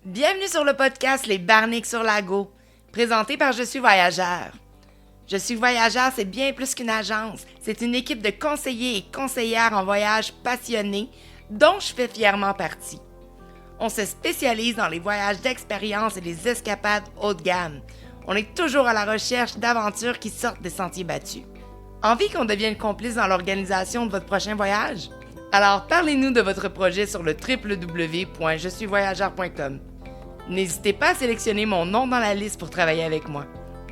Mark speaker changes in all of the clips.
Speaker 1: Bienvenue sur le podcast Les Barniques sur Lago, présenté par Je suis voyageur. Je suis voyageur, c'est bien plus qu'une agence. C'est une équipe de conseillers et conseillères en voyage passionnés dont je fais fièrement partie. On se spécialise dans les voyages d'expérience et les escapades haut de gamme. On est toujours à la recherche d'aventures qui sortent des sentiers battus. Envie qu'on devienne complice dans l'organisation de votre prochain voyage? Alors parlez-nous de votre projet sur le www.jesuisvoyageur.com. N'hésitez pas à sélectionner mon nom dans la liste pour travailler avec moi.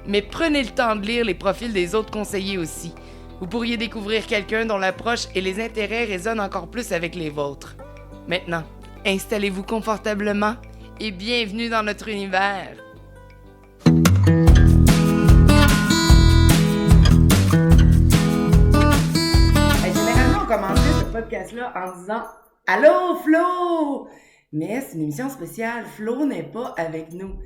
Speaker 1: Mais prenez le temps de lire les profils des autres conseillers aussi. Vous pourriez découvrir quelqu'un dont l'approche et les intérêts résonnent encore plus avec les vôtres. Maintenant, installez-vous confortablement et bienvenue dans notre univers. Généralement, on commençait ce podcast-là en disant « Allô, Flo! » Mais c'est une émission spéciale. Flo n'est pas avec nous.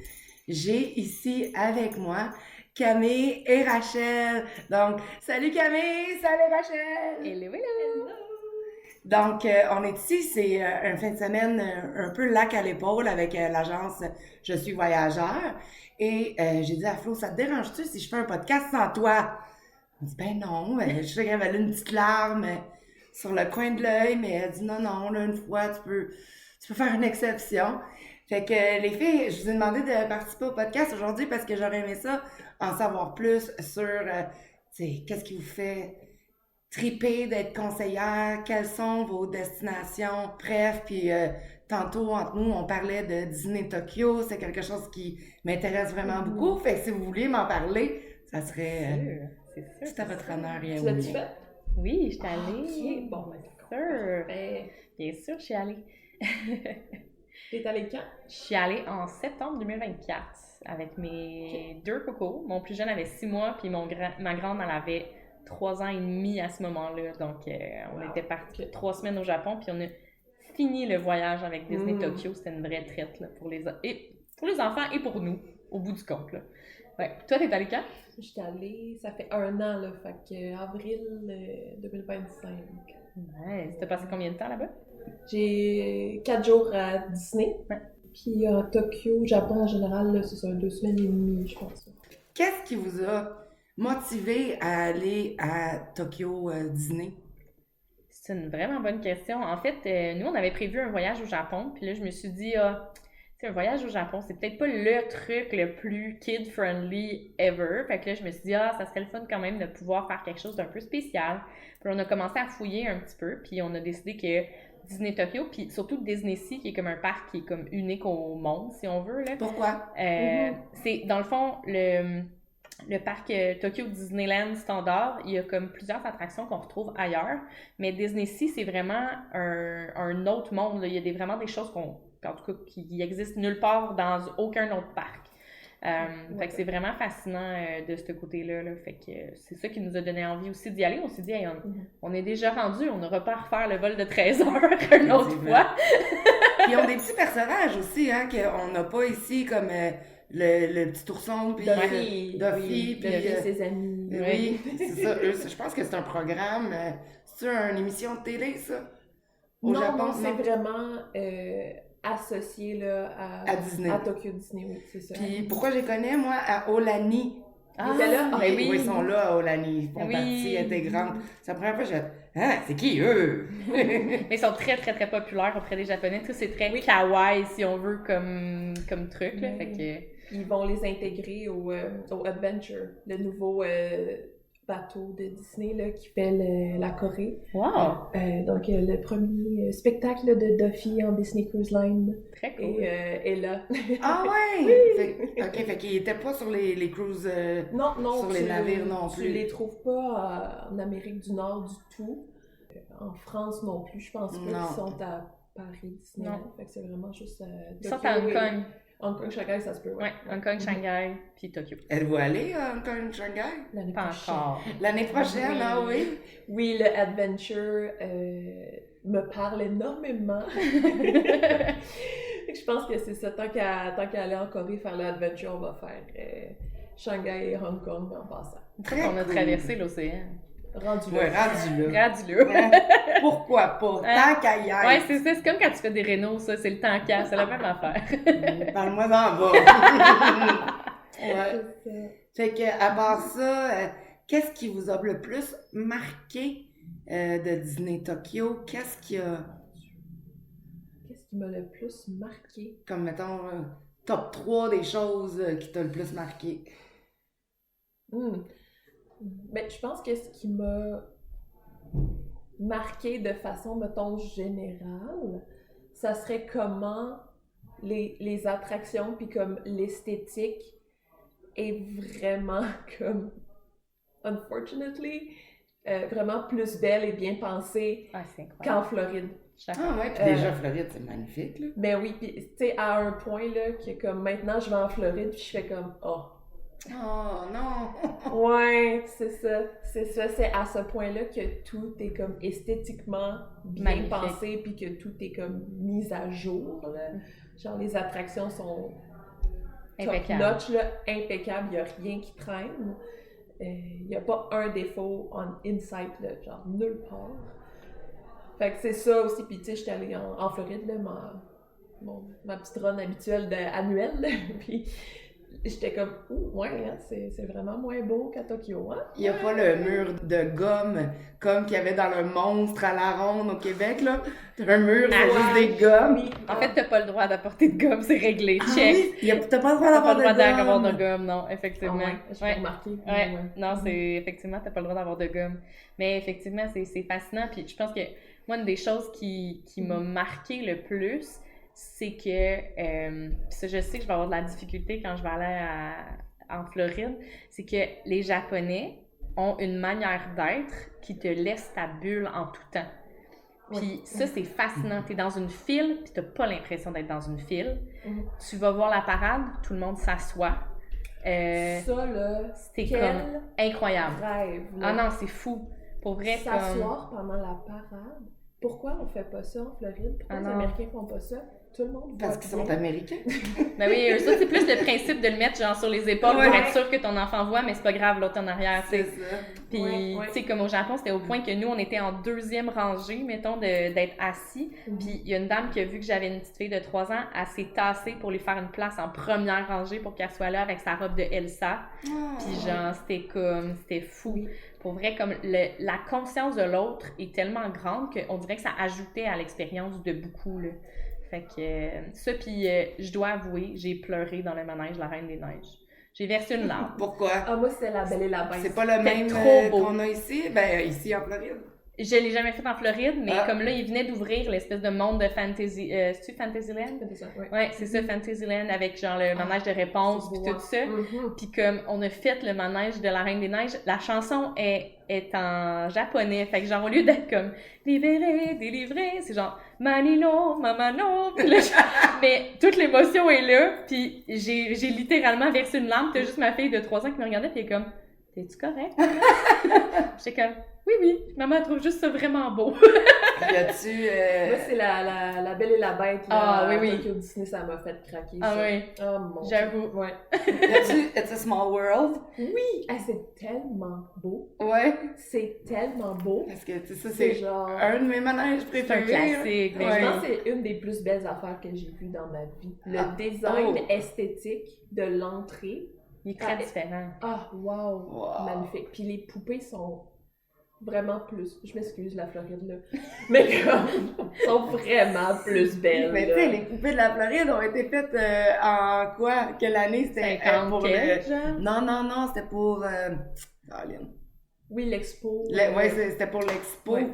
Speaker 1: J'ai ici avec moi Camille et Rachel. Donc, salut Camille, salut Rachel!
Speaker 2: Hello, hello!
Speaker 1: Donc, on est ici, c'est une fin de semaine un peu lac à l'épaule avec l'agence Je suis voyageur. Et j'ai dit à Flo, ça te dérange-tu si je fais un podcast sans toi? Elle dit, ben non, je sais qu'elle avait une petite larme sur le coin de l'œil, mais elle dit, non, là, une fois, tu peux faire une exception. Fait que les filles, je vous ai demandé de participer au podcast aujourd'hui parce que j'aurais aimé ça, en savoir plus sur, qu'est-ce qui vous fait triper d'être conseillère, quelles sont vos destinations, bref, puis tantôt, entre nous, on parlait de Disney Tokyo, c'est quelque chose qui m'intéresse vraiment beaucoup, fait que si vous vouliez m'en parler, ça serait tout à votre honneur et à vous.
Speaker 3: Tu l'as-tu fait?
Speaker 2: Oui, je suis allée.
Speaker 3: Ok, bon, ben,
Speaker 2: Bien sûr, je suis allée.
Speaker 3: T'es allée quand?
Speaker 2: Je suis allée en septembre 2024 avec mes deux cocos. Mon plus jeune avait 6 mois, puis ma grande, elle avait 3 ans et demi à ce moment-là. Donc, on était partis 3 semaines au Japon, puis on a fini le voyage avec Disney Tokyo. C'était une vraie traite là, pour les enfants et pour nous, au bout du compte. Là. Ouais. Toi, t'es allée quand?
Speaker 3: J'étais allée, ça fait 1 an, là, fait que avril 2025.
Speaker 2: Ouais, t'as passé combien de temps là-bas?
Speaker 3: J'ai 4 jours à Disney, puis à Tokyo, Japon en général, là, c'est ça, 2 semaines et demie, je pense.
Speaker 1: Qu'est-ce qui vous a motivé à aller à Tokyo Disney?
Speaker 2: C'est une vraiment bonne question. En fait, nous, on avait prévu un voyage au Japon, puis là, je me suis dit, un voyage au Japon, c'est peut-être pas le truc le plus kid-friendly ever. Fait que là, je me suis dit, ça serait le fun quand même de pouvoir faire quelque chose d'un peu spécial. Puis on a commencé à fouiller un petit peu, puis on a décidé que Disney Tokyo, puis surtout Disney Sea, qui est comme un parc qui est comme unique au monde, si on veut. Là.
Speaker 1: Pourquoi?
Speaker 2: C'est, dans le fond, le parc Tokyo Disneyland standard, il y a comme plusieurs attractions qu'on retrouve ailleurs, mais Disney Sea, c'est vraiment un autre monde. Là. Il y a vraiment des choses en tout cas, qui existent nulle part dans aucun autre parc. Fait que c'est vraiment fascinant de ce côté-là. Là. Fait que c'est ça qui nous a donné envie aussi d'y aller. On s'est dit, hey, on est déjà rendu, on n'aura pas à refaire le vol de 13 heures une autre fois.
Speaker 1: Puis ils ont des petits personnages aussi, hein, qu'on n'a pas ici, comme le petit ourson, puis Duffy,
Speaker 3: puis ses amis.
Speaker 1: Oui, c'est ça. Je pense que c'est un programme. C'est une émission de télé, ça? Au Japon,
Speaker 3: non, c'est vraiment associé là,
Speaker 1: à Disney.
Speaker 3: À Tokyo Disney, oui, c'est ça.
Speaker 1: Puis pourquoi je les connais, moi, à Olani?
Speaker 3: Ils étaient là?
Speaker 1: Oui, ils sont là à Olani. Ils font partie intégrante. C'est la première fois que c'est qui eux?
Speaker 2: Mais ils sont très, très, très populaires auprès des Japonais. Tout c'est très kawaii, si on veut, comme truc. Là. Fait que...
Speaker 3: Ils vont les intégrer au Adventure, le nouveau bateau de Disney là, qui fait la Corée.
Speaker 2: Wow!
Speaker 3: Donc, le premier spectacle de Duffy en Disney Cruise Line.
Speaker 2: Très cool.
Speaker 3: Et là.
Speaker 1: Ah ouais!
Speaker 3: Oui!
Speaker 1: Fait qu'ils n'étaient pas sur les cruises,
Speaker 3: non,
Speaker 1: sur les navires non plus.
Speaker 3: Tu les trouves pas en Amérique du Nord du tout. En France non plus, je pense pas qu'ils sont à Paris, Disneyland. Fait que c'est vraiment juste
Speaker 2: ils sont à Hong Kong.
Speaker 3: Hong Kong, Shanghai, ça se peut,
Speaker 2: ouais. Hong Kong, Shanghai, puis Tokyo.
Speaker 1: Êtes-vous allé à Hong Kong, Shanghai?
Speaker 3: L'année
Speaker 2: Pas
Speaker 3: prochaine.
Speaker 2: encore.
Speaker 1: L'année prochaine,
Speaker 3: oui.
Speaker 1: Ah oui?
Speaker 3: Oui, le Adventure me parle énormément. Je pense que c'est ça. Tant qu'à aller en Corée faire l'Adventure, on va faire Shanghai et Hong Kong en passant.
Speaker 2: On a traversé l'océan.
Speaker 3: Rendu là.
Speaker 1: Ouais, rendu là.
Speaker 2: Rendu là.
Speaker 1: Hein? Pourquoi pas? Tant qu'à y être.
Speaker 2: Ouais, c'est ça. C'est comme quand tu fais des rénaux, ça. C'est le temps qu'à. C'est la même affaire.
Speaker 1: Parle-moi d'en bas. Ouais.
Speaker 3: C'est ça.
Speaker 1: Fait que, à part ça, qu'est-ce qui vous a le plus marqué de Disney Tokyo? Qu'est-ce qui a,
Speaker 3: Qu'est-ce qui m'a le plus marqué?
Speaker 1: comme mettons, top 3 des choses qui t'a le plus marqué?
Speaker 3: Ben, je pense que ce qui m'a marqué de façon, mettons, générale, ça serait comment les attractions puis comme l'esthétique est vraiment comme, unfortunately, vraiment plus belle et bien pensée
Speaker 2: Ah, c'est incroyable.
Speaker 3: qu'en Floride.
Speaker 1: Ah ouais, puis déjà, Floride, c'est magnifique, là.
Speaker 3: Ben oui, puis tu sais, à un point là, que comme maintenant je vais en Floride puis je fais comme, oh.
Speaker 1: Oh non!
Speaker 3: Ouais, c'est ça. C'est à ce point-là que tout est comme esthétiquement bien
Speaker 2: Magnifique.
Speaker 3: pensé puis que tout est comme mis à jour, là. Genre les attractions sont top
Speaker 2: Impeccable.
Speaker 3: notch, là, impeccables, il n'y a rien qui traîne. Il n'y a pas un défaut on insight, là, genre nulle part. Fait que c'est ça aussi, puis tu sais, j'étais allée en Floride, là, ma petite run habituelle annuelle, là, puis j'étais comme, ouh, ouais, hein, c'est vraiment moins beau qu'à Tokyo, hein?
Speaker 1: Il n'y a pas le mur de gomme comme qu'il y avait dans le monstre à la ronde au Québec, là. T'as un mur, c'est juste des gommes.
Speaker 3: Oui.
Speaker 2: En fait, t'as pas le droit d'apporter de gomme, c'est réglé.
Speaker 1: Ah
Speaker 2: Check.
Speaker 1: oui, t'as pas le droit
Speaker 2: T'as pas
Speaker 1: d'avoir
Speaker 2: le droit
Speaker 1: de
Speaker 2: d'avoir de
Speaker 1: gomme.
Speaker 2: gomme, non,
Speaker 3: Ah
Speaker 2: effectivement.
Speaker 3: ouais, j'ai
Speaker 2: Ouais.
Speaker 3: remarqué.
Speaker 2: Ouais, non, c'est effectivement, t'as pas le droit d'avoir de gomme. Mais effectivement, c'est fascinant. Puis je pense que moi, une des choses qui m'a marqué le plus, c'est que, puis ça, je sais que je vais avoir de la difficulté quand je vais aller en Floride, c'est que les Japonais ont une manière d'être qui te laisse ta bulle en tout temps. Puis ça, c'est fascinant. T'es dans une file, puis t'as pas l'impression d'être dans une file. Tu vas voir la parade, tout le monde s'assoit.
Speaker 3: Ça, là,
Speaker 2: C'était
Speaker 3: quel
Speaker 2: comme incroyable.
Speaker 3: rêve, là.
Speaker 2: Ah non, c'est fou. Pour vrai, comme...
Speaker 3: S'asseoir pendant la parade. Pourquoi on fait pas ça en Floride? Pourquoi
Speaker 2: Ah
Speaker 3: les
Speaker 2: non.
Speaker 3: Américains font pas ça? Tout le monde
Speaker 1: Parce
Speaker 3: voit
Speaker 1: qu'ils sont
Speaker 3: bien.
Speaker 1: américains.
Speaker 2: Ben oui, ça, c'est plus le principe de le mettre genre sur les épaules
Speaker 1: Ouais.
Speaker 2: pour être sûr que ton enfant voit, mais c'est pas grave, l'autre en arrière, tu sais.
Speaker 1: C'est ça.
Speaker 2: Puis,
Speaker 3: Ouais.
Speaker 2: tu sais, comme au Japon, c'était au point que nous, on était en deuxième rangée, mettons, d'être assis. Puis, il y a une dame qui a vu que j'avais une petite fille de 3 ans, elle s'est tassée pour lui faire une place en première rangée pour qu'elle soit là avec sa robe de Elsa. Puis, genre, c'était fou.
Speaker 3: Oui.
Speaker 2: Pour vrai, comme la conscience de l'autre est tellement grande qu'on dirait que ça ajoutait à l'expérience de beaucoup, là. Fait que ça, puis je dois avouer, j'ai pleuré dans le manège La Reine des Neiges. J'ai versé une larme.
Speaker 1: Pourquoi?
Speaker 3: Ah, moi, c'était La Belle et la Bête.
Speaker 1: C'est pas le
Speaker 2: C'était
Speaker 1: même
Speaker 2: trop beau.
Speaker 1: qu'on a ici? Ben, ici en Floride.
Speaker 2: Je l'ai jamais fait en Floride, mais
Speaker 1: Ah.
Speaker 2: comme là, il venait d'ouvrir l'espèce de monde de fantasy. C'est-tu Fantasyland?
Speaker 3: C'était ça, ouais.
Speaker 2: Ouais, c'est ça, Fantasyland, avec genre le manège de réponse, puis
Speaker 3: c'est beau,
Speaker 2: tout ça.
Speaker 3: Mhm.
Speaker 2: Puis comme on a fait le manège de la Reine des Neiges, la chanson est en japonais. Fait que genre, au lieu d'être comme « Libéré, délivré », c'est genre « Manino, mamano », puis là, mais toute l'émotion est là, puis j'ai littéralement versé une larme. T'as juste ma fille de 3 ans qui me regardait, puis elle est comme « T'es-tu correct? » J'étais comme « Oui, maman elle trouve juste ça vraiment beau. »
Speaker 1: Y a-tu...
Speaker 3: Moi, c'est la Belle et la Bête. Là,
Speaker 2: Ah, oui, oui.
Speaker 3: Tokyo Disney, ça m'a fait craquer.
Speaker 2: Ah
Speaker 3: ça.
Speaker 2: oui,
Speaker 3: Oh mon Dieu.
Speaker 2: j'avoue.
Speaker 3: Ouais.
Speaker 1: Y a-tu It's a Small World?
Speaker 3: Oui! Ah, c'est tellement beau.
Speaker 1: Ouais.
Speaker 3: C'est tellement beau.
Speaker 1: Parce que, tu sais, ça,
Speaker 3: C'est
Speaker 1: c'est
Speaker 3: genre...
Speaker 1: un de mes manèges
Speaker 2: C'est un
Speaker 1: préférés.
Speaker 2: classique.
Speaker 3: Mais
Speaker 1: Ouais.
Speaker 3: je pense que c'est une des plus belles affaires que j'ai vues dans ma vie. Le
Speaker 1: Ah.
Speaker 3: design
Speaker 1: Oh.
Speaker 3: esthétique de l'entrée.
Speaker 2: Il est très différent.
Speaker 3: Ah, wow!
Speaker 1: Wow.
Speaker 3: Magnifique. Puis les poupées sont vraiment plus... Je m'excuse, la Floride, là. Mais comme... sont vraiment plus belles.
Speaker 1: Mais
Speaker 3: là.
Speaker 1: tu sais, les poupées de la Floride ont été faites en quoi? Quelle année? C'était
Speaker 2: 50
Speaker 1: pour
Speaker 2: quelques,
Speaker 1: le...
Speaker 2: genre?
Speaker 1: Non, c'était pour... Caroline.
Speaker 3: Oui, l'expo.
Speaker 1: Ouais, c'était pour l'expo.
Speaker 3: Ouais.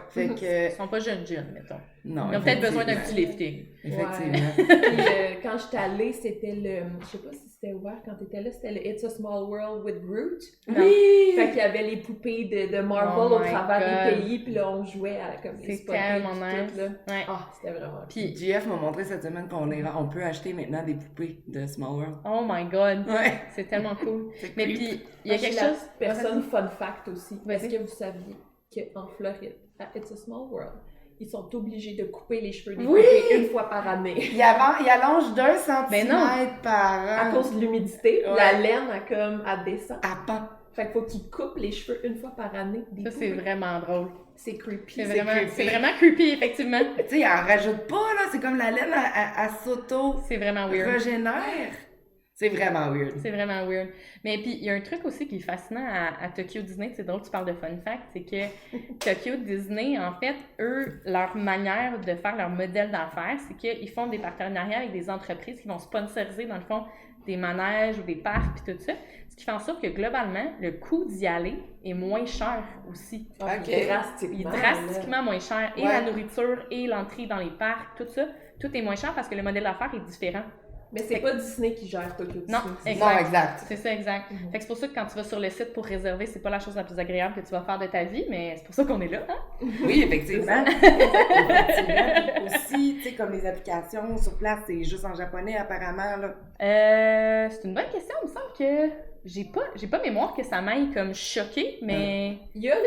Speaker 1: Fait
Speaker 2: Ils
Speaker 1: que...
Speaker 2: sont pas jeunes, mettons.
Speaker 1: Non,
Speaker 2: Ils ont peut-être besoin d'un petit
Speaker 1: effectivement.
Speaker 2: lifting.
Speaker 1: Effectivement.
Speaker 3: Puis quand j'étais allée, c'était le... Je sais pas si c'était ouvert quand t'étais là, c'était le It's a Small World with Groot.
Speaker 1: Oui!
Speaker 3: Fait qu'il y avait les poupées de Marvel
Speaker 2: Oh
Speaker 3: au
Speaker 2: my
Speaker 3: travers
Speaker 2: God.
Speaker 3: des pays, puis là, on jouait à comme les
Speaker 2: C'est
Speaker 3: spots puis
Speaker 2: tellement
Speaker 3: tout,
Speaker 2: nice.
Speaker 3: là.
Speaker 2: Ouais.
Speaker 3: Ah, c'était vraiment...
Speaker 2: Puis,
Speaker 1: JF m'a montré cette semaine qu'on peut acheter maintenant des poupées de Small World.
Speaker 2: oh my god,
Speaker 1: Ouais.
Speaker 2: c'est tellement cool.
Speaker 1: C'est
Speaker 2: Mais
Speaker 1: creep.
Speaker 2: puis, il y a
Speaker 3: Ah, je
Speaker 2: quelque
Speaker 3: suis la
Speaker 2: chose...
Speaker 3: personne fun fact aussi.
Speaker 2: Vas-y.
Speaker 3: Est-ce que vous saviez qu'en Floride, à It's a Small World, ils sont obligés de couper les cheveux des
Speaker 1: Oui!
Speaker 3: poupées une fois par année?
Speaker 1: Il allonge d'1
Speaker 2: Ben
Speaker 1: centimètre par an.
Speaker 3: À cause de l'humidité,
Speaker 1: Ouais.
Speaker 3: la laine, elle descend.
Speaker 1: À pan.
Speaker 3: Fait qu'il faut qu'ils coupent les cheveux une fois par année.
Speaker 2: Ça, c'est vraiment drôle.
Speaker 3: C'est creepy.
Speaker 2: C'est vraiment creepy, effectivement.
Speaker 1: Tu sais, ils en rajoutent pas, là. C'est comme la laine, elle
Speaker 2: C'est vraiment weird.
Speaker 1: s'auto-régénère. C'est vraiment weird.
Speaker 2: C'est vraiment weird. Mais puis, il y a un truc aussi qui est fascinant à Tokyo Disney, c'est drôle, tu parles de fun fact, c'est que Tokyo Disney, en fait, eux, leur manière de faire leur modèle d'affaires, c'est qu'ils font des partenariats avec des entreprises qui vont sponsoriser, dans le fond, des manèges ou des parcs, puis tout ça. Ce qui fait en sorte que, globalement, le coût d'y aller est moins cher aussi.
Speaker 1: OK.
Speaker 2: Il est drastiquement moins cher. Et la nourriture, et l'entrée dans les parcs, tout ça, tout est moins cher parce que le modèle d'affaires est différent.
Speaker 3: Mais c'est pas Disney qui gère Tokyo Disney.
Speaker 2: Non,
Speaker 1: exact.
Speaker 2: C'est ça, exact. Fait que c'est pour ça que quand tu vas sur le site pour réserver, c'est pas la chose la plus agréable que tu vas faire de ta vie, mais c'est pour ça qu'on est là, hein?
Speaker 1: Oui, effectivement. Effectivement. Aussi, tu sais, comme les applications sur place, c'est juste en japonais, apparemment, là.
Speaker 2: C'est une bonne question. Il me semble que j'ai pas mémoire que ça m'aille comme choqué, mais...
Speaker 3: Il y a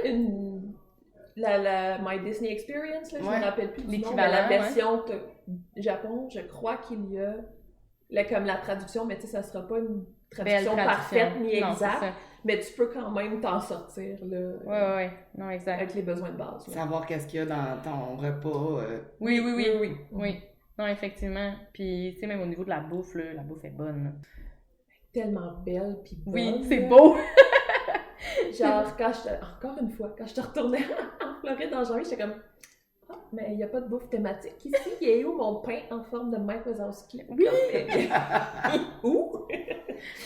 Speaker 3: la My Disney Experience, là, je me rappelle plus du nom, mais la version Japon, je crois qu'il y a comme la traduction, mais tu sais, ça sera pas une traduction parfaite ni exacte, mais tu peux quand même t'en sortir, là.
Speaker 2: Ouais. Non, exact.
Speaker 3: Avec les besoins de base. Là.
Speaker 1: Savoir qu'est-ce qu'il y a dans ton repas.
Speaker 2: Oui. Non, effectivement. Puis, tu sais, même au niveau de la bouffe, là, la bouffe est bonne. Là.
Speaker 3: Tellement belle, puis bonne.
Speaker 2: Oui, c'est beau!
Speaker 3: Genre, encore une fois, quand je te retournais en Floride en janvier, j'étais comme... Ah, mais il n'y a pas de bouffe thématique ici. Il est où mon pain en forme de Mike Wazowski?
Speaker 2: Oui!
Speaker 3: Où?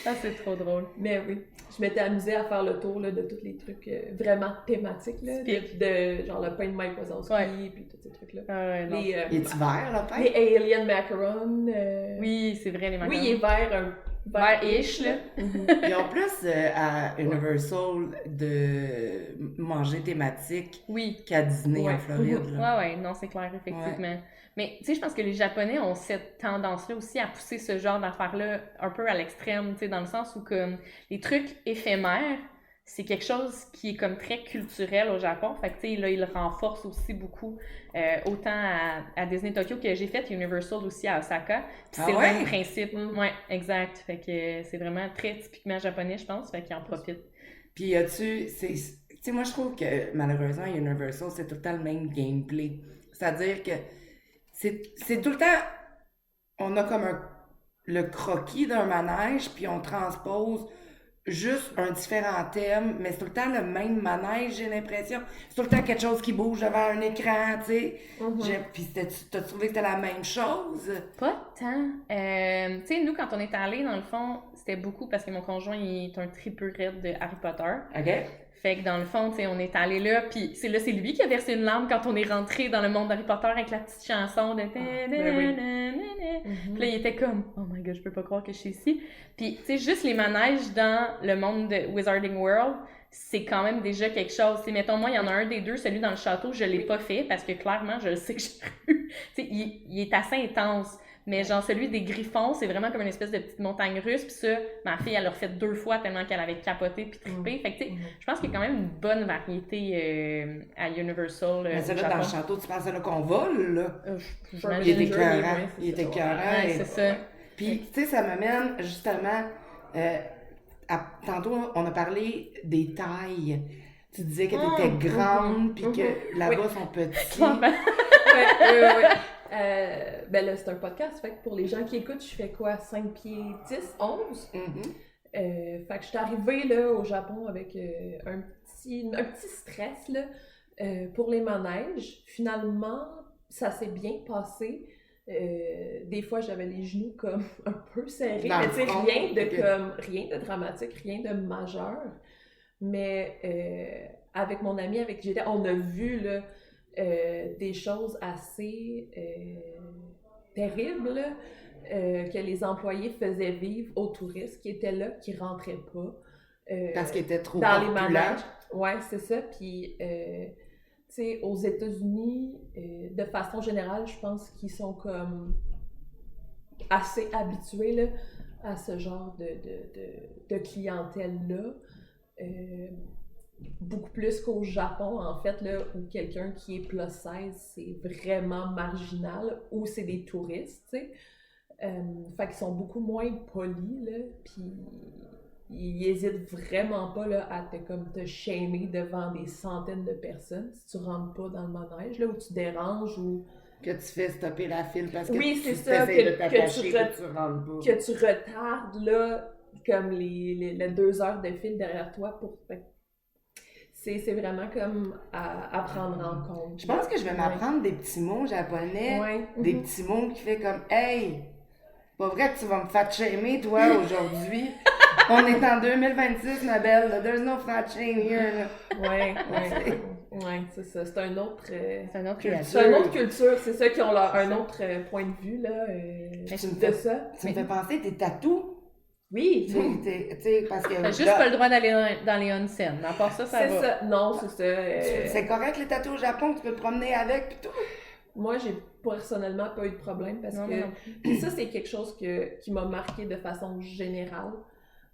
Speaker 2: Ça, c'est trop drôle.
Speaker 3: Mais oui, je m'étais amusée à faire le tour là, de tous les trucs vraiment thématiques. Là, de genre le pain de Mike Wazowski, puis tous ces trucs-là.
Speaker 1: Il est vert, le pain?
Speaker 3: Les Alien Macaron.
Speaker 2: Oui, c'est vrai, les macarons.
Speaker 3: Oui, il est vert,
Speaker 2: vert-ish, là.
Speaker 1: Ils ont plus à Universal de manger thématique qu'à Disney en Floride.
Speaker 2: Ouais, non, c'est clair, effectivement. Ouais. Mais, tu sais, je pense que les Japonais ont cette tendance-là aussi à pousser ce genre d'affaires-là un peu à l'extrême, tu sais, dans le sens où, comme, les trucs éphémères, c'est quelque chose qui est comme très culturel au Japon. Fait que, tu sais, là, ils le renforcent aussi beaucoup, autant à Disney Tokyo que j'ai fait Universal aussi à Osaka. Puis c'est le même principe. Ouais, exact. Fait que c'est vraiment très typiquement japonais, je pense. Fait qu'ils en profitent.
Speaker 1: Puis, tu sais, moi, je trouve que malheureusement, Universal, c'est tout le temps le même gameplay. C'est-à-dire que c'est tout le temps, on a comme le croquis d'un manège, puis on transpose juste un différent thème, mais c'est tout le temps le même manège, j'ai l'impression. C'est tout le temps quelque chose qui bouge devant un écran, tu sais. Puis t'as trouvé que c'était la même chose?
Speaker 2: Pas tant. Tu sais, nous, quand on est allés, dans le fond, c'était beaucoup parce que mon conjoint, il est un tripeux-raide de Harry Potter.
Speaker 1: OK.
Speaker 2: Fait que dans le fond, tu sais, on est allé là, puis c'est lui qui a versé une larme quand on est rentré dans le monde d'Harry Potter avec la petite chanson de... Puis là, il était comme « Oh my God, je peux pas croire que je suis ici. » Puis, tu sais, juste les manèges dans le monde de Wizarding World, c'est quand même déjà quelque chose. T'sais, mettons, moi, il y en a un des deux, celui dans le château, je l'ai pas fait parce que clairement, je le sais que j'ai eu. Tu sais, il est assez intense. Mais genre, celui des Griffons, c'est vraiment comme une espèce de petite montagne russe. Puis ça, ma fille, elle l'a refait 2 fois tellement qu'elle avait capoté puis trippé. Fait que, tu sais, je pense qu'il y a quand même une bonne variété à Universal.
Speaker 1: Mais c'est là, dans le château, tu penses là qu'on vole, là?
Speaker 2: Il
Speaker 1: était écœurant. Il était écœurant.
Speaker 2: Ouais, c'est ça.
Speaker 1: Puis, tu sais, ça m'amène justement... tantôt, on a parlé des tailles. Tu disais que t'étais grande, puis que là-bas, sont petits.
Speaker 3: Ben là, c'est un podcast, fait que pour les gens qui écoutent, je fais quoi, 5 pieds 10, 11? Fait que je suis arrivée là, au Japon avec un petit stress là, pour les manèges. Finalement, ça s'est bien passé. Des fois, j'avais les genoux comme un peu serrés, mais tu sais, rien de dramatique, rien de majeur. Mais avec mon ami avec qui j'étais, on a vu là, des choses assez terribles que les employés faisaient vivre aux touristes qui étaient là, qui rentraient pas.
Speaker 1: Parce qu'ils étaient trop
Speaker 3: dans les manèges. Ouais, c'est ça. Puis, tu sais, aux États-Unis, de façon générale, je pense qu'ils sont comme assez habitués là, à ce genre de clientèle-là. Beaucoup plus qu'au Japon, en fait, là, où quelqu'un qui est plus 16, c'est vraiment marginal, ou c'est des touristes, tu sais. Fait qu'ils sont beaucoup moins polis, là, puis ils hésitent vraiment pas là, à te shamer devant des centaines de personnes si tu rentres pas dans le manège, là, ou tu déranges, ou...
Speaker 1: Que tu fais stopper la file parce que
Speaker 3: oui, c'est
Speaker 1: tu
Speaker 3: ça,
Speaker 1: essaies de
Speaker 3: que
Speaker 1: t'attacher
Speaker 3: tu
Speaker 1: et tu rentres pas.
Speaker 3: que tu retardes, là, comme les 2 heures de file derrière toi pour... C'est vraiment comme à prendre en compte.
Speaker 1: Je pense que je vais m'apprendre des petits mots japonais, des petits mots qui fait comme « Hey, pas vrai que tu vas me fat shamer, toi, aujourd'hui? On est en 2026, ma belle, là. There's no fat shame here. »
Speaker 3: Ouais, c'est ça. C'est un autre...
Speaker 2: C'est une autre
Speaker 1: culture.
Speaker 2: réalité.
Speaker 3: C'est une autre culture, c'est ça qui ont un autre point de vue, là, de ça.
Speaker 1: Tu me fais penser tes tatous.
Speaker 3: Oui!
Speaker 1: Tu sais, parce que...
Speaker 2: T'as juste pas le droit d'aller dans les onsen. À part ça, ça va.
Speaker 3: C'est ça. Non, c'est ça.
Speaker 1: C'est correct, les tatous au Japon, tu peux te promener avec, pis tout.
Speaker 3: Moi, j'ai personnellement pas eu de problème parce que ça, c'est quelque chose qui m'a marqué de façon générale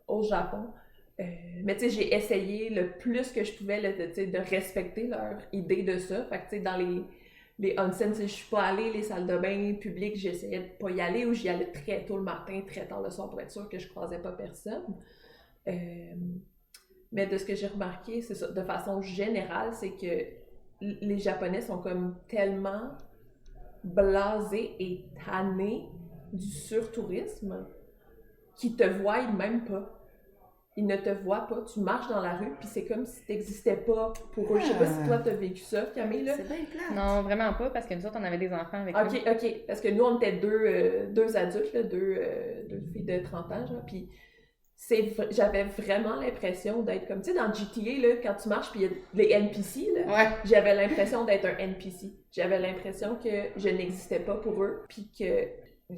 Speaker 3: au Japon. Mais tu sais, j'ai essayé le plus que je pouvais de respecter leur idée de ça. Fait que tu sais, dans les onsen, je suis pas allée, les salles de bain publiques, j'essayais de pas y aller, ou j'y allais très tôt le matin, très tard le soir pour être sûre que je croisais pas personne. Mais de ce que j'ai remarqué, c'est ça, de façon générale, c'est que les Japonais sont comme tellement blasés et tannés du surtourisme qu'ils te voient même pas. Ils ne te voient pas. Tu marches dans la rue, puis c'est comme si t'existais pas pour eux. Je sais pas si toi t'as vécu ça, Camille, là.
Speaker 1: C'est bien plate.
Speaker 2: Non, vraiment pas, parce que nous autres, on avait des enfants avec nous.
Speaker 3: OK. Parce que nous, on était deux adultes, là, deux filles de 30 ans, genre, puis j'avais vraiment l'impression d'être comme, tu sais, dans GTA, là, quand tu marches, puis il y a les NPC, là, j'avais l'impression d'être un NPC. J'avais l'impression que je n'existais pas pour eux, puis que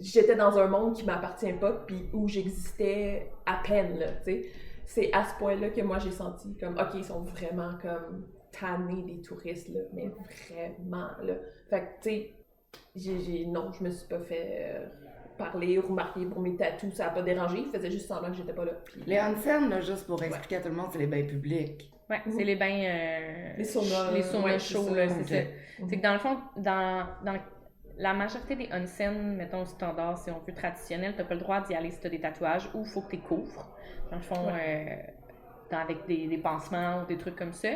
Speaker 3: j'étais dans un monde qui m'appartient pas, puis où j'existais à peine, là, tu sais. C'est à ce point-là que moi, j'ai senti comme, OK, ils sont vraiment comme tannés des touristes, là, mais vraiment, là. Fait que, tu sais, non, je me suis pas fait parler ou remarquer pour mes tatous, ça a pas dérangé, ils faisaient juste semblant que j'étais pas là. Puis...
Speaker 1: Les onsen, là, juste pour expliquer à tout le monde, c'est les bains publics.
Speaker 2: Ouais, c'est les bains...
Speaker 3: les saunas
Speaker 2: chauds, là, c'est ça. C'est que dans le fond, dans la majorité des onsen, mettons standard, si on veut traditionnel, t'as pas le droit d'y aller si t'as des tatouages, ou il faut que t'es couvres. Dans le fond, avec des pansements ou des trucs comme ça.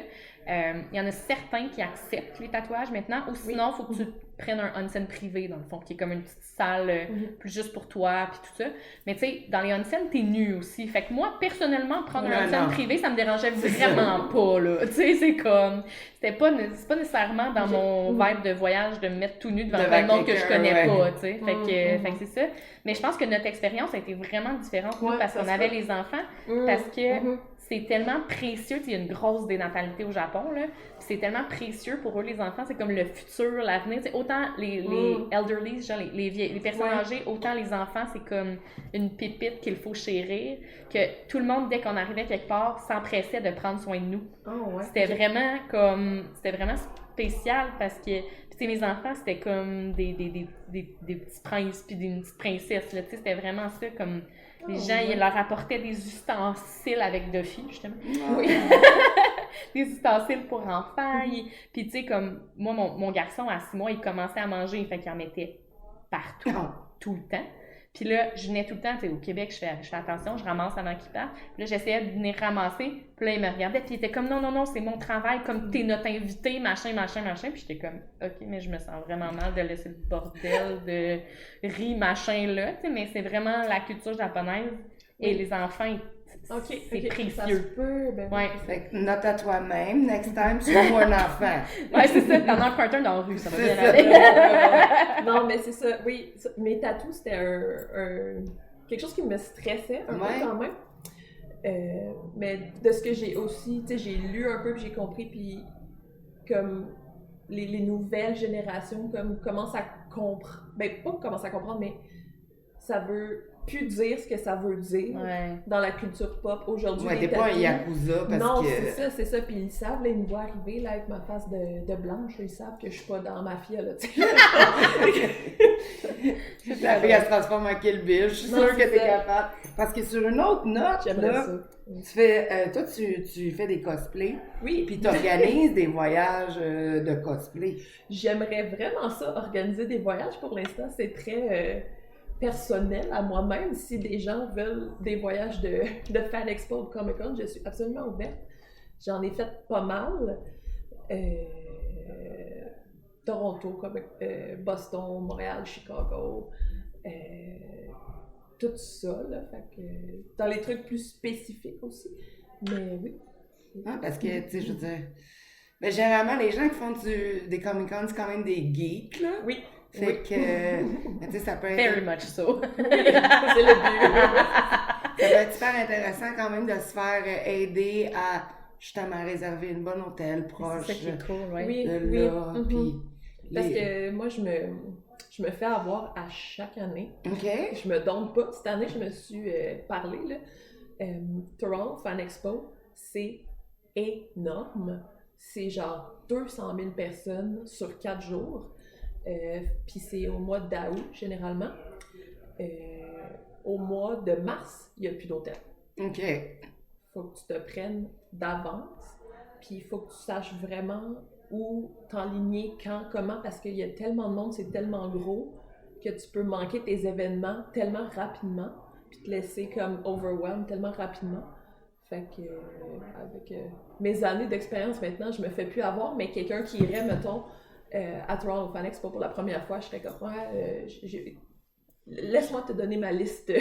Speaker 2: Il y en a certains qui acceptent les tatouages maintenant, ou sinon, il faut que tu prennes un onsen privé, dans le fond, qui est comme une petite salle plus juste pour toi, puis tout ça. Mais tu sais, dans les onsen, t'es nu aussi. Fait que moi, personnellement, prendre un onsen privé, ça me dérangeait vraiment pas, là. Tu sais, c'est comme... c'est pas nécessairement dans mon vibe de voyage de me mettre tout nu devant un monde que je connais pas, tu sais. Fait que c'est ça. Mais je pense que notre expérience a été vraiment différente, nous, parce qu'on avait les enfants, parce que c'est tellement précieux. Il y a une grosse dénatalité au Japon, là. C'est tellement précieux pour eux, les enfants. C'est comme le futur, l'avenir. T'sais, autant les elderly, genre les personnes âgées, autant les enfants, c'est comme une pépite qu'il faut chérir. Que tout le monde, dès qu'on arrivait quelque part, s'empressait de prendre soin de nous. C'était vraiment spécial parce que mes enfants, c'était comme des petits princes puis des petites princesses. Là, c'était vraiment ça, comme les gens, ils leur apportaient des ustensiles avec Duffy, justement. Des ustensiles pour enfants. Puis tu sais, comme moi, mon garçon, à 6 mois, il commençait à manger, fait qu'il en mettait partout, tout le temps. Puis là, je venais tout le temps, tu sais, au Québec, je fais attention, je ramasse avant qu'il parte. Puis là, j'essayais de venir ramasser. Puis là, il me regardait, puis il était comme non, c'est mon travail, comme t'es notre invité, machin. Puis j'étais comme, OK, mais je me sens vraiment mal de laisser le bordel de riz, machin, là, tu sais, mais c'est vraiment la culture japonaise. Et les enfants, c'est précieux. Ça se peut,
Speaker 1: Fait que note à toi-même, next time, sois-moi un enfant.
Speaker 2: C'est ça, t'en empruntes un dans la rue, ça va bien aller.
Speaker 3: Non, mais c'est ça, oui. Mes tatous, c'était quelque chose qui me stressait un peu quand même. Mais de ce que j'ai aussi, tu sais, j'ai lu un peu, puis j'ai compris, puis comme les nouvelles générations comme commencent à comprendre, pas commencent à comprendre, mais ça veut plus dire ce que ça veut dire dans la culture pop aujourd'hui.
Speaker 1: T'es pas un yakuza parce
Speaker 3: non,
Speaker 1: que...
Speaker 3: c'est ça. Puis ils savent, là, ils me voient arriver là, avec ma face de blanche, ils savent que je suis pas dans ma fille, là, tu sais.
Speaker 1: La fille, elle se transforme en Kill Bill, je suis sûre que t'es capable. Parce que sur une autre note, là, tu fais, toi, tu fais des cosplays.
Speaker 3: Oui.
Speaker 1: Puis t'organises des voyages de cosplay.
Speaker 3: J'aimerais vraiment ça, organiser des voyages. Pour l'instant, c'est très... personnel à moi-même. Si des gens veulent des voyages de Fan Expo ou Comic-Con, je suis absolument ouverte. J'en ai fait pas mal. Toronto, Boston, Montréal, Chicago, tout ça, là, fait que dans les trucs plus spécifiques aussi, mais oui.
Speaker 1: Ah, parce que, tu sais, je veux dire, ben, généralement, les gens qui font des Comic-Con, c'est quand même des geeks, là.
Speaker 3: Oui.
Speaker 1: Fait que, tu sais, ça peut être...
Speaker 2: Very much so.
Speaker 3: C'est le but.
Speaker 1: Ça peut être super intéressant quand même de se faire aider à, justement, réserver une bonne hôtel proche
Speaker 2: C'est ça qui est cool, ouais.
Speaker 3: Oui,
Speaker 1: de
Speaker 3: oui.
Speaker 1: là, puis...
Speaker 3: Parce que moi, je me fais avoir à chaque année.
Speaker 1: OK.
Speaker 3: Je me donne pas. Cette année, je me suis parlé, là. Toronto Fan Expo, c'est énorme. C'est genre 200 000 personnes sur 4 jours. Puis c'est au mois d'août, généralement. Au mois de mars, il n'y a plus d'hôtel.
Speaker 1: OK.
Speaker 3: Faut que tu te prennes d'avance. Puis il faut que tu saches vraiment où t'enligner, quand, comment, parce qu'il y a tellement de monde, c'est tellement gros que tu peux manquer tes événements tellement rapidement, puis te laisser comme overwhelmed tellement rapidement. Fait que, avec mes années d'expérience maintenant, je me fais plus avoir, mais quelqu'un qui irait, mettons, à Toronto Fan Expo pour la première fois, je serais comme, laisse-moi te donner ma liste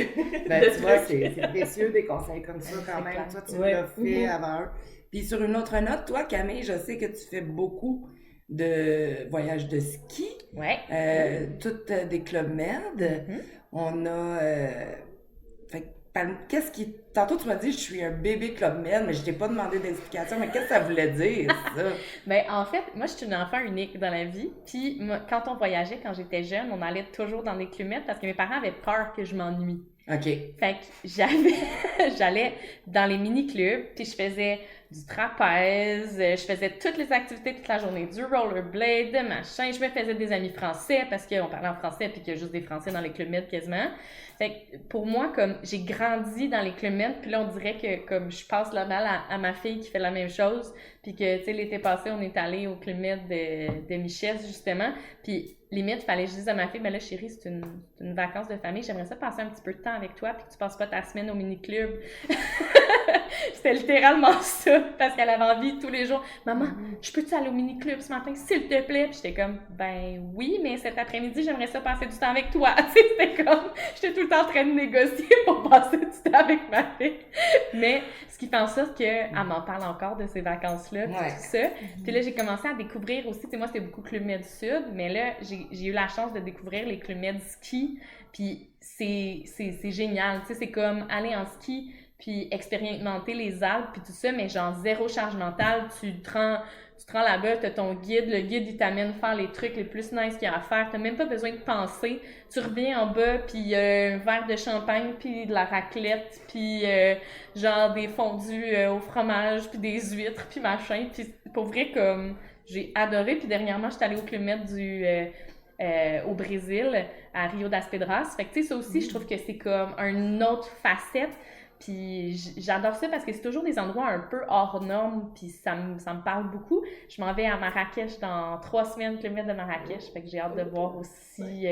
Speaker 1: Ben,
Speaker 3: de
Speaker 1: tu vois,
Speaker 3: trucs.
Speaker 1: c'est précieux des conseils comme ça quand même. Toi, tu l'as fait avant eux. Puis sur une autre note, toi, Camille, je sais que tu fais beaucoup de voyages de ski.
Speaker 2: Ouais.
Speaker 1: Toutes des Club Med. On a... fait que, qu'est-ce qui... Tantôt, tu m'as dit, je suis un bébé Club Med, mais je t'ai pas demandé d'explication. Mais qu'est-ce que ça voulait dire, ça?
Speaker 2: Ben, en fait, moi, je suis une enfant unique dans la vie. Puis, moi, quand on voyageait, quand j'étais jeune, on allait toujours dans des clubs med parce que mes parents avaient peur que je m'ennuie.
Speaker 1: OK.
Speaker 2: Fait que j'allais dans les mini-clubs, puis je faisais du trapèze, je faisais toutes les activités toute la journée, du rollerblade, machin. Je me faisais des amis français parce qu'on parlait en français puis qu'il y a juste des Français dans les clubs med quasiment. Fait que pour moi, comme j'ai grandi dans les clubs med, puis là on dirait que comme je passe la balle à ma fille qui fait la même chose, puis que tu sais l'été passé on est allé au club med de Michel justement, puis limite, fallait que je dise à ma fille, ben là, chérie, c'est une vacance de famille, j'aimerais ça passer un petit peu de temps avec toi, puis que tu passes pas ta semaine au mini-club. C'était littéralement ça, parce qu'elle avait envie tous les jours. Maman, je peux-tu aller au mini-club ce matin, s'il te plaît? Puis j'étais comme, ben oui, mais cet après-midi, j'aimerais ça passer du temps avec toi. Tu sais, c'était comme, j'étais tout le temps en train de négocier pour passer du temps avec ma fille. Mais ce qui fait en sorte qu'elle m'en parle encore de ces vacances-là, puis tout ça. Puis là, j'ai commencé à découvrir aussi, tu sais, moi, c'était beaucoup Club Med Sud, mais là, j'ai eu la chance de découvrir les Club Med ski, puis c'est génial, tu sais, c'est comme aller en ski, puis expérimenter les Alpes, puis tout ça, mais genre zéro charge mentale, tu te rends là-bas, t'as ton guide, le guide, il t'amène faire les trucs les plus nice qu'il y a à faire, t'as même pas besoin de penser, tu reviens en bas, puis un verre de champagne, puis de la raclette, puis genre des fondus au fromage, puis des huîtres, puis machin, puis pour vrai, comme, j'ai adoré, puis dernièrement, j'étais allée au Club Med au Brésil, à Rio das Pedras, fait que tu sais, ça aussi, je trouve que c'est comme une autre facette. Puis j'adore ça parce que c'est toujours des endroits un peu hors normes, puis ça me parle beaucoup. Je m'en vais à Marrakech dans 3 semaines, Club Med de Marrakech, fait que j'ai hâte de voir aussi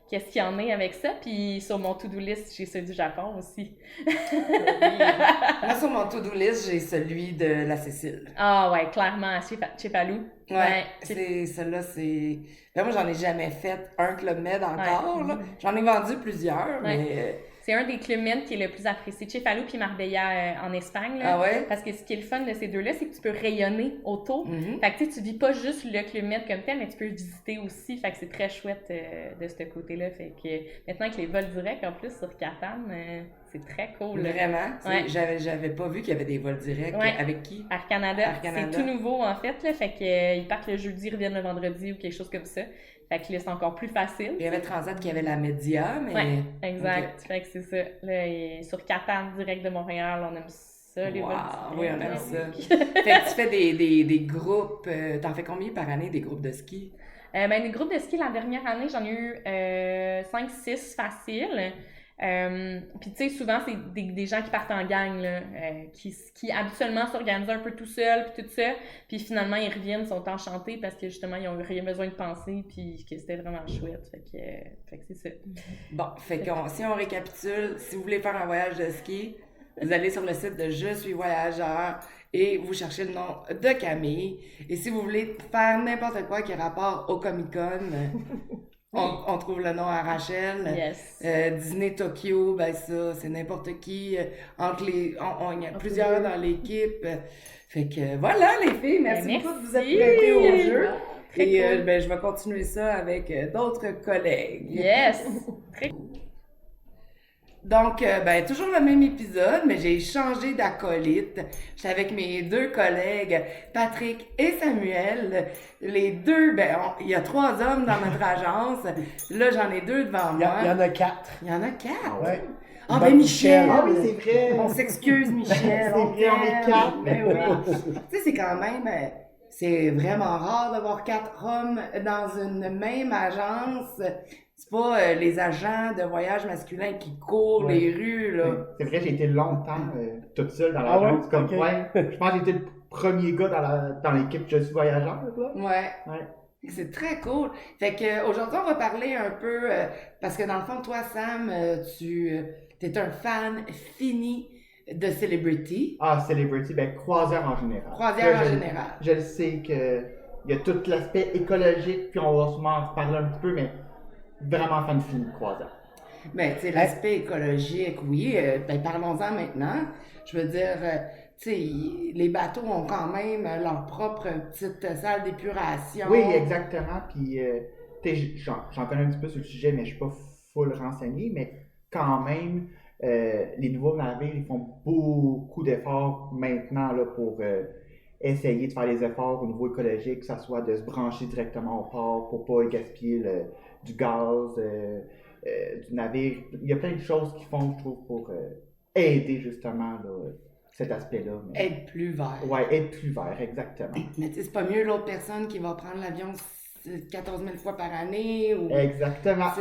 Speaker 2: qu'est-ce qu'il y en a avec ça. Puis sur mon to-do list, j'ai celui du Japon aussi.
Speaker 1: Moi, sur mon to-do list, j'ai celui de la Sicile.
Speaker 2: Ah ouais, clairement, Cefalù.
Speaker 1: Ouais, celle-là, c'est... Ben, moi, j'en ai jamais fait un Club Med encore, là. J'en ai vendu plusieurs, mais...
Speaker 2: C'est un des Club Med qui est le plus apprécié. Cefalù puis Marbella en Espagne. Là,
Speaker 1: ah ouais?
Speaker 2: Parce que ce qui est le fun de ces deux-là, c'est que tu peux rayonner autour. Fait que tu vis pas juste le Club Med comme tel, mais tu peux visiter aussi. Fait que c'est très chouette de ce côté-là. Fait que maintenant avec les vols directs en plus sur Catane, c'est très cool.
Speaker 1: Vraiment?
Speaker 2: Ouais.
Speaker 1: J'avais pas vu qu'il y avait des vols directs.
Speaker 2: Ouais.
Speaker 1: Avec qui?
Speaker 2: Air Canada. C'est tout nouveau en fait. Là, fait que ils partent le jeudi, reviennent le vendredi ou quelque chose comme ça. Fait que là, c'est encore plus facile.
Speaker 1: Il y avait Transat qui avait la Média, mais...
Speaker 2: Ouais, exact. Okay. Fait que c'est ça. Là, sur Catane, direct de Montréal, on aime ça, les vols.
Speaker 1: Oui, on aime ça. Fait que tu fais des groupes... T'en fais combien par année, des groupes de ski?
Speaker 2: Ben, des groupes de ski, la dernière année, j'en ai eu 5-6 faciles. Puis tu sais, souvent, c'est des gens qui partent en gang, là, qui habituellement s'organisent un peu tout seuls, puis tout ça, puis finalement, ils reviennent, sont enchantés parce que justement, ils n'ont rien besoin de penser, puis que c'était vraiment chouette. Fait que c'est ça.
Speaker 1: Bon, si on récapitule, si vous voulez faire un voyage de ski, vous allez sur le site de Je suis voyageur et vous cherchez le nom de Camille. Et si vous voulez faire n'importe quoi qui a rapport au Comic-Con, on trouve le nom à Rachel.
Speaker 2: Yes.
Speaker 1: Disney Tokyo, ben ça, c'est n'importe qui. Il y a plusieurs dans l'équipe. Fait que voilà les filles, merci beaucoup de vous être prêtées au jeu. Et ben, je vais continuer ça avec d'autres collègues.
Speaker 2: Yes! Très cool.
Speaker 1: Donc, ben, toujours le même épisode, mais j'ai changé d'acolyte. J'étais avec mes 2 collègues, Patrick et Samuel. Les 2, ben, il y a 3 hommes dans notre agence. Là, j'en ai 2 devant moi.
Speaker 4: Il y en a 4.
Speaker 1: Il y en a 4?
Speaker 4: Ah ouais.
Speaker 1: Ah, ben, Michel!
Speaker 4: Ah oui, c'est vrai!
Speaker 1: On s'excuse, Michel.
Speaker 4: C'est vrai, on est 4.
Speaker 1: Ben oui. Tu sais, c'est quand même... c'est vraiment rare d'avoir 4 hommes dans une même agence. C'est pas les agents de voyage masculin qui courent les rues, là.
Speaker 5: C'est vrai, j'ai été longtemps toute seule dans
Speaker 4: Ah
Speaker 5: l'agence.
Speaker 4: ouais?
Speaker 5: Comme,
Speaker 4: Ok.
Speaker 5: ouais, je pense que j'étais le premier gars dans l'équipe Je suis voyageur. Là.
Speaker 1: Ouais. C'est très cool. Fait que aujourd'hui, on va parler un peu, parce que dans le fond, toi, Sam, t'es un fan fini de Celebrity.
Speaker 5: Ah, Celebrity, ben croisière en général.
Speaker 1: Croisière en
Speaker 5: je,
Speaker 1: général.
Speaker 5: Je le sais que il y a tout l'aspect écologique, puis on va sûrement en reparler un petit peu, mais vraiment fan fini de croisière.
Speaker 1: Ben, tu sais, l'aspect écologique, oui, ben parlons-en maintenant. Je veux dire, tu sais, les bateaux ont quand même leur propre petite salle d'épuration.
Speaker 5: Oui, exactement. Puis, tu sais, j'en connais un petit peu sur le sujet, mais je suis pas full renseigné, mais quand même, les nouveaux navires, ils font beaucoup d'efforts maintenant là, pour essayer de faire les efforts au niveau écologique, que ce soit de se brancher directement au port pour pas gaspiller du gaz, du navire. Il y a plein de choses qu'ils font, je trouve, pour aider justement là, cet aspect-là. Mais...
Speaker 1: Être plus vert.
Speaker 5: Ouais, être plus vert, exactement.
Speaker 1: Mais tu sais, c'est pas mieux l'autre personne qui va prendre l'avion 14 000 fois par année. Ou,
Speaker 5: Exactement.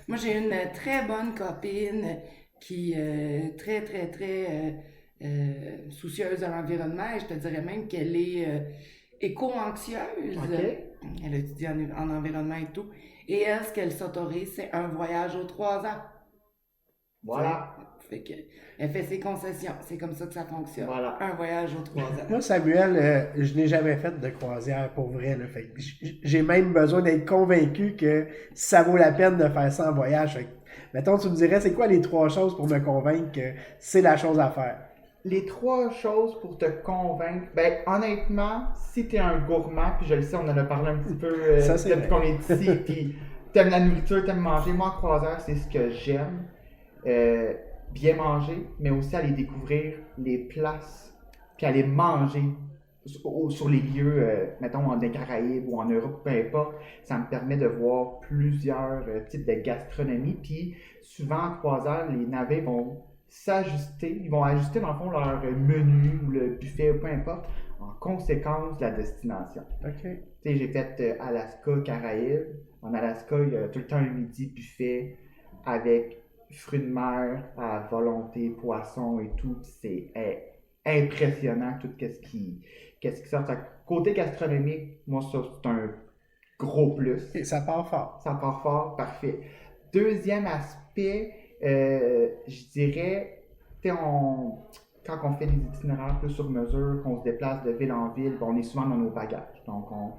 Speaker 1: moi, j'ai une très bonne copine qui est très, très, très soucieuse de l'environnement et je te dirais même qu'elle est éco-anxieuse.
Speaker 5: Okay.
Speaker 1: Elle étudie en environnement et tout. Et elle, ce qu'elle s'autorise, c'est un voyage aux 3 ans.
Speaker 5: Voilà.
Speaker 1: Fait que, elle fait ses concessions. C'est comme ça que ça fonctionne.
Speaker 5: Voilà.
Speaker 1: Un voyage aux 3 ans.
Speaker 4: Moi, Samuel, je n'ai jamais fait de croisière pour vrai. Là, fait que j'ai même besoin d'être convaincu que ça vaut la peine de faire ça en voyage. Fait que, mettons, tu me dirais, c'est quoi les 3 choses pour me convaincre que c'est la chose à faire?
Speaker 5: Les 3 choses pour te convaincre, ben honnêtement, si t'es un gourmand, puis je le sais, on en a parlé un petit peu depuis qu'on est ici, puis t'aimes la nourriture, t'aimes manger, moi en croisière, c'est ce que j'aime. Bien manger, mais aussi aller découvrir les places, puis aller manger sur les lieux, mettons en Caraïbes ou en Europe, peu importe. Ça me permet de voir plusieurs types de gastronomie, puis souvent en croisière, les navires vont s'ajuster, ils vont ajuster dans le fond leur menu ou le buffet, peu importe, en conséquence de la destination.
Speaker 4: OK.
Speaker 5: Tu sais, j'ai fait Alaska, Caraïbes. En Alaska, il y a tout le temps un midi buffet avec fruits de mer à volonté, poissons et tout. C'est impressionnant tout ce qui sort. Côté gastronomique, moi, ça, c'est un gros plus.
Speaker 4: Et ça part fort.
Speaker 5: Ça part fort, parfait. Deuxième aspect, je dirais, quand on fait des itinéraires plus sur mesure, qu'on se déplace de ville en ville, on est souvent dans nos bagages. Donc, on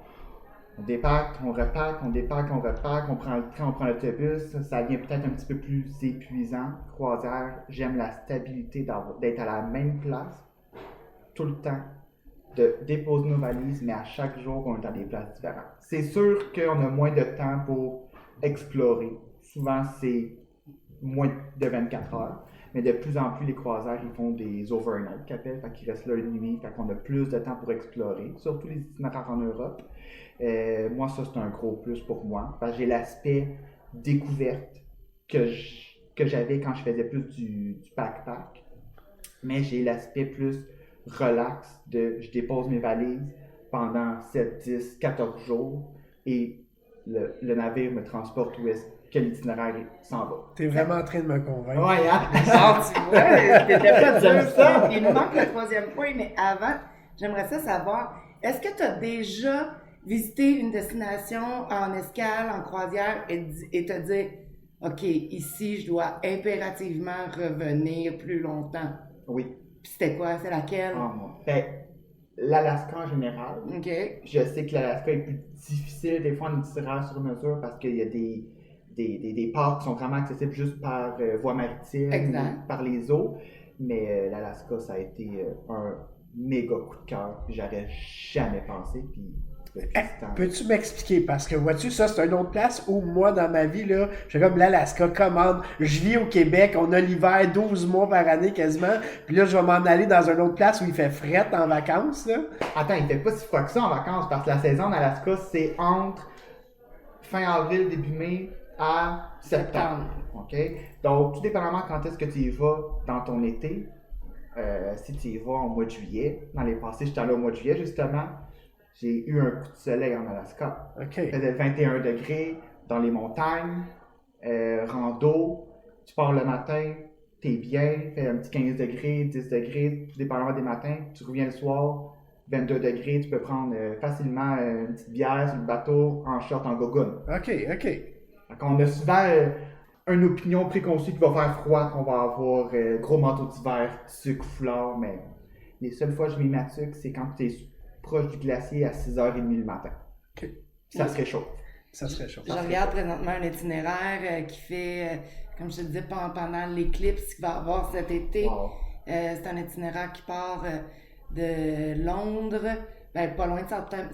Speaker 5: dépack, on repack, on dépack, on repack, on prend le train, on prend l'autobus. Ça devient peut-être un petit peu plus épuisant. Croisière, j'aime la stabilité d'être à la même place tout le temps, de déposer nos valises, mais à chaque jour, on est dans des places différentes. C'est sûr qu'on a moins de temps pour explorer. Souvent, c'est moins de 24 heures. Mais de plus en plus, les croisières, ils font des overnight qu'ils appellent, fait qu'ils restent là une nuit, fait qu'on a plus de temps pour explorer, surtout les itinéraires en Europe. Moi, ça, c'est un gros plus pour moi, parce que j'ai l'aspect découverte que j'avais quand je faisais plus du backpack, mais j'ai l'aspect plus relax de je dépose mes valises pendant 7, 10, 14 jours et le navire me transporte où est-ce que l'itinéraire s'en va.
Speaker 4: T'es vraiment en train de me convaincre.
Speaker 5: Ouais, hein?
Speaker 1: Genre, tu vois, t'étais pas
Speaker 5: J'aime
Speaker 1: dur, ça. Il nous manque le troisième point, mais avant, j'aimerais ça savoir, est-ce que tu as déjà visité une destination en escale, en croisière, et te dire, OK, ici, je dois impérativement revenir plus longtemps?
Speaker 5: Oui.
Speaker 1: Puis c'était quoi? C'est laquelle?
Speaker 5: Ah, moi. Ben, l'Alaska en général.
Speaker 1: OK.
Speaker 5: Je sais que l'Alaska est plus difficile des fois en itinéraire sur mesure parce qu'il y a des parcs qui sont vraiment accessibles juste par voie maritime,
Speaker 1: Exact.
Speaker 5: par les eaux. Mais l'Alaska, ça a été un méga coup de cœur. J'aurais jamais pensé. Puis, depuis ce temps-
Speaker 4: Peux-tu m'expliquer? Parce que vois-tu, ça c'est une autre place où moi dans ma vie, là, j'ai comme l'Alaska, commande. Je vis au Québec, on a l'hiver 12 mois par année quasiment. Puis là, je vais m'en aller dans une autre place où il fait fret en vacances. Là.
Speaker 5: Attends, il fait pas si froid que ça en vacances parce que la saison en Alaska, c'est entre fin avril, début mai à septembre. OK? Donc, tout dépendamment quand est-ce que tu y vas dans ton été, si tu y vas au mois de juillet, dans les passés, j'étais allé au mois de juillet justement, j'ai eu un coup de soleil en Alaska.
Speaker 4: OK.
Speaker 5: Il faisait 21 degrés dans les montagnes, rando, tu pars le matin, t'es bien, il fait un petit 15 degrés, 10 degrés, tout dépendamment des matins, tu reviens le soir, 22 degrés, tu peux prendre facilement une petite bière sur le bateau en short, en gogoune.
Speaker 4: OK.
Speaker 5: Donc, on a souvent une opinion préconçue qu'il va faire froid, qu'on va avoir gros manteau d'hiver, sucre, foulard, mais les seules fois que je mets ma tuque, c'est quand tu es proche du glacier à 6h30 le matin.
Speaker 4: OK.
Speaker 5: Ça se réchauffe.
Speaker 4: Ça serait chaud.
Speaker 1: Je regarde présentement un itinéraire qui fait, comme je te disais, pendant l'éclipse qu'il va y avoir cet été.
Speaker 5: Wow.
Speaker 1: C'est un itinéraire qui part de Londres, ben pas loin de Southampton,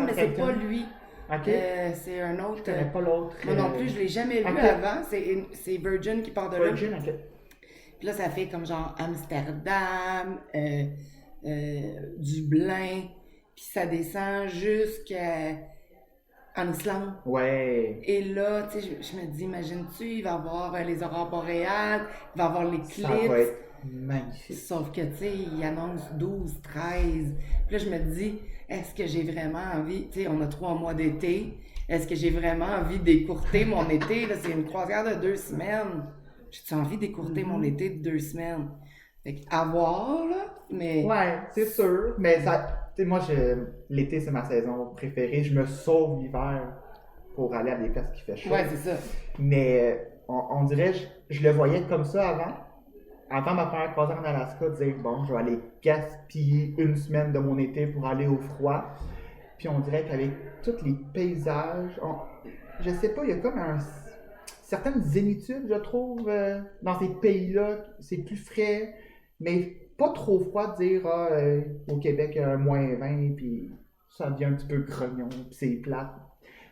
Speaker 1: mais c'est
Speaker 5: Southampton.
Speaker 1: pas lui.
Speaker 5: OK?
Speaker 1: C'est un autre.
Speaker 5: Je connais pas l'autre.
Speaker 1: Moi non plus, je l'ai jamais vu
Speaker 5: Ok.
Speaker 1: avant. C'est Virgin qui part de là.
Speaker 5: Virgin, OK.
Speaker 1: Puis là, ça fait comme genre Amsterdam, Dublin, puis ça descend jusqu'en Islande.
Speaker 5: Ouais.
Speaker 1: Et là, tu sais, je me dis, imagine-tu, il va y avoir les aurores boréales, il va y avoir
Speaker 5: Ça va
Speaker 1: l'éclipse.
Speaker 5: être magnifique.
Speaker 1: Sauf que, tu sais, il annonce 12, 13. Puis là, je me dis, est-ce que j'ai vraiment envie, tu sais, on a 3 mois d'été, est-ce que j'ai vraiment envie d'écourter mon été? Là, c'est une croisière de 2 semaines. J'ai-tu envie d'écourter mon été de 2 semaines? Fait qu'à voir, là, mais...
Speaker 5: Ouais, c'est sûr. Mais ça, tu sais, moi, l'été, c'est ma saison préférée. Je me sauve l'hiver pour aller à des places qui fait chaud.
Speaker 1: Ouais, c'est ça.
Speaker 5: Mais on dirait, je le voyais comme ça avant. Avant ma première croisière en Alaska, dire bon, je vais aller gaspiller une semaine de mon été pour aller au froid. Puis on dirait qu'avec tous les paysages, je sais pas, il y a comme certaines zénitudes, je trouve, dans ces pays-là. C'est plus frais, mais pas trop froid de dire au Québec, il y a un -20, puis ça devient un petit peu grognon, puis c'est plate.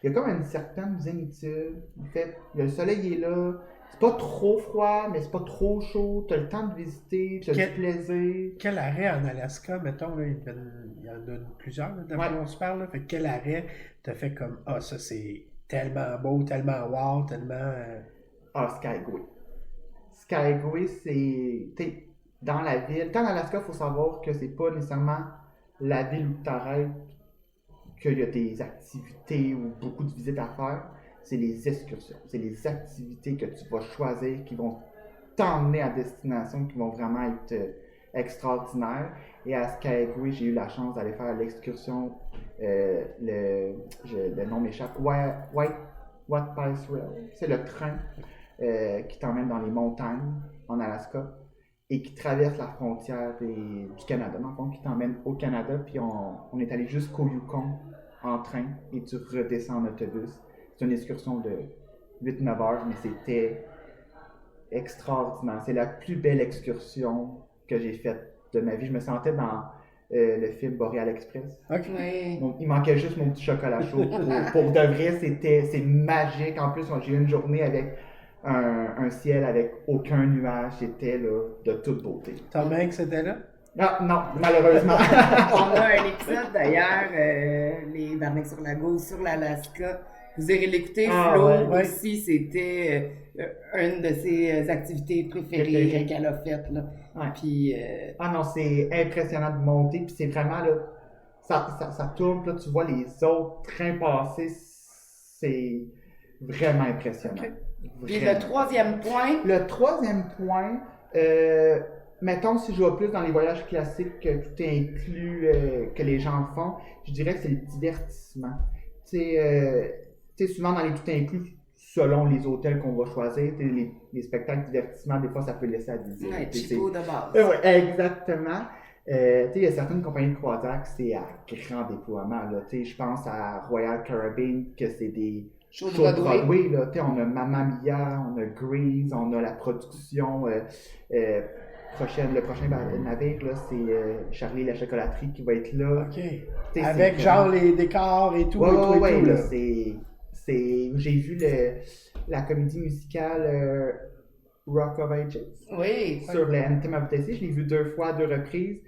Speaker 5: Il y a comme une certaine zénitude. En fait, le soleil est là. C'est pas trop froid, mais c'est pas trop chaud. T'as le temps de visiter, t'as du plaisir.
Speaker 4: Quel arrêt en Alaska, mettons, là, il y en a plusieurs, là, de quoi on se parle, là. Fait que quel arrêt t'as fait comme, ah, ça c'est tellement beau, tellement wow, tellement...
Speaker 5: Skagway. Skagway, c'est... T'es dans la ville. Tant en Alaska, il faut savoir que c'est pas nécessairement la ville où tu t'arrêtes qu'il y a des activités ou beaucoup de visites à faire. C'est les excursions. C'est les activités que tu vas choisir qui vont t'emmener à destination, qui vont vraiment être extraordinaires. Et à Skagway, j'ai eu la chance d'aller faire l'excursion, le nom m'échappe, White Pice Rail. C'est le train qui t'emmène dans les montagnes en Alaska et qui traverse la frontière du Canada, dans le fond, qui t'emmène au Canada. Puis on est allé jusqu'au Yukon en train et tu redescends en autobus. C'est une excursion de 8-9 heures, mais c'était extraordinaire. C'est la plus belle excursion que j'ai faite de ma vie. Je me sentais dans le film Boreal Express.
Speaker 4: OK.
Speaker 1: Ouais.
Speaker 5: Il manquait juste mon petit chocolat chaud. Pour de vrai, c'est magique. En plus, j'ai eu une journée avec un ciel avec aucun nuage. C'était là de toute beauté.
Speaker 4: Tom Hanks était là?
Speaker 5: Ah, non, malheureusement.
Speaker 1: On a un épisode d'ailleurs, les Barnets sur la gauche, sur l'Alaska. Vous irez l'écouter, Flo
Speaker 4: ouais.
Speaker 1: aussi, c'était une de ses activités préférées qu'elle a faites. Là.
Speaker 5: Ouais.
Speaker 1: Puis,
Speaker 5: Ah non, c'est impressionnant de monter. Puis c'est vraiment là, ça tourne, là, tu vois les autres trains passer. C'est vraiment impressionnant.
Speaker 4: OK.
Speaker 1: Puis le troisième point,
Speaker 5: Le troisième point, mettons si je vais plus dans les voyages classiques, que tout est inclus, que les gens font, je dirais que c'est le divertissement. Tu sais, souvent dans les tout inclus, selon les hôtels qu'on va choisir, les spectacles de divertissement, des fois ça peut laisser à désirer.
Speaker 1: ouais,
Speaker 5: Tu sais,
Speaker 1: Chico de base.
Speaker 5: ouais, exactement. Tu sais, il y a certaines compagnies de croisière que c'est à grand déploiement. Là. Tu sais, je pense à Royal Caribbean, que c'est des
Speaker 1: Show de
Speaker 5: shows de
Speaker 1: Broadway.
Speaker 5: Broadway. Là. Tu sais, on a Mamma Mia, on a Grease, on a la production. Le prochain navire, là, c'est Charlie et la chocolaterie qui va être là.
Speaker 4: OK.
Speaker 5: Tu sais,
Speaker 4: Avec
Speaker 5: c'est
Speaker 4: genre
Speaker 5: vraiment-
Speaker 4: les décors et tout.
Speaker 5: Ouais,
Speaker 4: et tout,
Speaker 5: ouais,
Speaker 4: et tout,
Speaker 5: là,
Speaker 4: là.
Speaker 5: j'ai vu la comédie musicale Rock of Ages
Speaker 1: Oui.
Speaker 5: sur le Anthem of the Sea. Je l'ai vu 2 fois, à 2 reprises.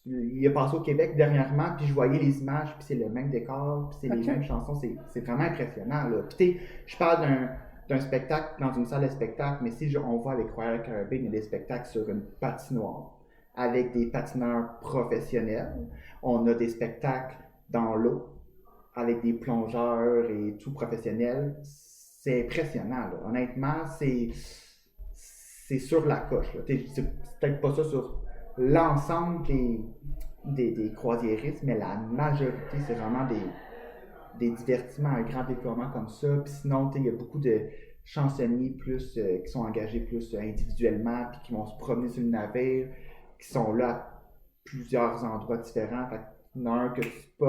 Speaker 5: Il est passé au Québec dernièrement, puis je voyais les images, puis c'est le même décor, puis c'est les
Speaker 4: Ok.
Speaker 5: mêmes chansons. C'est vraiment impressionnant. Là. Puis tu sais, je parle d'un spectacle dans une salle de spectacle, mais si on voit avec Royal Caribbean, il y a des spectacles sur une patinoire avec des patineurs professionnels. On a des spectacles dans l'eau avec des plongeurs et tout professionnels. C'est impressionnant. Là. Honnêtement, c'est sur la coche. Là. C'est peut-être pas ça sur l'ensemble des croisiéristes, mais la majorité, c'est vraiment des divertissements, un grand déploiement comme ça. Puis sinon, il y a beaucoup de chansonniers plus qui sont engagés plus individuellement, puis qui vont se promener sur le navire, qui sont là à plusieurs endroits différents. Fait qu'il y en a un que tu spots,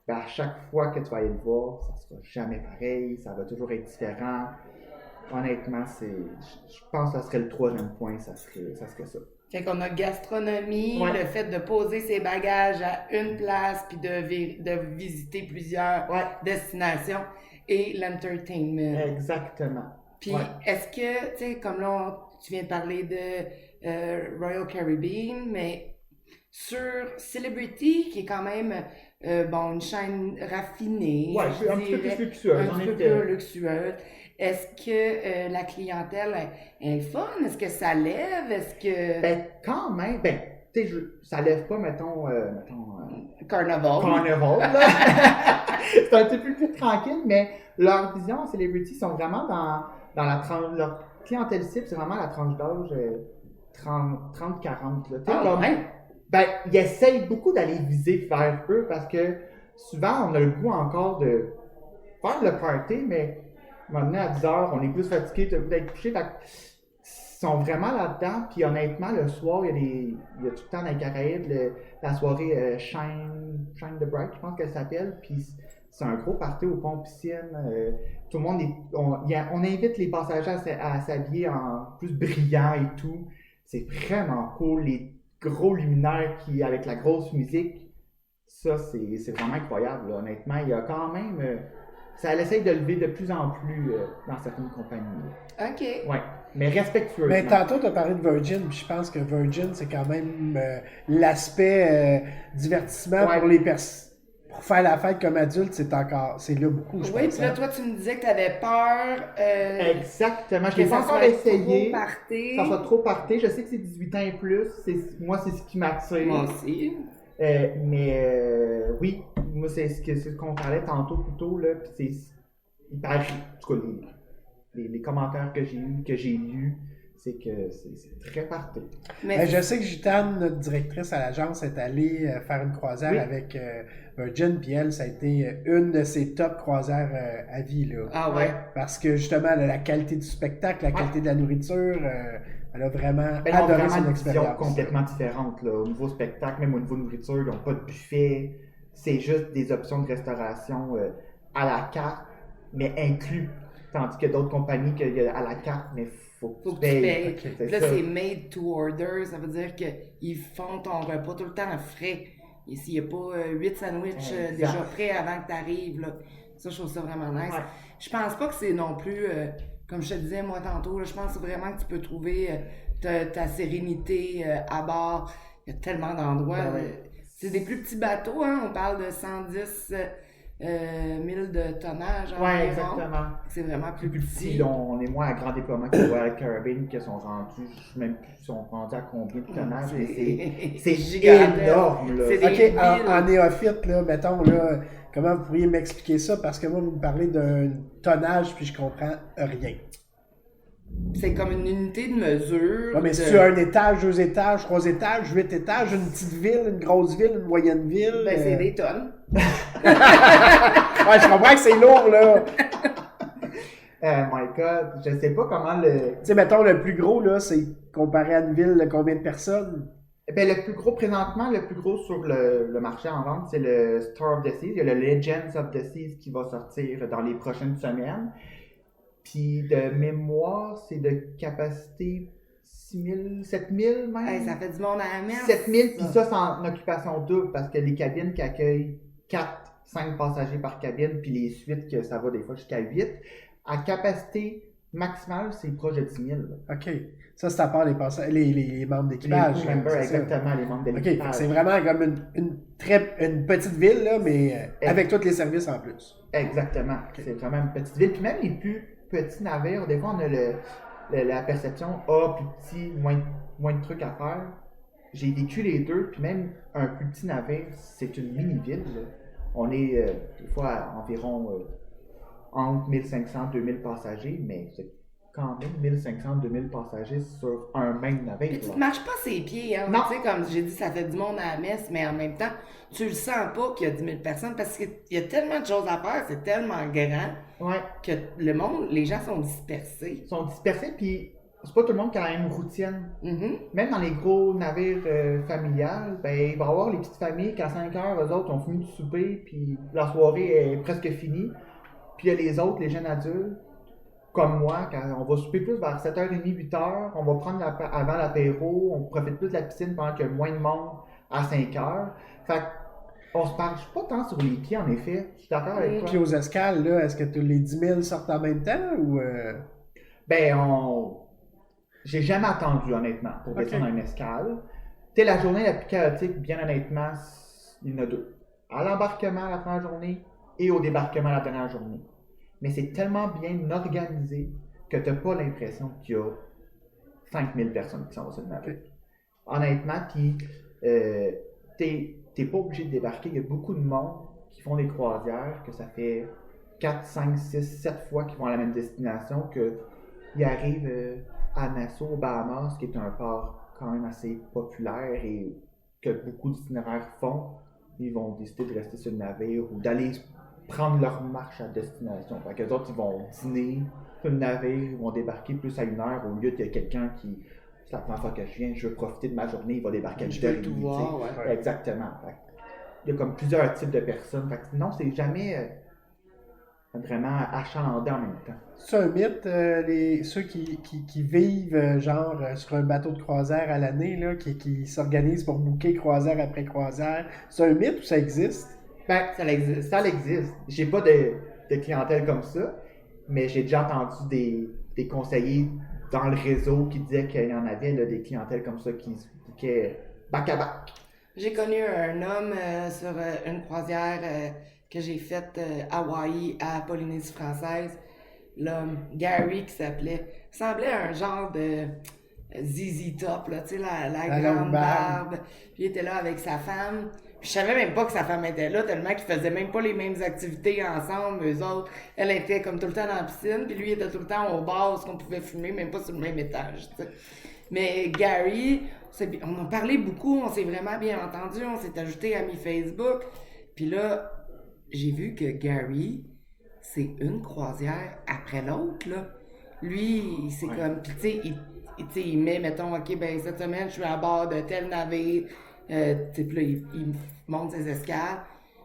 Speaker 5: ben à chaque fois que tu vas aller le voir, ça sera jamais pareil, ça va toujours être différent. Honnêtement, je pense que ça serait le troisième point, ça serait ça.
Speaker 1: Fait qu'on a gastronomie,
Speaker 5: Ouais.
Speaker 1: le fait de poser ses bagages à une place puis de visiter plusieurs
Speaker 5: Ouais,
Speaker 1: destinations et l'entertainment.
Speaker 5: exactement.
Speaker 1: Puis
Speaker 5: Ouais.
Speaker 1: est-ce que, tu sais, comme là, tu viens de parler de Royal Caribbean, mais sur Celebrity, qui est quand même, une chaîne raffinée,
Speaker 5: Ouais,
Speaker 1: je
Speaker 5: un petit peu
Speaker 1: dirais,
Speaker 5: plus luxueux.
Speaker 1: un
Speaker 5: j'en
Speaker 1: petit
Speaker 5: ai
Speaker 1: peu
Speaker 5: fait.
Speaker 1: plus luxueuse. Est-ce que la clientèle est fun? Est-ce que ça lève? Est-ce que...
Speaker 5: Ben, quand même, tu sais, ça lève pas, mettons
Speaker 1: Carnival.
Speaker 5: Carnival, là. C'est un petit peu plus tranquille, mais leur vision, Celebrity, sont vraiment dans la tranche, leur clientèle cible, c'est vraiment la tranche d'âge 30-40, là. Tu sais,
Speaker 1: Ah,
Speaker 5: comme-
Speaker 1: ouais?
Speaker 5: Ben, ils essayent beaucoup d'aller viser vers eux parce que souvent, on a le goût encore de faire le party, mais maintenant à 10h, on est plus fatigué, t'as le goût d'être couché. Fait que ils sont vraiment là-dedans. Puis honnêtement, le soir, il y a tout le temps dans les Caraïbes la soirée Shine the Bright, je pense qu'elle s'appelle. Puis c'est un gros party au pont piscine. Tout le monde on invite les passagers à s'habiller en plus brillant et tout. C'est vraiment cool. Les gros luminaires avec la grosse musique, ça c'est vraiment incroyable. Là. Honnêtement, il y a quand même. Ça essaye de lever de plus en plus dans certaines compagnies. Là.
Speaker 1: OK.
Speaker 5: Ouais, mais respectueusement.
Speaker 4: Mais tantôt, tu as parlé de Virgin, puis je pense que Virgin, c'est quand même l'aspect divertissement
Speaker 5: Ouais.
Speaker 4: pour les personnes. Pour faire la fête comme adulte, c'est là beaucoup, je
Speaker 1: Oui,
Speaker 4: pense.
Speaker 1: puis là,
Speaker 4: hein.
Speaker 1: toi, tu me disais que tu avais peur
Speaker 5: Exactement. Je
Speaker 1: que
Speaker 5: l'ai pas
Speaker 1: ça
Speaker 5: encore
Speaker 1: soit
Speaker 5: essayé.
Speaker 1: trop party.
Speaker 5: Ça soit trop party. Je sais que c'est 18 ans et plus. Moi, c'est ce qui m'attire.
Speaker 1: Moi aussi.
Speaker 5: Oui, moi, c'est ce qu'on parlait tantôt plus tôt. Là, puis il paraît, en tout cas, les commentaires que j'ai lus, c'est que c'est très party.
Speaker 1: Mais
Speaker 4: Je sais que Gitane, notre directrice à l'agence, est allée faire une croisière
Speaker 5: Oui.
Speaker 4: avec Virgin, puis elle, ça a été une de ses top croisières à vie, là.
Speaker 1: Ah ouais.
Speaker 4: Parce que justement, elle a la qualité du spectacle, la qualité de la nourriture, elle a vraiment
Speaker 5: Ben, ils ont
Speaker 4: adoré
Speaker 5: vraiment
Speaker 4: son
Speaker 5: une vision
Speaker 4: expérience.
Speaker 5: complètement différente. Là. Au niveau spectacle, même au niveau nourriture, ils n'ont pas de buffet. C'est juste des options de restauration à la carte, mais inclus. Tandis que d'autres compagnies, qu'il y a à la carte, mais faut que
Speaker 1: Faut
Speaker 5: tu
Speaker 1: que tu
Speaker 5: payes.
Speaker 1: payes.
Speaker 5: Ok,
Speaker 1: Puis
Speaker 5: c'est
Speaker 1: là,
Speaker 5: ça.
Speaker 1: c'est made to order. Ça veut dire qu'ils font ton repas tout le temps frais. Et s'il n'y a pas 8 sandwichs
Speaker 5: Exact.
Speaker 1: déjà prêts avant que tu arrives, là, ça, je trouve ça vraiment nice.
Speaker 5: Ouais.
Speaker 1: Je pense pas que c'est non plus, comme je te disais moi tantôt, là, je pense vraiment que tu peux trouver ta sérénité à bord. Il y a tellement d'endroits.
Speaker 5: Ben ouais.
Speaker 1: C'est des plus petits bateaux, hein? On parle de 110 1000 de tonnage
Speaker 5: Ouais,
Speaker 1: environ.
Speaker 5: exactement.
Speaker 1: C'est vraiment plus
Speaker 5: Plus
Speaker 1: petit.
Speaker 5: petit, on est moins à grand déploiement que Royal Caribbean, qui sont rendus, je sais même plus, sont rendus à combien de tonnage, mais c'est
Speaker 1: gigantesque.
Speaker 5: énorme, là.
Speaker 1: C'est des
Speaker 4: OK,
Speaker 1: villes.
Speaker 4: en néophyte, là, mettons, là, comment vous pourriez m'expliquer ça? Parce que moi, vous me parlez d'un tonnage, puis je comprends rien.
Speaker 1: C'est comme une unité de mesure.
Speaker 4: Ouais, mais si tu as un étage, 2 étages, 3 étages, 8 étages, une petite ville, une grosse ville, une moyenne ville...
Speaker 1: Ben, c'est des tonnes.
Speaker 4: Ouais, je comprends que c'est lourd, là.
Speaker 5: My God, je sais pas comment le...
Speaker 4: Tu sais, mettons, le plus gros, là, c'est comparé à une ville de combien de personnes?
Speaker 5: Ben, le plus gros présentement, le plus gros sur le marché en vente, c'est le Star of the Seas. Il y a le Legends of the Seas qui va sortir dans les prochaines semaines. Puis de mémoire, c'est de capacité 6000, 7000 même.
Speaker 1: Hey, ça fait du monde à la messe.
Speaker 5: 7000, puis ça, c'est en occupation double parce que les cabines qui accueillent 4, 5 passagers par cabine, puis les suites, que ça va des fois jusqu'à 8. À capacité maximale, c'est proche de 10 000. Là.
Speaker 4: OK. Ça, c'est à part les membres d'équipage.
Speaker 5: Les crew members,
Speaker 4: c'est ça.
Speaker 5: exactement, les membres de
Speaker 4: OK,
Speaker 5: l'équipage.
Speaker 4: c'est vraiment comme une petite ville, là, mais avec tous les services en plus.
Speaker 5: Exactement. C'est vraiment une petite ville. Puis même les plus petits navires, des fois, on a la perception plus petit, moins de trucs à faire. J'ai vécu les deux, puis même un plus petit navire, c'est une mini-ville. Là. On est des fois à environ entre 1500 et 2000 passagers, mais c'est quand même 1500 2000 passagers sur un même navire.
Speaker 1: Puis tu
Speaker 5: là.
Speaker 1: ne marches pas ses pieds, hein.
Speaker 5: Non.
Speaker 1: Tu sais, comme j'ai dit, ça fait du monde à la messe, mais en même temps, tu le sens pas qu'il y a 10 000 personnes parce qu'il y a tellement de choses à faire, c'est tellement grand
Speaker 5: Ouais.
Speaker 1: que le monde, les gens sont dispersés.
Speaker 5: Ils sont dispersés, puis c'est pas tout le monde qui a la même routine.
Speaker 1: Mhm.
Speaker 5: Même dans les gros navires familiales, ben, il va y avoir les petites familles qu'à 5 heures, eux autres ont fini de souper, puis la soirée est presque finie. Puis il y a les autres, les jeunes adultes, comme moi, quand on va souper plus vers 7h30, 8h, on va prendre avant l'apéro, on profite plus de la piscine pendant qu'il y a moins de monde à 5h. Fait qu'on se parle pas tant sur les pieds, en effet. Je suis d'accord avec toi.
Speaker 4: Puis aux escales, là, est-ce que tous les 10 000 sortent en même temps ou...
Speaker 5: Ben, j'ai jamais attendu, honnêtement, pour descendre une escale. Tu sais, la journée la plus chaotique, bien honnêtement, il y en a deux. À l'embarquement la première journée et au débarquement la dernière journée. Mais c'est tellement bien organisé que tu n'as pas l'impression qu'il y a 5000 personnes qui s'en vont sur le navire. Honnêtement, puis t'es pas obligé de débarquer. Il y a beaucoup de monde qui font des croisières, que ça fait 4, 5, 6, 7 fois qu'ils vont à la même destination, qu'ils arrivent à Nassau, aux Bahamas, qui est un port quand même assez populaire et que beaucoup d'itinéraires font. Ils vont décider de rester sur le navire ou d'aller prendre leur marche à destination. Fait qu'eux autres, ils vont dîner sur le navire, ils vont débarquer plus à 1h au lieu qu'il y a quelqu'un qui, c'est la première fois que je viens, je veux profiter de ma journée, il va débarquer à 8h30.
Speaker 1: tout voir, ouais.
Speaker 5: Exactement. Fait, il y a comme plusieurs types de personnes. Fait que non, c'est jamais vraiment achalandé en même temps.
Speaker 4: C'est un mythe, ceux qui vivent genre sur un bateau de croisière à l'année, là, qui s'organisent pour booker croisière après croisière, c'est un mythe ou ça existe?
Speaker 5: Ben, ça existe. J'ai pas de clientèle comme ça, mais j'ai déjà entendu des conseillers dans le réseau qui disaient qu'il y en avait là, des clientèles comme ça qui se bookaient back à back.
Speaker 1: J'ai connu un homme sur une croisière que j'ai faite à Hawaï, à Polynésie française. L'homme, Gary, qui s'appelait, semblait un genre de ZZ Top, là, tu sais, la grande barbe. Puis il était là avec sa femme. Puis je savais même pas que sa femme était là, tellement qu'ils faisaient même pas les mêmes activités ensemble, eux autres. Elle était comme tout le temps dans la piscine, puis lui était tout le temps au bar où on pouvait fumer, même pas sur le même étage, tu sais. Mais Gary, on a parlé beaucoup, on s'est vraiment bien entendu, on s'est ajouté amis Facebook. Puis là, j'ai vu que Gary, c'est une croisière après l'autre, là. Lui, c'est comme, puis tu sais, il met, mettons, OK, ben cette semaine, je suis à bord de tel navire. Puis là, il monte ses escales.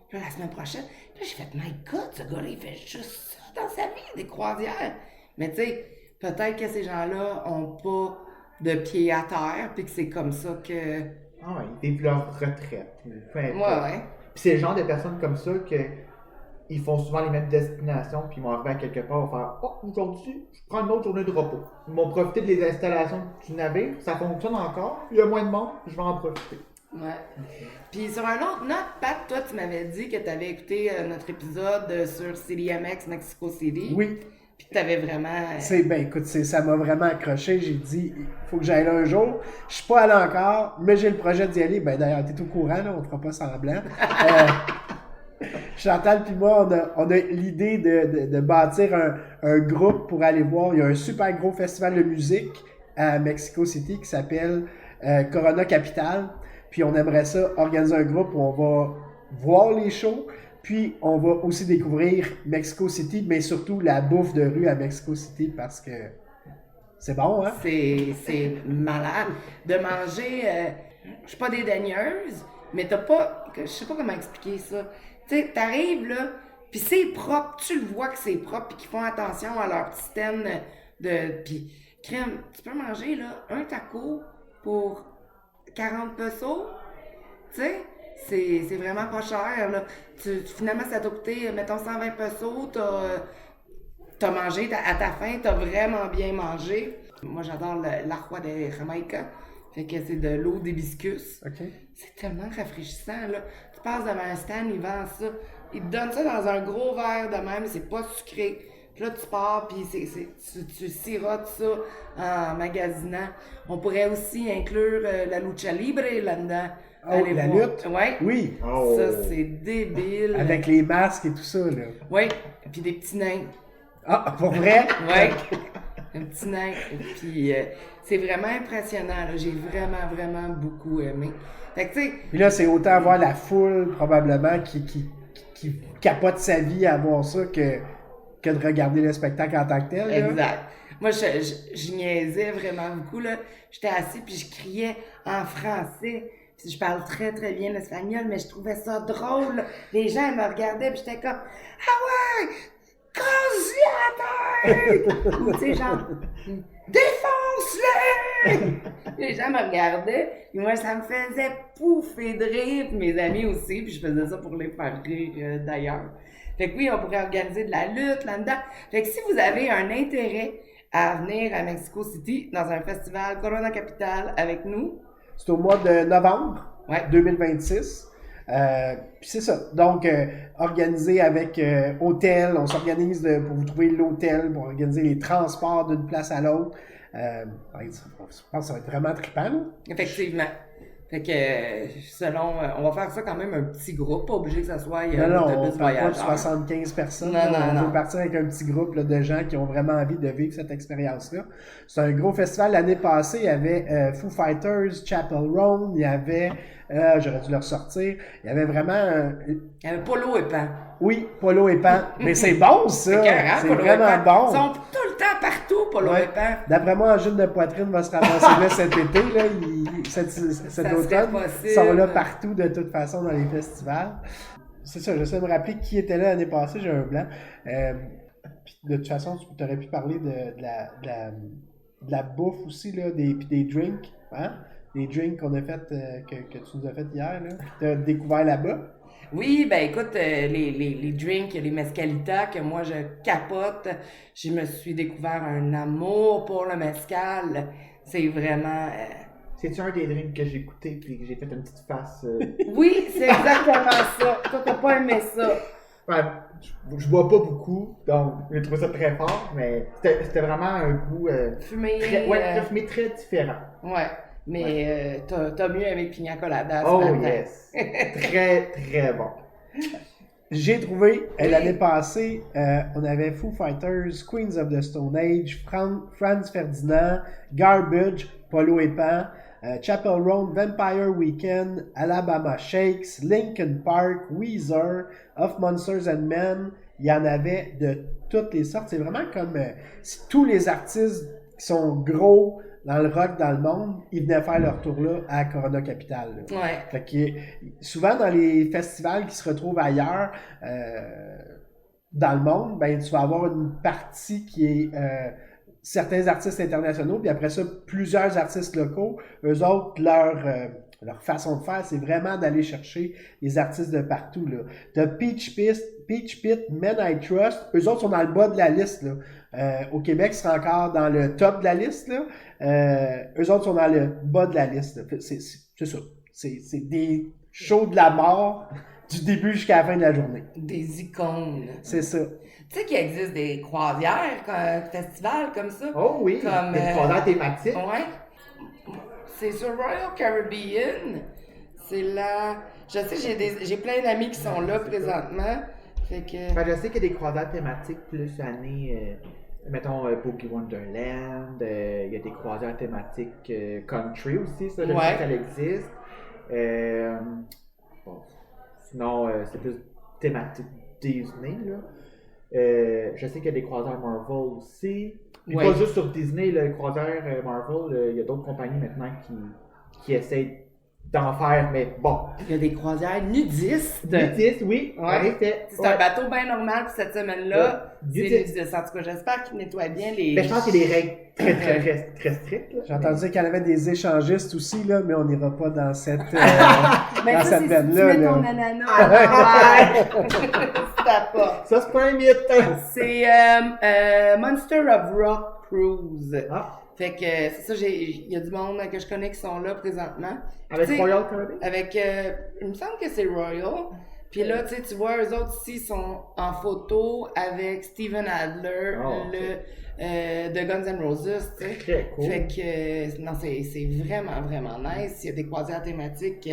Speaker 1: Puis là, la semaine prochaine, puis là, j'ai fait, my God, ce gars-là, il fait juste ça dans sa vie, des croisières. Mais tu sais, peut-être que ces gens-là ont pas de pied à terre, puis que c'est comme ça que...
Speaker 5: Ah, ils vivent leur retraite.
Speaker 1: Ouais.
Speaker 5: Puis c'est le genre de personnes comme ça que ils font souvent les mêmes destinations, puis ils vont arriver à quelque part, ils vont faire « Oh, aujourd'hui, je prends une autre journée de repos. » Ils vont profiter des installations du navire, ça fonctionne encore, il y a moins de monde, je vais en profiter.
Speaker 1: Ouais. Puis sur un autre note, Pat, toi, tu m'avais dit que tu avais écouté notre épisode sur CDMX Mexico City.
Speaker 4: Oui.
Speaker 1: Puis que tu avais vraiment.
Speaker 4: Écoute, ça m'a vraiment accroché. J'ai dit, il faut que j'aille là un jour. Je suis pas allé encore, mais j'ai le projet d'y aller. Ben d'ailleurs, t'es au courant, là, on fera pas semblant. Chantal puis moi, on a l'idée de bâtir un groupe pour aller voir. Il y a un super gros festival de musique à Mexico City qui s'appelle Corona Capital. Puis on aimerait ça organiser un groupe où on va voir les shows. Puis on va aussi découvrir Mexico City, mais surtout la bouffe de rue à Mexico City parce que c'est bon, hein?
Speaker 1: C'est malade de manger. Je suis pas dédaigneuse, mais t'as pas. Je sais pas comment expliquer ça. Tu sais, t'arrives là, puis c'est propre, tu le vois que c'est propre, puis qu'ils font attention à leur système de. Puis, crème, tu peux manger là un taco pour 40 pesos, tu sais, c'est vraiment pas cher là. Finalement, ça t'a coûté, mettons, 120 pesos, t'as mangé, à ta faim, t'as vraiment bien mangé. Moi, j'adore l'agua de Jamaica. Fait que c'est de l'eau d'hibiscus.
Speaker 4: OK.
Speaker 1: C'est tellement rafraîchissant, là. Tu passes devant un stand, ils vendent ça. Ils te donnent ça dans un gros verre de même, c'est pas sucré. Puis là, tu pars, puis tu sirotes ça en magasinant. On pourrait aussi inclure la lucha libre là-dedans.
Speaker 4: Oh,
Speaker 1: Allez
Speaker 4: la
Speaker 1: voir.
Speaker 4: lutte?
Speaker 1: Ouais.
Speaker 4: Oui.
Speaker 5: Oh.
Speaker 1: Ça, c'est débile.
Speaker 4: Avec les masques et tout ça, là.
Speaker 1: Ouais. Puis des petits nains.
Speaker 4: Ah, pour vrai?
Speaker 1: Ouais. Un petit nain. Puis c'est vraiment impressionnant, là. J'ai vraiment, vraiment beaucoup aimé. Fait que, tu sais.
Speaker 4: Puis là, c'est autant voir la foule, probablement, qui capote sa vie à voir ça que de regarder le spectacle en tant que tel. Là.
Speaker 1: Exact. Moi, je niaisais vraiment beaucoup, là. J'étais assis, puis je criais en français. Puis je parle très, très bien l'espagnol, mais je trouvais ça drôle. Les gens me regardaient, puis j'étais comme « Ah ouais! Cosiata! » Ou tu sais, genre « Défonce-le! » Les gens me regardaient, puis moi, ça me faisait pouffer de rire, puis mes amis aussi, puis je faisais ça pour les faire rire d'ailleurs. Fait que oui, on pourrait organiser de la lutte là-dedans. Fait que si vous avez un intérêt à venir à Mexico City dans un festival Corona Capital avec nous,
Speaker 4: c'est au mois de novembre
Speaker 1: ouais.
Speaker 4: 2026. Puis c'est ça. Donc, organisé avec hôtel, on s'organise pour vous trouver l'hôtel, pour organiser les transports d'une place à l'autre. Je pense que ça va être vraiment trippant, là.
Speaker 1: Effectivement. Fait que, selon, on va faire ça quand même un petit groupe, pas obligé que ça soit
Speaker 4: Non,
Speaker 1: un
Speaker 4: on
Speaker 1: autobus
Speaker 4: parle pas de
Speaker 1: voyageur.
Speaker 4: 75 personnes.
Speaker 1: Non,
Speaker 4: on
Speaker 1: non.
Speaker 4: veut partir avec un petit groupe là, de gens qui ont vraiment envie de vivre cette expérience-là. C'est un gros festival. L'année passée, il y avait Foo Fighters, Chapel Roan, il y avait, j'aurais dû le ressortir, il y avait vraiment...
Speaker 1: Il y avait Polo et Pan.
Speaker 4: Oui, Polo et Pan. Mais c'est bon, ça! C'est
Speaker 1: Polo
Speaker 4: vraiment
Speaker 1: et Pan.
Speaker 4: bon!
Speaker 1: Ils sont tout le temps partout, Polo
Speaker 4: Ouais.
Speaker 1: et Pan.
Speaker 4: D'après moi, Angine de Poitrine va se ramasser là cet été. Là. Cet
Speaker 1: serait
Speaker 4: automne,
Speaker 1: possible.
Speaker 4: ils sont là partout de toute façon dans les festivals. C'est ça, j'essaie de me rappeler qui était là l'année passée, j'ai un blanc. De toute façon, tu aurais pu parler de la bouffe aussi, là, puis des drinks. Hein? Des drinks qu'on a fait, que tu nous as fait hier, là. Tu as découvert là-bas.
Speaker 1: Oui, ben écoute, les drinks, les mescalitas que moi je capote, je me suis découvert un amour pour le mescal. C'est vraiment...
Speaker 5: C'est-tu un des drinks que j'ai goûté puis que j'ai fait une petite face?
Speaker 1: Oui, c'est exactement ça. Toi, t'as pas aimé ça.
Speaker 5: Ouais, je bois pas beaucoup, donc j'ai trouvé ça très fort, mais c'était vraiment un goût
Speaker 1: Fumé.
Speaker 5: très fumé, très différent.
Speaker 1: Ouais, mais t'as mieux avec Pina Colada.
Speaker 5: Oh
Speaker 1: ce matin.
Speaker 5: yes! Très, très bon.
Speaker 4: J'ai trouvé,
Speaker 1: Oui.
Speaker 4: l'année passée, on avait Foo Fighters, Queens of the Stone Age, Franz Ferdinand, Garbage, Polo et Pan, Chapel Roan, Vampire Weekend, Alabama Shakes, Linkin Park, Weezer, Of Monsters and Men. Il y en avait de toutes les sortes. C'est vraiment comme si tous les artistes qui sont gros dans le rock dans le monde, ils venaient faire leur tour là à Corona Capital. Là.
Speaker 1: Ouais.
Speaker 4: Fait que souvent dans les festivals qui se retrouvent ailleurs dans le monde, ben tu vas avoir une partie qui est certains artistes internationaux, puis après ça, plusieurs artistes locaux. Eux autres, leur façon de faire, c'est vraiment d'aller chercher les artistes de partout. Là. T'as Peach Pit, Men I Trust. Eux autres sont dans le bas de la liste. Là. Au Québec, ils sont encore dans le top de la liste. Là. Eux autres sont dans le bas de la liste. Là. C'est ça. C'est des shows de la mort du début jusqu'à la fin de la journée.
Speaker 1: Des icônes.
Speaker 4: C'est ça.
Speaker 1: Tu sais qu'il existe des croisières, festivals comme ça?
Speaker 5: Oh oui,
Speaker 1: Comme,
Speaker 5: des croisières thématiques.
Speaker 1: Ouais. C'est sur Royal Caribbean. C'est là. Je sais, j'ai plein d'amis qui sont là présentement. Fait que.
Speaker 5: Ben, je sais qu'il y a des croisières thématiques plus années, mettons Boogie Wonderland, il y a des croisières thématiques country aussi, ça, je sais qu'elle existe. Bon, sinon, c'est plus thématique Disney, là. Je sais qu'il y a des croisières Marvel aussi. Puis pas juste sur Disney, les croisières Marvel, il y a d'autres compagnies maintenant qui essayent d'en faire, mais bon.
Speaker 1: Il y a des croisières nudistes.
Speaker 5: Nudistes, oui, en effet.
Speaker 1: C'est un bateau bien normal pour cette semaine-là. C'est nudiste. En tout cas, j'espère qu'ils nettoient bien les.
Speaker 5: Mais je pense qu'il y a des règles très strictes.
Speaker 4: J'ai entendu qu'il y en avait des échangistes aussi, là, mais on n'ira pas dans cette,
Speaker 1: Mais
Speaker 4: dans
Speaker 1: ça,
Speaker 4: cette
Speaker 1: c'est
Speaker 4: veine-là.
Speaker 1: si tu mets
Speaker 4: là.
Speaker 1: ton ananas. Ouais. C'est pas.
Speaker 5: Ça, c'est pas un mythe.
Speaker 1: C'est Monster of Rock Cruise.
Speaker 5: Ah.
Speaker 1: Fait que c'est ça, il y a du monde que je connais qui sont là présentement.
Speaker 5: Avec
Speaker 1: Tu sais,
Speaker 5: Royal Caribbean?
Speaker 1: Avec, il me semble que c'est Royal. Puis là, tu vois, eux autres ici sont en photo avec Steven Adler, de Guns N' Roses, tu sais.
Speaker 5: Très cool.
Speaker 1: Fait que, non, c'est vraiment, vraiment nice. Il y a des croisières thématiques.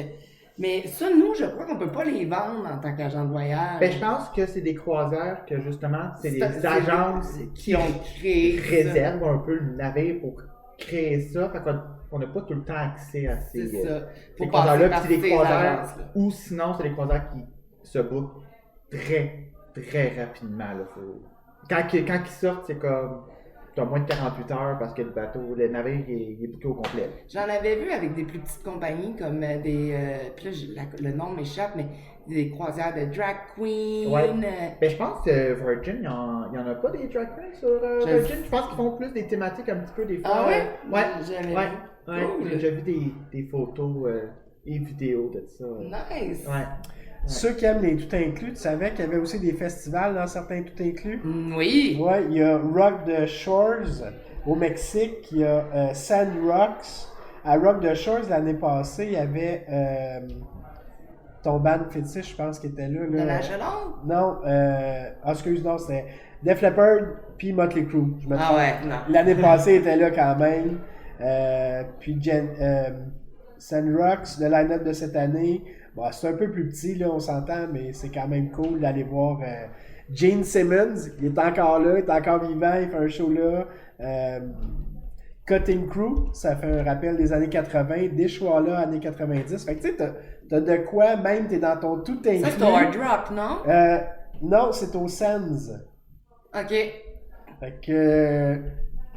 Speaker 1: Mais ça, nous, je crois qu'on peut pas les vendre en tant qu'agent de voyage.
Speaker 5: Ben, je pense que c'est des croisières que justement, c'est des
Speaker 1: C'est
Speaker 5: agences
Speaker 1: qui ont créé ça.
Speaker 5: réservent un peu le navire pour créer ça. Fait qu'on n'a pas tout le temps accès à ces,
Speaker 1: C'est ça.
Speaker 5: ces
Speaker 1: Faut passer
Speaker 5: croisières-là.
Speaker 1: par
Speaker 5: Puis c'est des
Speaker 1: ces
Speaker 5: croisières,
Speaker 1: agences-là.
Speaker 5: ou sinon, c'est des croisières qui se bookent très, très rapidement. Là. Quand ils sortent, c'est comme. T'as moins de 48 heures parce que le navire il est booké au complet.
Speaker 1: J'en avais vu avec des plus petites compagnies comme des. Puis là, le nom m'échappe, mais des croisières de drag queen.
Speaker 5: Ouais. Ben, je pense que Virgin, il y en a pas des drag queens sur Virgin. Je pense qu'ils font plus des thématiques un petit peu des fois.
Speaker 1: Ah ouais?
Speaker 5: Ouais.
Speaker 1: J'avais
Speaker 5: Ouais.
Speaker 1: vu.
Speaker 5: Ouais.
Speaker 1: Cool.
Speaker 5: J'ai déjà vu des photos et vidéos de ça.
Speaker 1: Nice.
Speaker 5: Ouais.
Speaker 4: Ceux qui aiment les tout inclus, tu savais qu'il y avait aussi des festivals dans certains tout inclus?
Speaker 1: Oui.
Speaker 4: Ouais, il y a Rock the Shores au Mexique, il y a Sand Rocks. À Rock the Shores, l'année passée, il y avait ton band fétiche, je pense, qui était là.
Speaker 1: The National?
Speaker 4: Non, excuse, non, c'était Def Leppard puis Motley Crue. Je me
Speaker 1: Ah
Speaker 4: trompe.
Speaker 1: ouais, non.
Speaker 4: L'année passée, il était là quand même. Puis Sand Rocks, le line-up de cette année, bon, c'est un peu plus petit, là, on s'entend, mais c'est quand même cool d'aller voir Gene Simmons. Il est encore là, il est encore vivant, il fait un show là. Cutting Crew, ça fait un rappel des années 80. Dishwalla, années 90. Fait que tu sais, t'as de quoi, même t'es dans ton tout inclus.
Speaker 1: Ça, c'est au Hard Rock, non?
Speaker 4: Non, c'est au Sands.
Speaker 1: OK.
Speaker 4: Fait que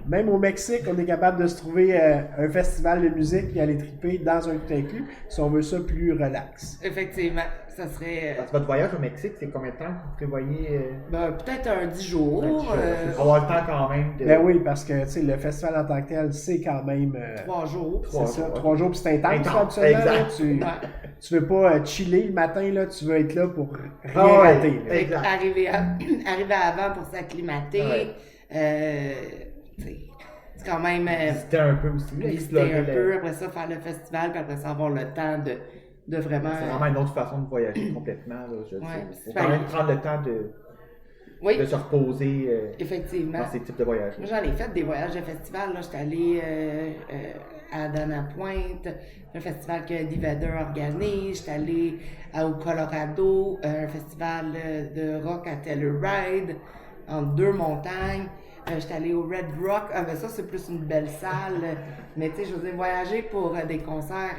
Speaker 4: même au Mexique, on est capable de se trouver un festival de musique et aller triper dans un tout inclus si on veut ça plus relax.
Speaker 1: Effectivement. Ça serait.
Speaker 5: Parce que votre voyage au Mexique, c'est combien de temps que vous prévoyez?
Speaker 1: Ben, peut-être un 10 jours.
Speaker 5: Il faut avoir le temps quand même de.
Speaker 4: Ben oui, parce que tu sais, le festival en tant que tel, c'est quand même.
Speaker 1: 3 jours.
Speaker 4: C'est ça, 3 jours, puis c'est intense,
Speaker 5: Intense,
Speaker 4: absolument. Là,
Speaker 5: exact.
Speaker 1: Ouais.
Speaker 4: tu veux pas chiller le matin, là, tu veux être là pour rien
Speaker 5: Ah ouais.
Speaker 4: rater. là.
Speaker 1: Fait que
Speaker 5: Exact.
Speaker 1: arriver avant pour s'acclimater.
Speaker 5: Ouais.
Speaker 1: Tu sais, c'est quand même.
Speaker 5: Visiter un peu aussi. là,
Speaker 1: Visiter
Speaker 5: explorer
Speaker 1: un
Speaker 5: le-
Speaker 1: peu, après ça, faire le festival, puis après ça, avoir le temps de vraiment.
Speaker 5: C'est vraiment une autre façon de voyager complètement. Là, je
Speaker 1: Ouais,
Speaker 5: Il
Speaker 1: c'est
Speaker 5: faut quand même prendre le temps de
Speaker 1: Oui,
Speaker 5: se reposer
Speaker 1: effectivement.
Speaker 5: dans ces types de voyages.
Speaker 1: Moi, j'en ai fait des voyages de festival. Là, j'étais allée à Dana Pointe, un festival que Eddie Vedder organise. J'étais allée au Colorado, un festival de rock à Telluride, entre 2 montagnes. J'étais allée au Red Rock. Ah, ben ça, c'est plus une belle salle. Mais tu sais, je veux dire, voyager pour des concerts.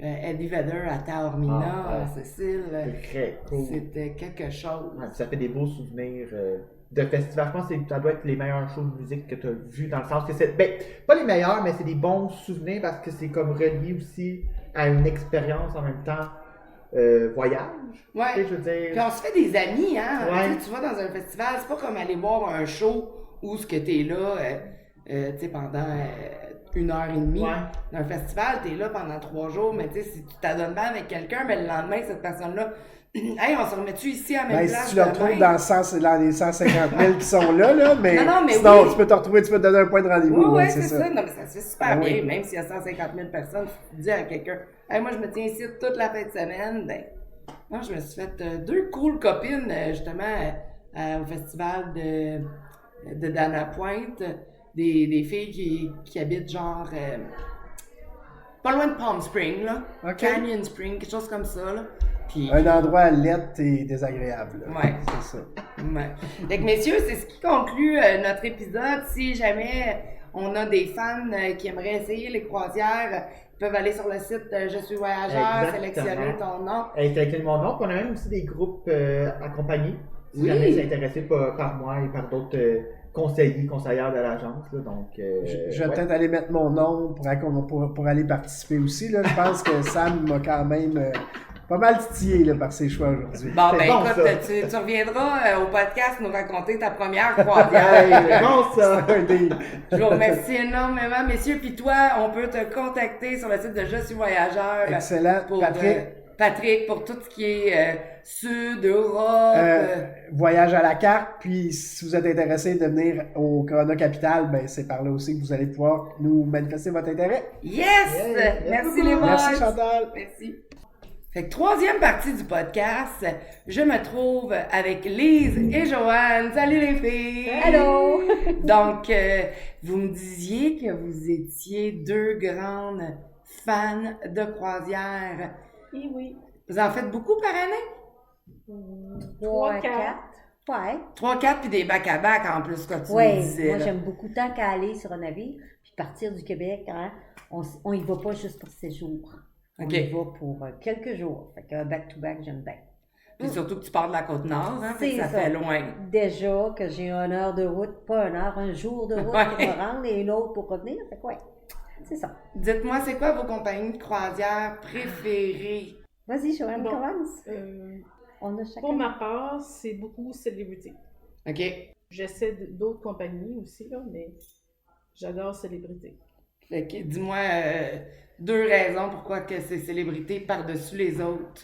Speaker 1: Eddie Vedder à Taormina,
Speaker 5: Ah, ouais.
Speaker 1: Cécile,
Speaker 5: C'est très cool.
Speaker 1: c'était quelque chose.
Speaker 5: Ouais, puis ça fait des beaux souvenirs de festival. Je pense que ça doit être les meilleurs shows de musique que tu as vus dans le sens que c'est. Ben, pas les meilleurs, mais c'est des bons souvenirs parce que c'est comme relié aussi à une expérience en même temps voyage.
Speaker 1: Ouais.
Speaker 5: Tu sais, je veux
Speaker 1: Puis
Speaker 5: dire.
Speaker 1: on se fait des amis, hein.
Speaker 5: Ouais.
Speaker 1: Tu sais, tu vas dans un festival, c'est pas comme aller voir un show où ce que t'es là, tu sais, pendant 1h30.
Speaker 5: Ouais.
Speaker 1: Un festival, t'es là pendant 3 jours, mais tu sais, si tu t'adonnes pas avec quelqu'un, ben le lendemain, cette personne-là, hey, on se remet-tu ici à la même
Speaker 4: Ben,
Speaker 1: place
Speaker 4: si tu le retrouves
Speaker 1: demain?
Speaker 4: dans les 150 000 qui sont là, mais,
Speaker 1: Non, mais
Speaker 4: sinon,
Speaker 1: oui.
Speaker 4: tu peux te retrouver, tu peux te donner un point de rendez-vous.
Speaker 1: Oui,
Speaker 4: ouais,
Speaker 1: oui, c'est ça. Non, mais ça se fait super
Speaker 4: Ben
Speaker 1: bien.
Speaker 4: oui.
Speaker 1: Même s'il y a 150 000 personnes, tu dis à quelqu'un, hey, moi, je me tiens ici toute la fin de semaine. Ben, moi, je me suis fait 2 cool copines, justement, au festival de Dana Pointe. Des filles qui habitent genre pas loin de Palm Spring, là.
Speaker 4: Ok.
Speaker 1: Canyon Spring, quelque chose comme ça, là. Puis,
Speaker 4: Un endroit laid et désagréable. là.
Speaker 1: Ouais.
Speaker 4: C'est ça.
Speaker 1: ouais. Fait que, messieurs, c'est ce qui conclut notre épisode. Si jamais on a des fans qui aimeraient essayer les croisières, ils peuvent aller sur le site Je suis voyageur,
Speaker 5: Exactement.
Speaker 1: sélectionner ton nom.
Speaker 5: Avec mon nom, puis on a même aussi des groupes accompagnés. Si
Speaker 1: Oui.
Speaker 5: jamais c'est intéressé par moi et par d'autres conseillères de l'agence. Là, donc,
Speaker 4: Je vais
Speaker 5: ouais.
Speaker 4: peut-être aller mettre mon nom pour aller participer aussi. Là. Je pense que Sam m'a quand même pas mal titillé là, par ses choix aujourd'hui.
Speaker 1: Bon,
Speaker 5: C'est
Speaker 1: ben
Speaker 5: bon,
Speaker 1: écoute,
Speaker 5: ça.
Speaker 1: tu reviendras au podcast nous raconter ta première croisière.
Speaker 5: Hey, bon ça!
Speaker 4: Un deal.
Speaker 1: Je vous remercie énormément, messieurs. Puis toi, on peut te contacter sur le site de Je suis voyageur.
Speaker 4: Excellent.
Speaker 1: Pour,
Speaker 4: Patrick,
Speaker 1: Patrick, pour tout ce qui est Sud, Europe.
Speaker 4: voyage à la carte. Puis si vous êtes intéressé de venir au Corona Capital, ben c'est par là aussi que vous allez pouvoir nous manifester votre intérêt.
Speaker 1: Yes!
Speaker 5: Yeah,
Speaker 1: Merci les boys!
Speaker 4: Merci Chantal.
Speaker 1: Merci. Fait que troisième partie du podcast, je me trouve avec Lise et Joanne. Salut les filles!
Speaker 2: Allô!
Speaker 1: Donc, vous me disiez que vous étiez 2 grandes fans de croisière.
Speaker 3: Et oui.
Speaker 1: Vous en faites beaucoup par année?
Speaker 3: 3, 4.
Speaker 6: Ouais.
Speaker 1: 3-4 puis des back-à-back en plus, que tu me
Speaker 6: Oui,
Speaker 1: disais.
Speaker 6: moi
Speaker 1: là.
Speaker 6: j'aime beaucoup tant qu'à aller sur un navire, puis partir du Québec, hein, on y va pas juste pour 7 jours. On
Speaker 1: OK.
Speaker 6: y va pour quelques jours. Fait que back-to-back, j'aime bien.
Speaker 1: Puis surtout que tu pars de la Côte-Nord, hein, fait que
Speaker 6: C'est
Speaker 1: ça
Speaker 6: ça.
Speaker 1: fait loin.
Speaker 6: Déjà que j'ai 1 heure de route, pas 1 heure, un jour de route
Speaker 1: Ouais.
Speaker 6: pour me rendre et une autre pour revenir. Fait que ouais, c'est ça.
Speaker 1: Dites-moi, c'est quoi vos compagnies de croisière préférées?
Speaker 6: Vas-y, Joanne,
Speaker 3: Bon.
Speaker 6: commence.
Speaker 3: Euh,
Speaker 6: On a chacun.
Speaker 3: pour ma part, c'est beaucoup Celebrity.
Speaker 1: OK.
Speaker 3: J'essaie d'autres compagnies aussi, là, mais j'adore Celebrity.
Speaker 1: Fait que dis-moi 2 raisons pourquoi que c'est célébrité par-dessus les autres.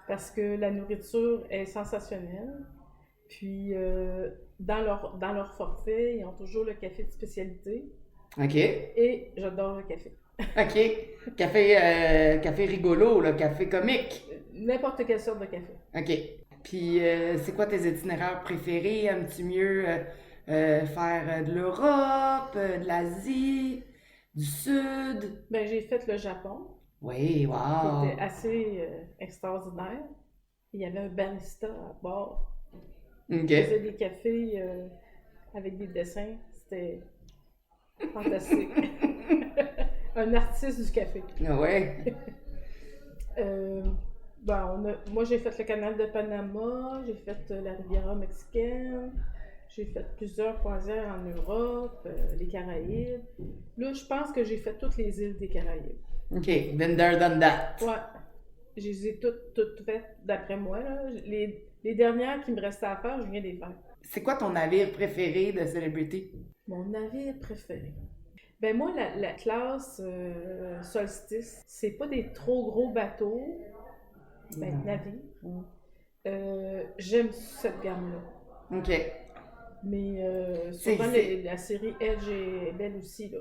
Speaker 3: Parce que la nourriture est sensationnelle. Puis, dans leur forfait, ils ont toujours le café de spécialité.
Speaker 1: OK.
Speaker 3: Et j'adore le café.
Speaker 1: OK. Café rigolo, là, café comique.
Speaker 3: N'importe quelle sorte de café.
Speaker 1: OK. Puis, c'est quoi tes itinéraires préférés? Aimes-tu mieux faire de l'Europe, de l'Asie, du Sud?
Speaker 3: Ben, j'ai fait le Japon,
Speaker 1: Oui, wow!
Speaker 3: qui était assez extraordinaire. Il y avait un barista à bord.
Speaker 1: OK.
Speaker 3: Il faisait des cafés avec des dessins. C'était fantastique. Un artiste du café.
Speaker 1: Ah ouais?
Speaker 3: Moi, j'ai fait le canal de Panama, j'ai fait la Riviera mexicaine, j'ai fait plusieurs croisières en Europe, les Caraïbes. Là, je pense que j'ai fait toutes les îles des Caraïbes.
Speaker 1: OK. Been there, done that.
Speaker 3: Ouais, je les ai toutes faites d'après moi. Là. Les dernières qui me restaient à faire, je viens de les faire.
Speaker 1: C'est quoi ton navire préféré de Celebrity?
Speaker 3: Mon navire préféré. Ben moi, la classe Solstice, c'est pas des trop gros bateaux, ben navires. J'aime cette gamme-là.
Speaker 1: OK.
Speaker 3: Mais
Speaker 1: C'est-
Speaker 3: souvent,
Speaker 1: c'est-
Speaker 3: la série Edge est belle aussi, là.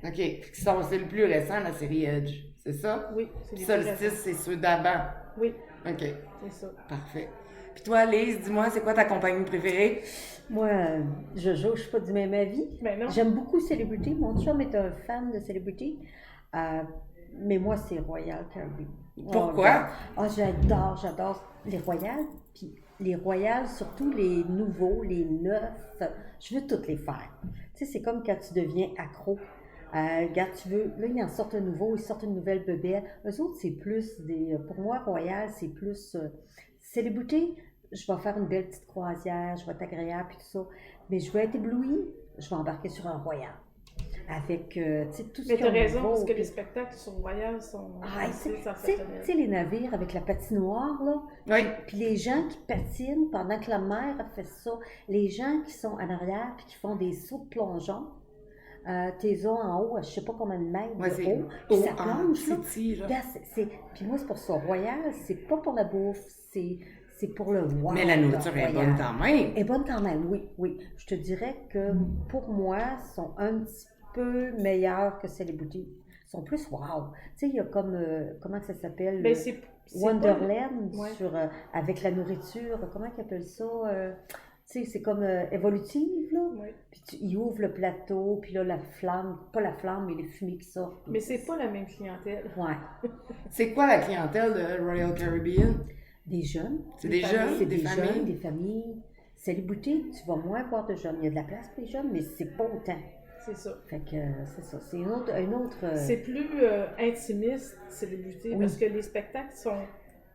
Speaker 1: OK. C'est le plus récent, la série Edge. C'est ça?
Speaker 3: Oui, c'est des
Speaker 1: Solstice, c'est ceux d'avant.
Speaker 3: Oui,
Speaker 1: OK.
Speaker 3: c'est ça.
Speaker 1: Parfait. Puis toi, Lise, dis-moi, c'est quoi ta compagnie préférée?
Speaker 6: Moi, je suis pas du même avis.
Speaker 3: Ben non.
Speaker 6: J'aime beaucoup Celebrity. Mon chum est un fan de Celebrity. Mais moi, c'est Royal Caribbean.
Speaker 1: Pourquoi?
Speaker 6: J'adore les Royals. Puis les Royals, surtout les nouveaux, les neufs, je veux toutes les faire. Tu sais, c'est comme quand tu deviens accro. Regarde, là, ils en sortent un nouveau, ils sortent une nouvelle bebelle. Eux autres, c'est plus pour moi, Royal, c'est plus Celebrity. Je vais faire une belle petite croisière, je vais être agréable et tout ça. Mais je vais être éblouie, je vais embarquer sur un Royal. Avec, tu sais, tout ce
Speaker 3: Mais
Speaker 6: qui
Speaker 3: t'as
Speaker 6: est
Speaker 3: raison, parce que
Speaker 6: puis-
Speaker 3: les spectacles sur Royal sont
Speaker 6: Ah,
Speaker 3: assez
Speaker 6: tu sais,
Speaker 3: sensationnels.
Speaker 6: les navires avec la patinoire, là.
Speaker 1: Oui.
Speaker 6: Puis les gens qui patinent pendant que la mer a fait ça. Les gens qui sont en arrière puis qui font des sauts de plongeon. T'es en haut, je sais pas combien de mètres
Speaker 1: Ouais,
Speaker 6: de
Speaker 1: c'est
Speaker 6: haut, puis
Speaker 1: haut
Speaker 6: ça
Speaker 1: en
Speaker 6: plonge, là.
Speaker 1: City, là.
Speaker 6: Regarde, puis moi, c'est pour ça. Royal, c'est pas pour la bouffe, c'est pour le wow.
Speaker 1: Mais la nourriture est bonne quand même.
Speaker 6: Est bonne quand même, oui, oui. Je te dirais que pour moi, ils sont un petit peu meilleurs que Celebrity. Ils sont plus wow. Tu sais, il y a comme, comment que ça s'appelle?
Speaker 3: Ben, c'est
Speaker 6: Wonderland,
Speaker 3: Ouais.
Speaker 6: avec la nourriture, comment ils appellent ça? Tu sais, c'est comme évolutive, là.
Speaker 3: Ouais.
Speaker 6: Puis ils ouvrent le plateau, puis là, la flamme, pas la flamme, mais les fumées qui sortent.
Speaker 3: Mais c'est pas la même clientèle.
Speaker 6: Ouais.
Speaker 1: C'est quoi la clientèle de Royal Caribbean?
Speaker 6: Des jeunes.
Speaker 1: C'est des jeunes,
Speaker 6: C'est
Speaker 1: des
Speaker 6: des jeunes,
Speaker 1: familles?
Speaker 6: des familles. C'est les boutiques, tu vas moins voir de jeunes. Il y a de la place pour les jeunes, mais c'est pas autant.
Speaker 3: C'est ça.
Speaker 6: Fait que c'est ça. C'est une autre.
Speaker 3: C'est plus intimiste, Célébrité,
Speaker 6: Oui.
Speaker 3: parce que les spectacles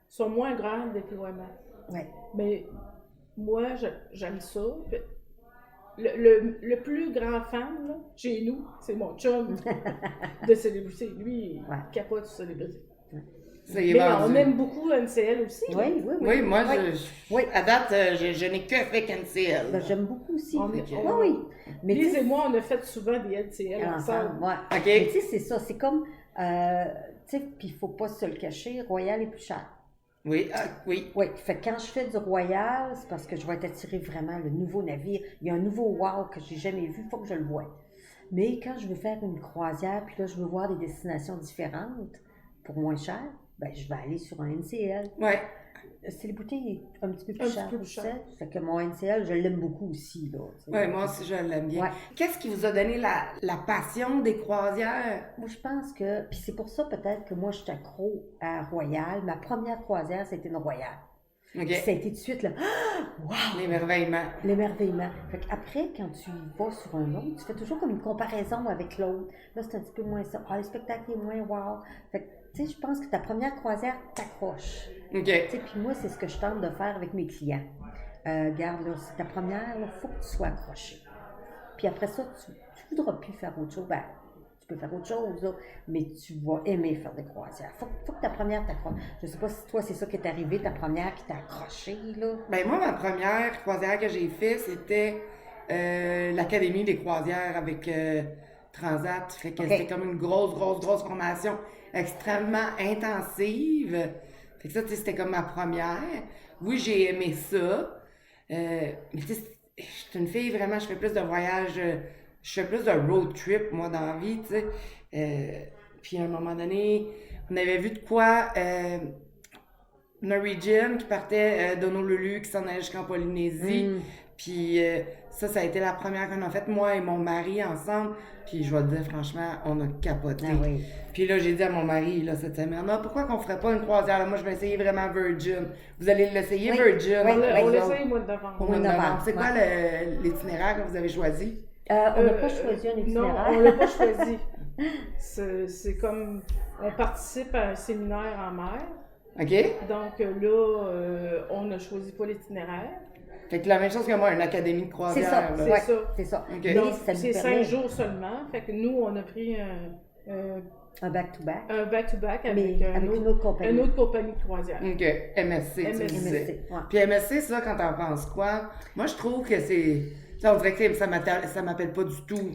Speaker 3: sont moins grands de déploiement.
Speaker 6: Ouais.
Speaker 3: Mais moi, j'aime ça. Le plus grand fan, là, chez nous, c'est mon chum de Célébrité. Lui,
Speaker 6: Ouais.
Speaker 3: il capote sur Célébrité.
Speaker 1: Ça y est
Speaker 3: Mais
Speaker 1: vendu.
Speaker 3: on aime beaucoup NCL aussi. là.
Speaker 6: Oui, oui, oui.
Speaker 1: Oui, moi,
Speaker 6: Oui.
Speaker 1: je-
Speaker 6: Oui.
Speaker 1: à date, je n'ai que fait NCL.
Speaker 6: Ben, j'aime beaucoup aussi.
Speaker 3: On-
Speaker 6: Oui,
Speaker 3: on-
Speaker 6: oui. Mais tu
Speaker 3: Lise
Speaker 6: sais,
Speaker 3: et moi, on a fait souvent des NCL ensemble.
Speaker 6: ensemble, ouais.
Speaker 1: OK.
Speaker 6: Mais tu sais, c'est ça. C'est comme. Tu sais, puis il faut pas se le cacher, Royal est plus cher.
Speaker 1: Oui, oui.
Speaker 6: Oui, fait que quand je fais du Royal, c'est parce que je vais être attirée vraiment le nouveau navire. Il y a un nouveau wow que j'ai jamais vu, il faut que je le voie. Mais quand je veux faire une croisière, puis là, je veux voir des destinations différentes pour moins cher, ben, je vais aller sur un NCL.
Speaker 1: Ouais.
Speaker 6: C'est les bouteilles un petit peu
Speaker 3: Un
Speaker 6: plus
Speaker 3: petit
Speaker 6: cher
Speaker 3: peu plus
Speaker 6: aussi.
Speaker 3: cher.
Speaker 6: Fait que mon NCL, je l'aime beaucoup aussi, là. tu sais.
Speaker 1: Ouais, moi aussi, je l'aime bien.
Speaker 6: Ouais.
Speaker 1: Qu'est-ce qui vous a donné la passion des croisières?
Speaker 6: Moi, je pense que, puis c'est pour ça peut-être que moi, je suis accro à Royal. Ma première croisière, c'était une Royal.
Speaker 1: OK.
Speaker 6: Puis ça a été tout de suite, là, wow!
Speaker 1: L'émerveillement.
Speaker 6: L'émerveillement. Fait qu'après, quand tu y vas sur un autre, tu fais toujours comme une comparaison avec l'autre. Là, c'est un petit peu moins ça. Ah, le spectacle est moins wow. Fait que, tu sais, je pense que ta première croisière t'accroche.
Speaker 1: OK.
Speaker 6: Tu sais, puis moi, c'est ce que je tente de faire avec mes clients. Regarde, là, c'est ta première, il faut que tu sois accroché. Puis après ça, tu voudras plus faire autre chose. Ben, tu peux faire autre chose, là, mais tu vas aimer faire des croisières. Faut que ta première t'accroche. Je sais pas si toi, c'est ça qui est arrivé, ta première qui t'a accroché, là.
Speaker 1: Ben moi, ma première croisière que j'ai fait, c'était l'Académie des croisières avec Transat. Fait que
Speaker 6: OK.
Speaker 1: c'était comme une grosse formation extrêmement intensive. Fait que ça, tu sais, c'était comme ma première. Oui, j'ai aimé ça. Mais tu sais, je suis une fille, vraiment, je fais plus de voyages, je fais plus de road trip, moi, dans la vie, tu sais. Puis à un moment donné, on avait vu de quoi... Norwegian qui partait d'Honolulu, qui s'en allait jusqu'en Polynésie. Puis ça a été la première qu'on a faite, moi et mon mari ensemble. Puis je vais te dire, franchement, on a capoté.
Speaker 6: Ah oui.
Speaker 1: Puis là, j'ai dit à mon mari, là, cette semaine, ah, pourquoi qu'on ferait pas une croisière? Là, moi, je vais essayer vraiment Virgin. Vous allez l'essayer,
Speaker 6: Oui.
Speaker 1: Virgin?
Speaker 6: Oui,
Speaker 3: On
Speaker 1: vous
Speaker 3: l'essaye
Speaker 1: autres?
Speaker 3: au mois de novembre.
Speaker 1: Au mois de
Speaker 6: Au mois de
Speaker 1: novembre.
Speaker 6: novembre,
Speaker 1: C'est quoi l'itinéraire que vous avez choisi?
Speaker 6: On n'a pas choisi un
Speaker 3: Non,
Speaker 6: itinéraire.
Speaker 3: on l'a pas choisi. C'est comme, on participe à un séminaire en mer.
Speaker 1: OK?
Speaker 3: Donc là, on n'a choisi pas l'itinéraire.
Speaker 1: Fait que la même chose que moi, une académie de
Speaker 6: C'est
Speaker 1: croisière.
Speaker 6: ça,
Speaker 1: là.
Speaker 3: C'est
Speaker 6: ouais,
Speaker 3: ça.
Speaker 6: c'est ça.
Speaker 1: OK.
Speaker 6: Mais
Speaker 3: Donc,
Speaker 6: ça nous
Speaker 3: c'est
Speaker 6: permet
Speaker 3: 5 jours seulement. Fait que nous, on a pris
Speaker 6: un back-to-back,
Speaker 3: un back-to-back
Speaker 6: mais
Speaker 3: avec,
Speaker 6: avec une autre compagnie.
Speaker 3: une autre compagnie de croisière.
Speaker 1: OK. MSC, tu me
Speaker 3: MSC.
Speaker 1: disais.
Speaker 6: MSC, ouais.
Speaker 1: Puis MSC, ça, quand t'en penses quoi? Moi, je trouve que c'est... Tu sais, on dirait que ça m'appelle pas du tout.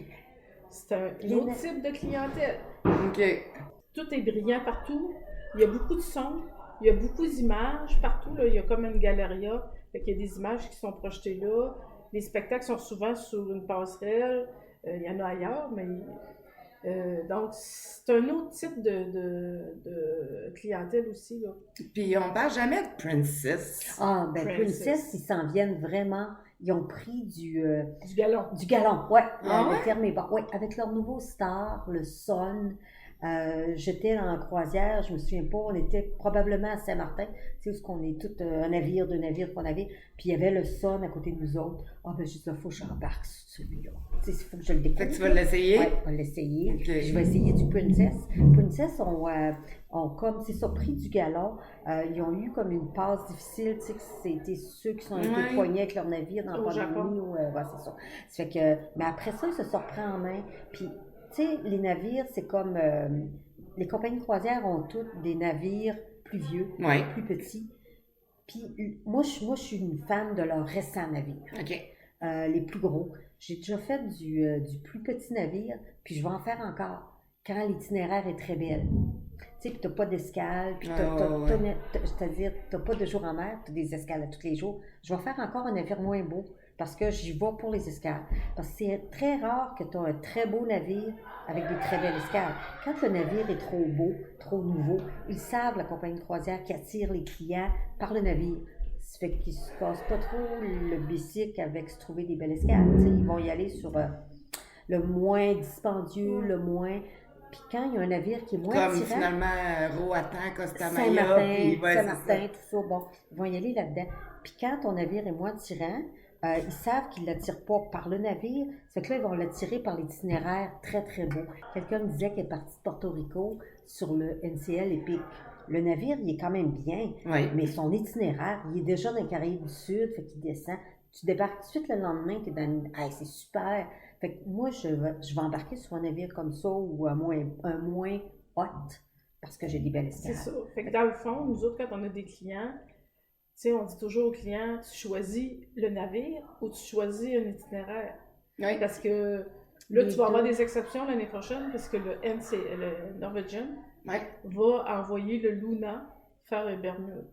Speaker 3: C'est un autre type de clientèle.
Speaker 1: OK.
Speaker 3: Tout est brillant partout. Il y a beaucoup de sons. Il y a beaucoup d'images partout. Là. Il y a comme une galeria. Fait qu'il y a des images qui sont projetées là. Les spectacles sont souvent sur une passerelle. Il y en a ailleurs, mais... donc, c'est un autre type de clientèle aussi. Là.
Speaker 1: Puis on parle jamais de Princess.
Speaker 6: Ah, ben
Speaker 3: Princess.
Speaker 6: Princess, ils s'en viennent vraiment. Ils ont pris du
Speaker 3: galon.
Speaker 6: galon, ouais.
Speaker 1: Ah
Speaker 6: le
Speaker 1: ouais?
Speaker 6: terme est bon. Ouais, avec leur nouveau star, le Sun. J'étais en croisière, je me souviens pas, on était probablement à Saint-Martin, tu sais, où on est tout un navire, deux navires qu'on avait, puis il y avait le Sun à côté de nous autres. Ah, ben, je dis, il faut que j'embarque sur celui-là. Tu sais, il faut que je le découvre.
Speaker 1: Fait que tu vas l'essayer?
Speaker 6: Oui, on va l'essayer.
Speaker 1: Ok.
Speaker 6: Je vais essayer du Princess. Princess ont comme, c'est ça, pris du galon. Ils ont eu comme une passe difficile, tu sais, que c'était ceux qui sont
Speaker 1: Ouais.
Speaker 6: été poignés avec leur navire dans
Speaker 3: Au
Speaker 6: la
Speaker 3: Japon.
Speaker 6: pandémie. Ouais, c'est ça. Ça fait que, mais après ça, ils se sont repris en main. Puis, tu sais, les navires, c'est comme, les compagnies de croisière ont toutes des navires plus vieux,
Speaker 1: Ouais.
Speaker 6: plus petits. Puis, moi, je suis une fan de leurs récents navires.
Speaker 1: OK.
Speaker 6: Les plus gros. J'ai déjà fait du plus petit navire, puis je vais en faire encore quand l'itinéraire est très belle. Tu sais, puis t'as pas d'escale, puis c'est-à-dire t'as pas de jour en mer, t'as des escales à tous les jours. Je vais faire encore un navire moins beau, parce que j'y vais pour les escales. Parce que c'est très rare que tu as un très beau navire avec des très belles escales. Quand le navire est trop beau, trop nouveau, ils savent, la compagnie de croisière, qui attire les clients par le navire. Ça fait qu'ils se cassent pas trop le bicycle avec se trouver des belles escales. T'sais, ils vont y aller sur le moins dispendieux, le moins... Puis quand il y a un navire qui est moins
Speaker 1: Comme
Speaker 6: attirant...
Speaker 1: finalement, Roatan, Costa Maya,
Speaker 6: Saint-Martin,
Speaker 1: puis ouais,
Speaker 6: Saint-Martin, tout ça, bon, ils vont y aller là-dedans. Puis quand ton navire est moins attirant, ils savent qu'ils ne l'attirent pas par le navire, ça fait que là, ils vont l'attirer par l'itinéraire très, très beau. Quelqu'un me disait qu'il est parti de Porto Rico sur le NCL Epic. Le navire, il est quand même bien, mais son itinéraire, il est déjà dans les Caraïbes du Sud, fait qu'il descend. Tu débarques tout de suite le lendemain, tu es dans hey, c'est super. Fait que moi, je vais embarquer sur un navire comme ça ou un moins hot parce que j'ai des belles escales.
Speaker 3: C'est ça. Fait que dans le fond, nous autres, quand on a des clients, tu sais, on dit toujours aux clients, tu choisis le navire ou tu choisis un itinéraire.
Speaker 1: Oui.
Speaker 3: Parce que là, tu vas avoir des exceptions l'année prochaine parce que le Norwegian va envoyer le Luna faire un Bermude.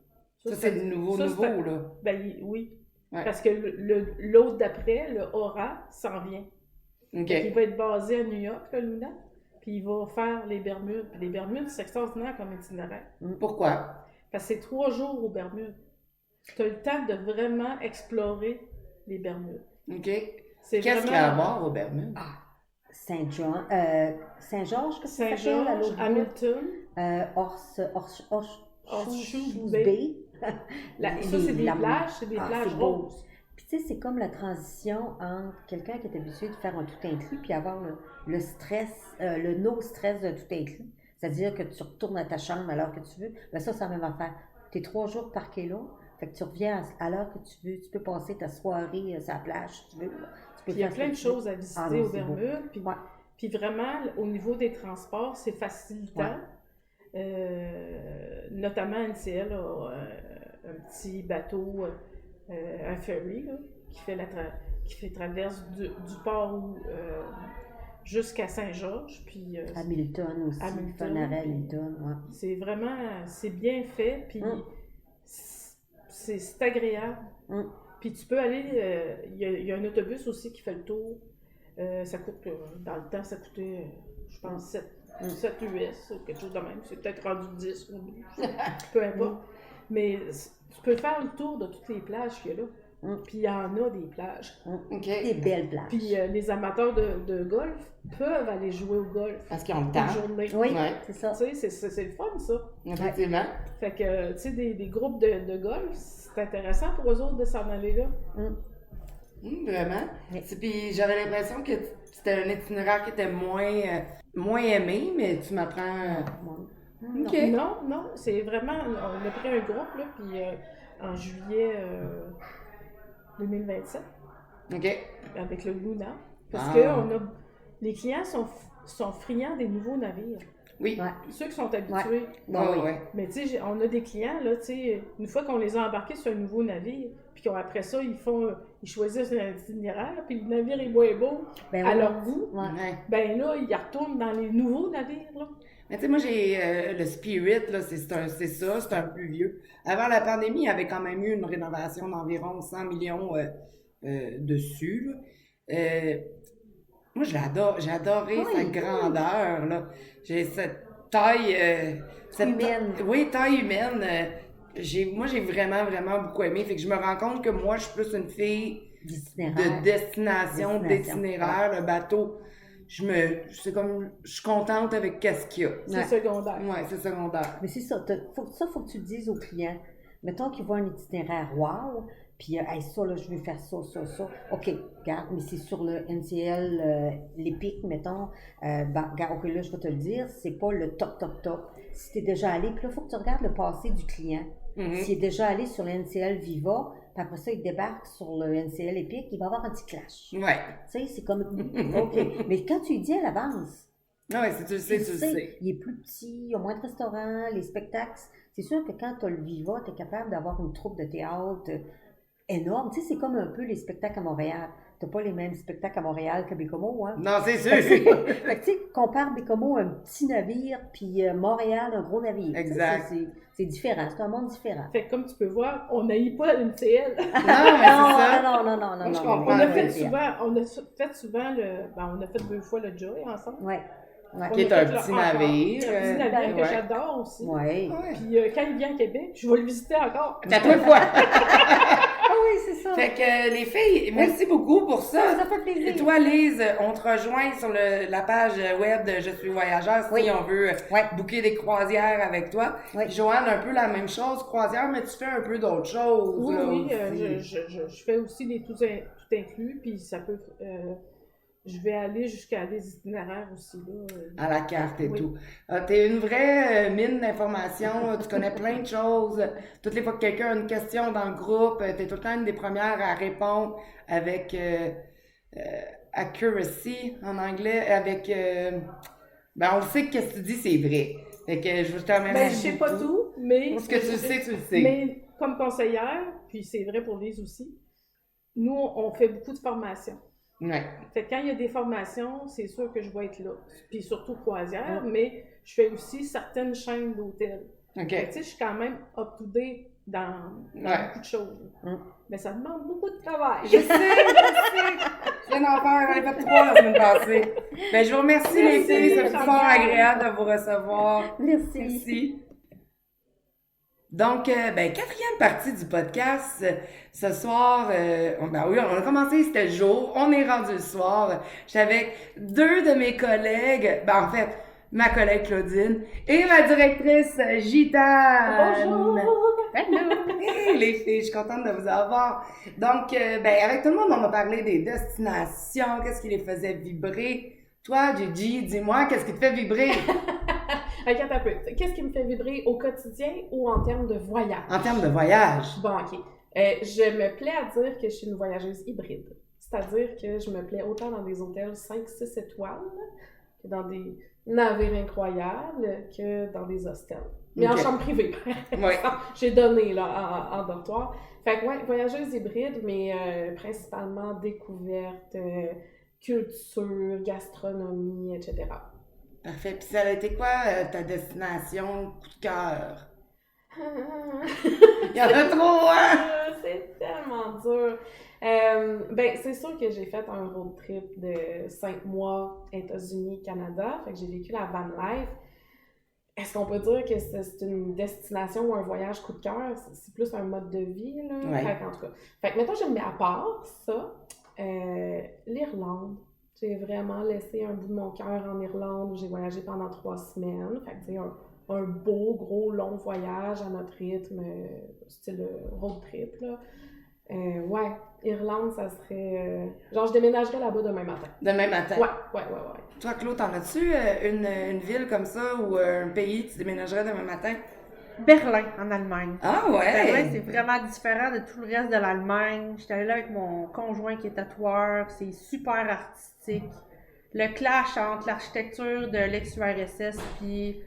Speaker 1: Ça c'est le nouveau, là.
Speaker 3: Ben oui.
Speaker 1: Ouais.
Speaker 3: Parce que l'autre d'après, le Aura, s'en vient.
Speaker 1: OK.
Speaker 3: Il va être basé à New York, le Luna, puis il va faire les Bermudes. Puis les Bermudes, c'est extraordinaire comme itinéraire.
Speaker 1: Pourquoi?
Speaker 3: Parce que c'est 3 jours aux Bermudes. Tu as le temps de vraiment explorer les Bermudes.
Speaker 1: OK.
Speaker 3: Qu'est-ce
Speaker 1: qu'il y a à voir aux Bermudes?
Speaker 6: Saint-Georges, que ça s'appelle?
Speaker 3: Saint-Georges, Hamilton,
Speaker 6: Horseshoe Bay.
Speaker 3: Ça, c'est des plages, plages roses.
Speaker 6: Puis tu sais, c'est comme la transition entre quelqu'un qui est habitué de faire un tout inclus puis avoir le stress, le no-stress de tout inclus. C'est-à-dire que tu retournes à ta chambre à l'heure que tu veux. Ben ça, c'est la même affaire. Tu es 3 jours parqué là, fait que tu reviens à l'heure que tu veux. Tu peux passer ta soirée sur la plage si tu veux.
Speaker 3: Il y a plein de choses à visiter aux Bermudes. Puis vraiment, au niveau des transports, c'est facilitant. Notamment NCL a un petit bateau, un ferry, là, qui fait traverse du port jusqu'à Saint-Georges. Puis,
Speaker 6: Hamilton aussi, Hamilton.
Speaker 3: C'est vraiment, c'est bien fait, puis c'est agréable. Puis tu peux aller, il y a un autobus aussi qui fait le tour. Ça coûte, dans le temps, ça coûtait, je pense, 7 US, quelque chose de même. C'est peut-être rendu 10 ou 12, peu importe. Mais tu peux faire le tour de toutes les plages qu'il y a là. Puis il y en a des plages.
Speaker 6: Des belles plages.
Speaker 3: Puis les amateurs de golf peuvent aller jouer au golf.
Speaker 1: Parce qu'ils ont le temps.
Speaker 3: Journée.
Speaker 6: Oui, c'est ça.
Speaker 3: Tu sais, c'est le fun, ça.
Speaker 1: Effectivement.
Speaker 3: Fait que, tu sais, des groupes de golf, c'est intéressant pour eux autres de s'en aller là.
Speaker 1: Vraiment. Puis j'avais l'impression que c'était un itinéraire qui était moins aimé, mais tu m'apprends...
Speaker 3: Okay. Non, c'est vraiment... On a pris un groupe, là, puis en juillet 2027.
Speaker 1: OK.
Speaker 3: Avec le Luna. Parce que les clients sont friands des nouveaux navires.
Speaker 1: Oui.
Speaker 3: Ceux qui sont habitués. Mais tu sais, on a des clients, là, tu sais, une fois qu'on les a embarqués sur un nouveau navire, puis qu'après ça, ils choisissent un itinéraire, puis le navire est moins beau à leur goût, ben là, ils retournent dans les nouveaux navires, là.
Speaker 1: Mais tu sais, moi, j'ai le Spirit, là, c'est un plus vieux. Avant la pandémie, il y avait quand même eu une rénovation d'environ 100 millions dessus, là. Moi, j'ai adoré sa grandeur, là. J'ai cette taille...
Speaker 6: humaine.
Speaker 1: Taille humaine. Moi, j'ai vraiment, vraiment beaucoup aimé. Fait que je me rends compte que moi, je suis plus une fille de destination, d'itinéraire. Le bateau, je suis contente avec qu'est-ce qu'il y a.
Speaker 3: C'est secondaire.
Speaker 1: Oui, c'est secondaire.
Speaker 6: Mais c'est ça. Faut que tu le dises aux clients. Mettons qu'ils voient un itinéraire wow, puis ça, là, je veux faire ça. OK, regarde, mais c'est sur le NCL, l'Epic, mettons. Regarde, OK, là, je vais te le dire, c'est pas le top. Si tu es déjà allé, puis là, il faut que tu regardes le passé du client. S'il est déjà allé sur le NCL Viva, puis après ça, il débarque sur le NCL Epic, il va avoir un petit clash.
Speaker 1: Ouais.
Speaker 6: Tu sais, c'est comme, OK. Mais quand tu lui dis à l'avance,
Speaker 1: tu le sais.
Speaker 6: Il est plus petit, il y a moins de restaurants, les spectacles. C'est sûr que quand tu as le Viva, tu es capable d'avoir une troupe de théâtre énorme. Tu sais, c'est comme un peu les spectacles à Montréal. T'as pas les mêmes spectacles à Montréal que Bécomo, hein?
Speaker 1: Non, c'est sûr.
Speaker 6: Fait que, tu sais, compare Bécomo un petit navire, puis Montréal un gros navire. Tu sais,
Speaker 1: Exact.
Speaker 6: c'est différent, c'est un monde différent.
Speaker 3: Fait que comme tu peux voir, on n'haït pas l'MCL.
Speaker 1: Non, mais c'est ça.
Speaker 6: non.
Speaker 3: Moi, je
Speaker 6: non,
Speaker 3: comprends.
Speaker 6: non,
Speaker 3: On a
Speaker 6: non,
Speaker 3: fait
Speaker 6: non,
Speaker 3: souvent, on a fait 2 fois le Joy ensemble.
Speaker 6: Ouais. Ouais.
Speaker 1: Qui est
Speaker 3: On a
Speaker 1: un
Speaker 3: fait le
Speaker 1: petit
Speaker 3: encore.
Speaker 1: navire.
Speaker 3: C'est un petit navire que
Speaker 1: ouais.
Speaker 3: j'adore aussi.
Speaker 6: Ouais.
Speaker 1: Ouais.
Speaker 3: Puis quand il vient à Québec, je vais le visiter encore.
Speaker 1: C'est à toi de fois.
Speaker 6: Ah oui, c'est ça.
Speaker 1: Fait que les filles, merci beaucoup pour ça.
Speaker 6: Ça fait plaisir.
Speaker 1: Et toi, Lise, on te rejoint sur la page web de Je suis voyageur si
Speaker 6: Oui.
Speaker 1: on veut
Speaker 6: Ouais.
Speaker 1: booker des croisières avec toi.
Speaker 6: Oui.
Speaker 1: Joanne, un peu la même chose, croisière, mais tu fais un peu d'autres choses.
Speaker 3: Oui,
Speaker 1: là,
Speaker 3: oui,
Speaker 1: aussi.
Speaker 3: je fais aussi des tout inclus, puis ça peut... je vais aller jusqu'à des itinéraires aussi, là.
Speaker 1: À la carte et
Speaker 3: Oui.
Speaker 1: tout. T'es une vraie mine d'informations, tu connais plein de choses. Toutes les fois que quelqu'un a une question dans le groupe, t'es tout le temps une des premières à répondre avec accuracy en anglais, avec... ben on sait que ce que tu dis, c'est vrai. Fait que je veux te remercier.
Speaker 3: Ben, je sais pas tout, mais...
Speaker 1: Pour ce que tu sais, tu le sais.
Speaker 3: Mais comme conseillère, puis c'est vrai pour Lise aussi, nous, on fait beaucoup de formations.
Speaker 1: Ouais.
Speaker 3: Fait que quand il y a des formations, c'est sûr que je vais être là. Puis surtout croisière, mais je fais aussi certaines chaînes d'hôtels.
Speaker 1: OK.
Speaker 3: Fait que, tu sais, je suis quand même up-to-date dans
Speaker 1: Ouais.
Speaker 3: beaucoup de choses.
Speaker 6: Mm.
Speaker 3: Mais ça demande beaucoup de travail.
Speaker 1: Je sais. Je viens d'en faire, j'en ai fait 3 la semaine passée. Ben, je vous remercie, les
Speaker 3: Merci,
Speaker 1: filles. C'est
Speaker 3: ça
Speaker 1: fort
Speaker 3: va.
Speaker 1: agréable de vous recevoir.
Speaker 6: Merci.
Speaker 1: Merci. Donc, ben, 4e partie du podcast. Ce soir, ben oui, on a commencé, c'était le jour. On est rendu le soir. J'étais avec 2 de mes collègues. Ben, en fait, ma collègue Claudine et ma directrice Gitane.
Speaker 3: Bonjour!
Speaker 1: Hey, les filles, je suis contente de vous avoir. Donc, ben, avec tout le monde, on a parlé des destinations, qu'est-ce qui les faisait vibrer. Toi, Gigi, dis-moi, qu'est-ce qui te fait vibrer
Speaker 3: Regarde un peu. Qu'est-ce qui me fait vibrer au quotidien ou en termes de voyage?
Speaker 1: en termes de voyage?
Speaker 3: Bon, OK. Je me plais à dire que je suis une voyageuse hybride. C'est-à-dire que je me plais autant dans des hôtels 5-6 étoiles que dans des navires incroyables que dans des hostels. Mais
Speaker 1: Ok.
Speaker 3: en chambre privée,
Speaker 1: Oui.
Speaker 3: j'ai donné là, en dortoir. Fait que ouais, voyageuse hybride, mais principalement découverte, culture, gastronomie, etc.
Speaker 1: Parfait. Puis ça a été quoi ta destination coup de cœur? Il y en a trop, hein?
Speaker 3: C'est tellement dur. Ben, c'est sûr que j'ai fait un road trip de 5 mois États-Unis, Canada. Fait que j'ai vécu la van life. Est-ce qu'on peut dire que c'est une destination ou un voyage coup de cœur? C'est plus un mode de vie, là.
Speaker 1: Ouais.
Speaker 3: Fait qu'en tout cas. Fait que maintenant, j'aime bien à part ça, l'Irlande. J'ai vraiment laissé un bout de mon cœur en Irlande où j'ai voyagé pendant 3 semaines. Fait que, tu sais, un beau, gros, long voyage à notre rythme, style road trip, là. Ouais, Irlande, ça serait... genre, je déménagerais là-bas demain matin.
Speaker 1: Demain matin.
Speaker 3: Ouais.
Speaker 1: Toi, Claude, t'en as-tu une ville comme ça ou un pays que tu déménagerais demain matin?
Speaker 2: Berlin, en Allemagne.
Speaker 1: Ah
Speaker 2: Berlin,
Speaker 1: ouais!
Speaker 2: c'est vraiment différent de tout le reste de l'Allemagne. J'étais allée là avec mon conjoint qui est tatoueur. C'est super artistique. Le clash entre l'architecture de l'ex-URSS puis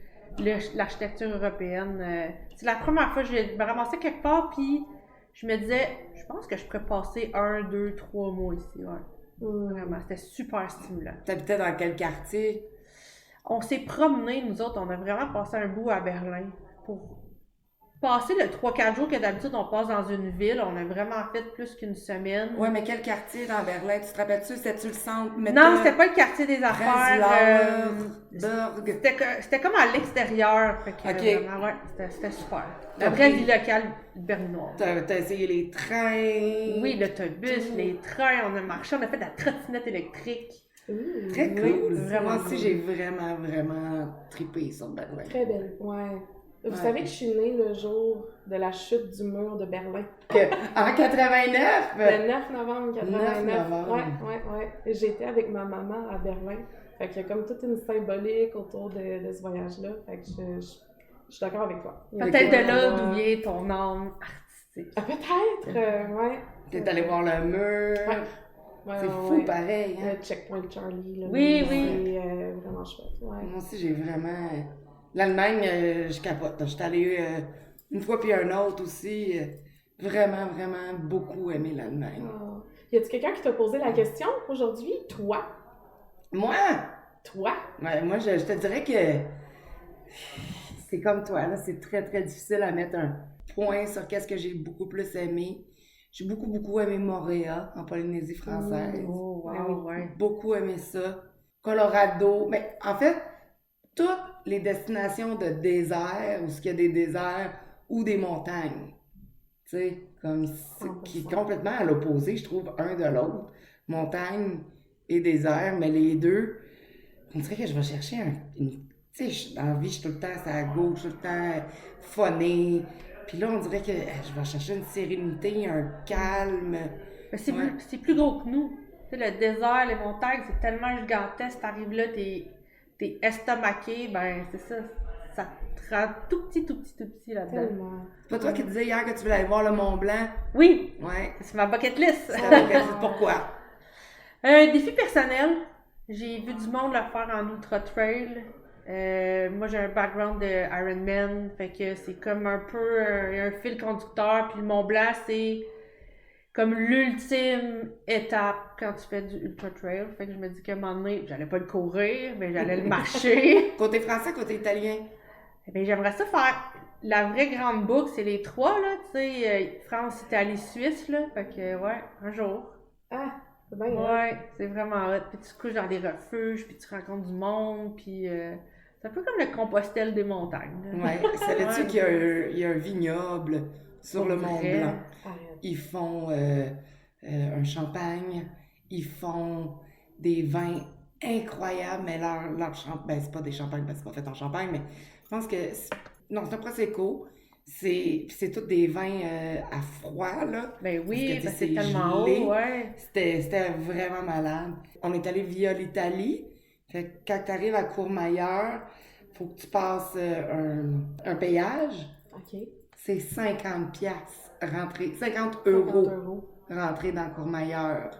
Speaker 2: l'architecture européenne. C'est la première fois que je me ramassais quelque part puis je me disais, je pense que je pourrais passer 1, 2, 3 mois ici. Ouais. Vraiment, c'était super stimulant.
Speaker 1: T'habitais dans quel quartier?
Speaker 2: On s'est promenés, nous autres, on a vraiment passé un bout à Berlin pour passer le 3-4 jours que d'habitude on passe dans une ville. On a vraiment fait plus qu'une semaine.
Speaker 1: Ouais, mais quel quartier dans Berlin? Tu te rappelles-tu? C'était-tu le centre?
Speaker 2: Non, c'était pas le quartier des affaires.
Speaker 1: Burg.
Speaker 2: C'était comme à l'extérieur. Fait que,
Speaker 1: Ok.
Speaker 2: vraiment, ouais, c'était super.
Speaker 1: T'as
Speaker 2: La vraie
Speaker 1: pris-
Speaker 2: vie locale berlinoise.
Speaker 1: T'as essayé les trains?
Speaker 2: Oui, l'autobus, les trains, on a marché, on a fait de la trottinette électrique.
Speaker 1: Très
Speaker 3: Oui,
Speaker 1: cool.
Speaker 3: vraiment
Speaker 1: Moi aussi,
Speaker 3: cool.
Speaker 1: j'ai vraiment trippé sur Berlin.
Speaker 3: Très belle, ouais. Vous
Speaker 1: Ouais.
Speaker 3: savez que je suis née le jour de la chute du mur de Berlin.
Speaker 1: En 89?
Speaker 3: Le 9 novembre 89.
Speaker 1: 9 novembre.
Speaker 3: Ouais. Et j'étais avec ma maman à Berlin. Fait qu'il y a comme toute une symbolique autour de ce voyage-là. Fait que je suis d'accord avec toi. Il y a
Speaker 2: Peut-être
Speaker 3: des
Speaker 2: de là
Speaker 3: endroits-
Speaker 2: d'où vient ton âme artistique.
Speaker 3: Ah, peut-être, ouais.
Speaker 1: T'es allé voir le mur.
Speaker 3: Ouais,
Speaker 1: C'est
Speaker 3: ouais,
Speaker 1: fou
Speaker 3: ouais.
Speaker 1: pareil. Hein?
Speaker 3: Checkpoint Charlie, là.
Speaker 2: Oui,
Speaker 3: c'est vraiment chouette, ouais.
Speaker 1: Moi aussi, j'ai vraiment... L'Allemagne, je capote. Je suis allée une fois puis un autre aussi. vraiment, vraiment beaucoup aimé l'Allemagne.
Speaker 3: Ah. Y a-t-il quelqu'un qui t'a posé la question aujourd'hui? Toi?
Speaker 1: Moi?
Speaker 3: Toi?
Speaker 1: Ouais, moi, je te dirais que c'est comme toi, là, c'est très, très difficile à mettre un point sur qu'est-ce que j'ai beaucoup plus aimé. J'ai beaucoup, beaucoup aimé Montréal, en Polynésie française.
Speaker 2: Oh,
Speaker 3: Ah
Speaker 2: wow, ouais.
Speaker 1: Beaucoup aimé ça. Colorado. Mais en fait, toutes les destinations de désert, où il y a des déserts ou des montagnes. Tu sais, comme qui est complètement à l'opposé, je trouve, un de l'autre. Montagne et désert, mais les deux, on dirait que je vais chercher tu sais, dans la vie, je suis tout le temps à la gauche, tout le temps phonée. Puis là, on dirait que je vais chercher une sérénité, un calme.
Speaker 2: Mais c'est
Speaker 1: Ouais.
Speaker 2: c'est plus gros que nous. Tu sais, le désert, les montagnes, c'est tellement gigantesque. T'arrives là, t'es estomaqué, ben c'est ça. Ça te rend tout petit là-dedans.
Speaker 3: Tellement.
Speaker 1: C'est pas toi qui disais hier que tu voulais aller voir le Mont Blanc?
Speaker 2: Oui,
Speaker 1: Ouais.
Speaker 2: c'est ma bucket list.
Speaker 1: Pourquoi?
Speaker 2: Un défi personnel. J'ai vu du monde le faire en ultra trail. Moi, j'ai un background de Ironman, fait que c'est comme un peu un fil conducteur. Puis le Mont Blanc, c'est comme l'ultime étape quand tu fais du ultra trail. Fait que je me dis qu'à un moment donné, j'allais pas le courir, mais j'allais le marcher.
Speaker 1: Côté français, côté italien?
Speaker 2: Eh bien, j'aimerais ça faire la vraie grande boucle, c'est les trois, là, tu sais, France, Italie, Suisse, là. Fait que, ouais, un jour.
Speaker 3: Ah, c'est bien. hein?
Speaker 2: Ouais, c'est vraiment hot. Puis tu couches dans des refuges, puis tu rencontres du monde, puis c'est un peu comme le Compostelle des montagnes. Là.
Speaker 1: Ouais. Savais-tu
Speaker 2: Ouais.
Speaker 1: qu'il y a un vignoble sur le Mont
Speaker 2: Vrai.
Speaker 1: Blanc?
Speaker 3: Arrête.
Speaker 1: Ils font un champagne, ils font des vins incroyables, mais leur champagne, ben c'est pas des champagnes, parce que c'est pas fait en champagne, mais je pense que, non, c'est un Prosecco, c'est tous des vins à froid, là.
Speaker 2: Ben oui,
Speaker 1: Parce que,
Speaker 2: parce
Speaker 1: tu
Speaker 2: que
Speaker 1: sais,
Speaker 2: c'est tellement
Speaker 1: gelé.
Speaker 2: haut, ouais.
Speaker 1: C'était vraiment malade. On est allé via l'Italie, fait que quand tu arrives à Courmayeur, faut que tu passes un péage,
Speaker 3: OK.
Speaker 1: c'est 50 piastres rentrer, 50
Speaker 3: 50
Speaker 1: euros
Speaker 3: euros.
Speaker 1: rentrer dans Courmayeur.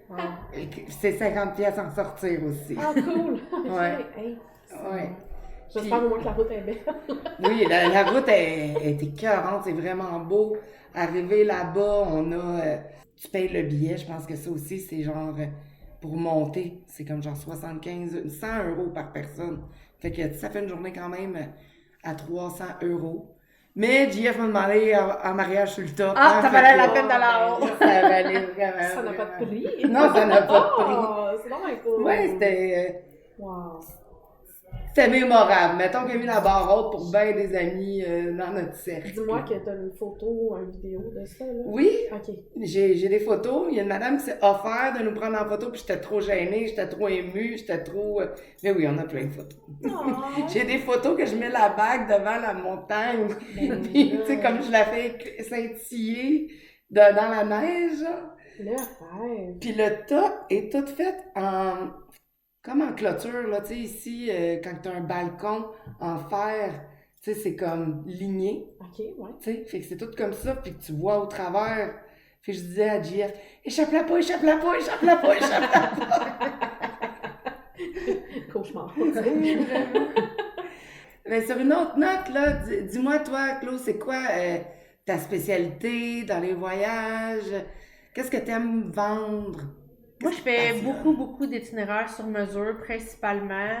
Speaker 2: Wow.
Speaker 1: Et c'est 50 piastres en sortir aussi.
Speaker 3: Ah, cool! OK.
Speaker 1: Ouais.
Speaker 3: Hey,
Speaker 1: Ouais.
Speaker 3: j'espère au moins que la route est belle.
Speaker 1: Oui, la route est écœurante, c'est vraiment beau. Arrivé là-bas, on a... tu payes le billet, je pense que ça aussi, c'est genre... pour monter, c'est comme genre 100 euros par personne. Fait que ça fait une journée quand même à 300 euros. Mais JF m'a demandé en mariage sur le top.
Speaker 2: Ah,
Speaker 1: hein,
Speaker 2: ça
Speaker 1: fait
Speaker 2: valait
Speaker 1: que-
Speaker 2: la peine d'aller en haut.
Speaker 1: Ça valait vraiment.
Speaker 3: Ça n'a pas de
Speaker 1: vraiment.
Speaker 3: prix.
Speaker 1: Non, ça n'a pas de prix.
Speaker 3: Oh, c'est vraiment cool.
Speaker 1: Ouais,
Speaker 3: Wow.
Speaker 1: c'était mémorable. Mettons qu'il a mis la barre haute pour bien des amis dans notre cercle.
Speaker 3: Dis-moi que t'as une photo ou une vidéo de ça, là.
Speaker 1: Oui,
Speaker 3: OK.
Speaker 1: j'ai des photos. Il y a une madame qui s'est offert de nous prendre en photo, puis j'étais trop gênée, j'étais trop émue, j'étais trop... Mais oui, on a plein de photos.
Speaker 3: Oh.
Speaker 1: J'ai des photos que je mets la bague devant la montagne, puis tu sais, comme je la fais scintiller dans la neige.
Speaker 3: Le rêve.
Speaker 1: Puis le top est tout fait comme en clôture, là, tu sais, ici, quand t'as un balcon en fer, tu sais, c'est comme ligné,
Speaker 3: OK, ouais.
Speaker 1: tu sais, fait que c'est tout comme ça, puis que tu vois au travers. Fait que je disais à JF, échappe-la pas, échappe-la pas, échappe-la pas, échappe-la pas.
Speaker 3: Cauchemar.
Speaker 1: Mais sur une autre note, là, dis-moi, toi, Claude, c'est quoi ta spécialité dans les voyages? Qu'est-ce que t'aimes vendre?
Speaker 2: Moi, je fais beaucoup d'itinéraires sur mesure, principalement.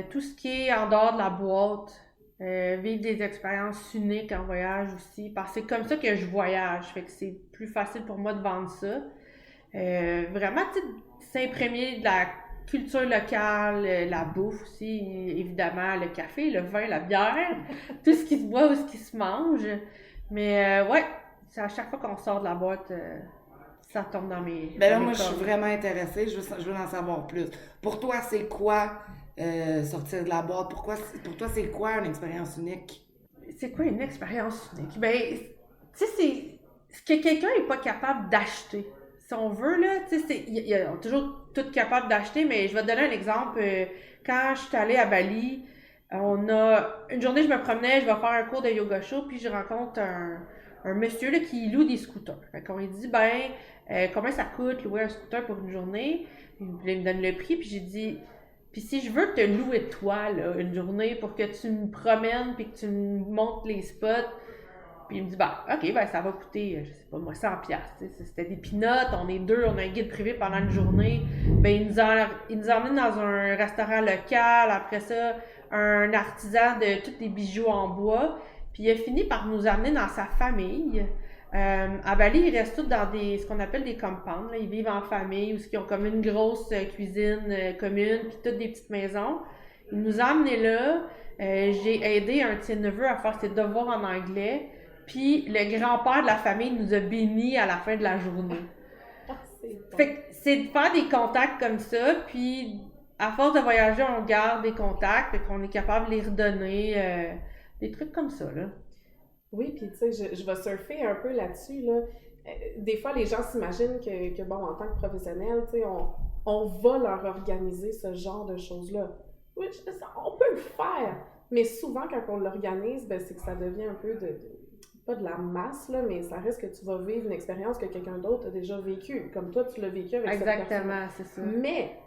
Speaker 2: Tout ce qui est en dehors de la boîte. Vivre des expériences uniques en voyage aussi. Parce que c'est comme ça que je voyage. Fait que c'est plus facile pour moi de vendre ça. Vraiment, tu sais, s'imprégner de la culture locale, la bouffe aussi, évidemment, le café, le vin, la bière, tout ce qui se boit ou ce qui se mange. Mais ouais, c'est à chaque fois qu'on sort de la boîte, ça tombe dans mes...
Speaker 1: Ben là,
Speaker 2: dans mes
Speaker 1: moi, je suis
Speaker 2: cordes.
Speaker 1: vraiment intéressée. Je veux en savoir plus. Pour toi, c'est quoi sortir de la boîte? Pour toi, c'est quoi une expérience unique?
Speaker 2: C'est quoi une expérience unique? Ben, tu sais, c'est ce que quelqu'un n'est pas capable d'acheter. Si on veut, là, tu sais, on est toujours tout capable d'acheter, mais je vais te donner un exemple. Quand je suis allée à Bali, une journée, je me promenais, je vais faire un cours de yoga show, puis je rencontre un monsieur là, qui loue des scooters. Fait qu'on lui dit, combien ça coûte louer un scooter pour une journée? Il me donne le prix, puis j'ai dit, puis si je veux te louer toi, là, une journée pour que tu me promènes, puis que tu me montres les spots, Puis il me dit, bah, OK, ben ça va coûter, je sais pas moi, 100$. C'était des peanuts, on est deux, on a un guide privé pendant une journée. Ben, il nous a emmenés dans un restaurant local, après ça, un artisan de tous les bijoux en bois. Puis il a fini par nous amener dans sa famille. À Bali, ils restent tous dans ce qu'on appelle des compounds. Là. Ils vivent en famille, ou ils ont comme une grosse cuisine commune, puis toutes des petites maisons. Il nous a amenés là. J'ai aidé un de ses neveux à faire ses devoirs en anglais. Puis le grand-père de la famille nous a bénis à la fin de la journée. Fait que c'est de faire des contacts comme ça, puis à force de voyager, on garde des contacts, fait qu'on est capable de les redonner, des trucs comme ça, là.
Speaker 3: Oui, puis tu sais, je vais surfer un peu là-dessus, là. Des fois, les gens s'imaginent que bon, en tant que professionnel, tu sais, on va leur organiser ce genre de choses-là. Oui, on peut le faire, mais souvent, quand on l'organise, ben, c'est que ça devient un peu pas de la masse, là, mais ça risque que tu vas vivre une expérience que quelqu'un d'autre a déjà vécue, comme toi, tu l'as vécu avec cette personne.
Speaker 2: Exactement, c'est ça.
Speaker 3: Mais,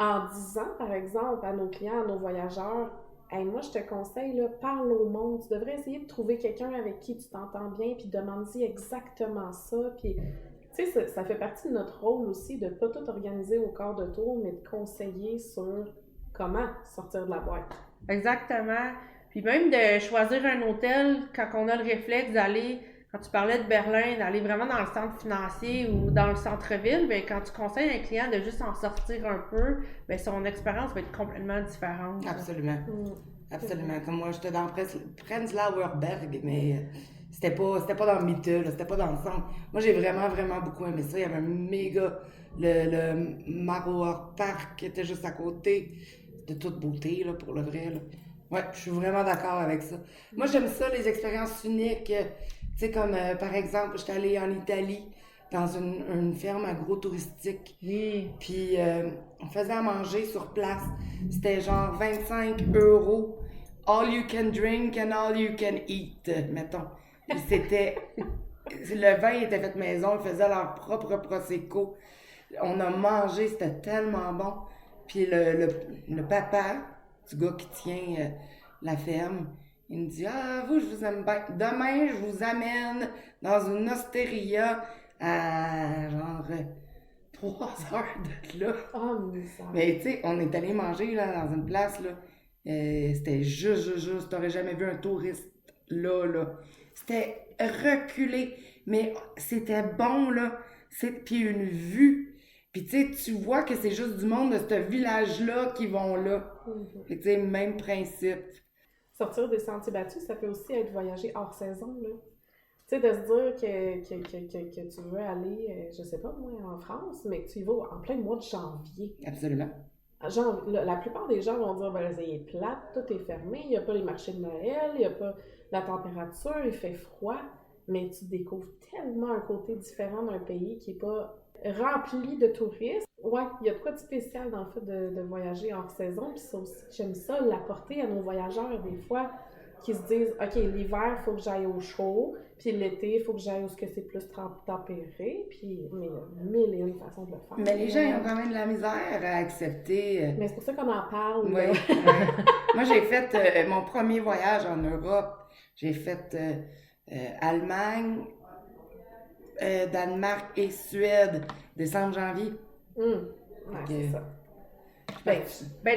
Speaker 3: en disant, par exemple, à nos clients, à nos voyageurs, hey, moi, je te conseille, là, parle au monde. Tu devrais essayer de trouver quelqu'un avec qui tu t'entends bien, puis demande-y exactement ça. Puis, tu sais, ça fait partie de notre rôle aussi de pas tout organiser au quart de tour, mais de conseiller sur comment sortir de la boîte.
Speaker 2: Exactement. Puis même de choisir un hôtel quand on a le réflexe d'aller, quand tu parlais de Berlin, d'aller vraiment dans le centre financier ou dans le centre-ville, bien, quand tu conseilles à un client de juste en sortir un peu, bien, son expérience va être complètement différente.
Speaker 1: Absolument. Absolument. Comme moi, j'étais dans Prenzlauer Berg, mais c'était pas dans le Mitte, là, c'était pas dans le centre. Moi, j'ai vraiment, vraiment beaucoup aimé ça. Il y avait un méga, le Mauer Park qui était juste à côté. De toute beauté, là, pour le vrai, là. Ouais, je suis vraiment d'accord avec ça. Moi, j'aime ça, les expériences uniques. Tu sais, comme, par exemple, j'étais allée en Italie, dans une ferme agro-touristique.
Speaker 2: Oui.
Speaker 1: Puis, on faisait à manger sur place. C'était genre 25€, all you can drink and all you can eat, mettons. Puis c'était... Le vin était fait maison, ils faisaient leur propre prosecco. On a mangé, c'était tellement bon. Puis le papa du gars qui tient la ferme, il me dit « Ah, vous, je vous aime bien. Demain, je vous amène dans une osteria à genre 3 heures de là. »
Speaker 3: Oh, mais ça...
Speaker 1: Mais tu sais, on est allé manger là, dans une place, là. C'était juste, t'aurais jamais vu un touriste là. C'était reculé, mais c'était bon, là. Puis une vue. Puis tu sais, tu vois que c'est juste du monde de ce village-là qui vont là. Fait que tu sais, même principe.
Speaker 3: Sortir des sentiers battus, ça peut aussi être voyager hors saison, là. Tu sais, de se dire que tu veux aller, je sais pas moi, en France, mais que tu y vas en plein mois de janvier.
Speaker 1: Absolument.
Speaker 3: Genre, la plupart des gens vont dire, ben, c'est plate, tout est fermé, il n'y a pas les marchés de Noël, il n'y a pas la température, il fait froid, mais tu découvres tellement un côté différent d'un pays qui n'est pas rempli de touristes. Ouais, il y a de quoi de spécial dans le fait de voyager hors saison, puis ça aussi, j'aime ça, l'apporter à nos voyageurs des fois, qui se disent, OK, l'hiver, il faut que j'aille au chaud, puis l'été, il faut que j'aille où c'est plus tempéré, puis mais il y a mille et une façons de le faire.
Speaker 1: Mais les gens ils ont quand même de la misère à accepter.
Speaker 3: Mais c'est pour ça qu'on en parle.
Speaker 1: Oui. Moi, j'ai fait mon premier voyage en Europe. J'ai fait Allemagne, Danemark et Suède, décembre-janvier.
Speaker 3: Ouais, c'est ça.
Speaker 2: Ben,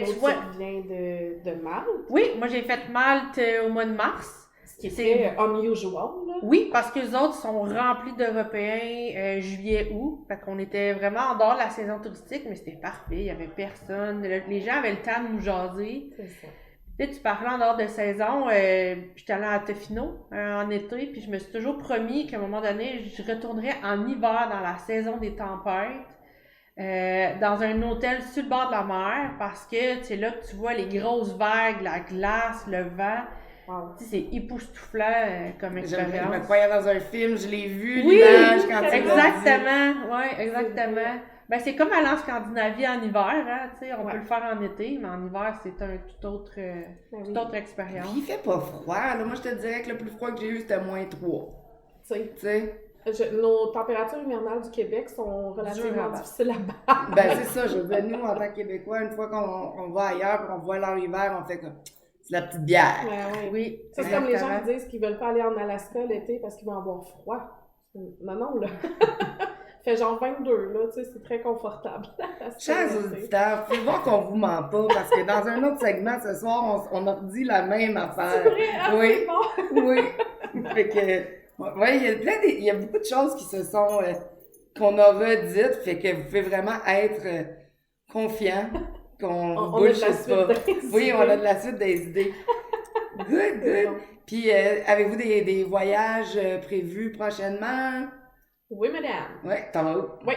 Speaker 2: tu vois...
Speaker 3: Tu viens de Malte.
Speaker 2: Oui, moi j'ai fait Malte au mois de mars.
Speaker 3: Ce qui est unusual, là.
Speaker 2: Oui, parce que les autres sont remplis d'Européens juillet-août. Fait qu'on était vraiment en dehors de la saison touristique, mais c'était parfait, il n'y avait personne. Les gens avaient le temps de nous jaser.
Speaker 3: C'est ça.
Speaker 2: Tu sais, tu parlais en dehors de saison, j'étais allée à Tofino en été, puis je me suis toujours promis qu'à un moment donné, je retournerais en hiver dans la saison des tempêtes, dans un hôtel sur le bord de la mer, parce que c'est là que tu vois les grosses vagues, la glace, le vent.
Speaker 3: Wow.
Speaker 2: Tu sais, c'est époustouflant comme expérience.
Speaker 1: Je me croyais dans un film, je l'ai vu,
Speaker 2: Oui,
Speaker 1: l'image quand tu l'as dit.
Speaker 2: exactement, ouais, exactement. Ben, c'est comme aller en Scandinavie en hiver, hein, tu sais, on peut le faire en été, mais en hiver, c'est un toute autre expérience.
Speaker 1: Puis il fait pas froid, là. Moi, je te dirais que le plus froid que j'ai eu, c'était -3.
Speaker 3: Tu sais. Nos températures hivernales du Québec sont relativement difficiles à battre.
Speaker 1: Ben, c'est ça, je veux dire, nous, en tant que Québécois, une fois qu'on va ailleurs et qu'on voit leur hiver, on fait comme, C'est la petite bière.
Speaker 3: Ouais.
Speaker 2: Oui.
Speaker 3: Ça, c'est comme les gens
Speaker 2: exactement.
Speaker 3: qui disent qu'ils veulent pas aller en Alaska l'été parce qu'ils vont avoir froid. Non, là. Fait genre 22, là, tu sais, c'est très confortable.
Speaker 1: Chers auditeurs, faut voir qu'on vous ment pas, parce que dans un autre segment ce soir, on a dit la même affaire.
Speaker 3: C'est vrai? Ah,
Speaker 1: Oui.
Speaker 3: c'est bon.
Speaker 1: Oui. Fait que, ouais, il y a beaucoup de choses qui se sont, qu'on a redites, fait que vous pouvez vraiment être confiant qu'on
Speaker 3: On
Speaker 1: vous
Speaker 3: a de la
Speaker 1: bullshit
Speaker 3: suite
Speaker 1: pas.
Speaker 3: des
Speaker 1: Oui, on a
Speaker 3: idées.
Speaker 1: de la suite des idées. Good,
Speaker 3: C'est
Speaker 1: good.
Speaker 3: bon.
Speaker 1: Puis, avez-vous des voyages prévus prochainement?
Speaker 3: Oui, madame.
Speaker 1: Ouais, t'en vas où?
Speaker 3: Oui,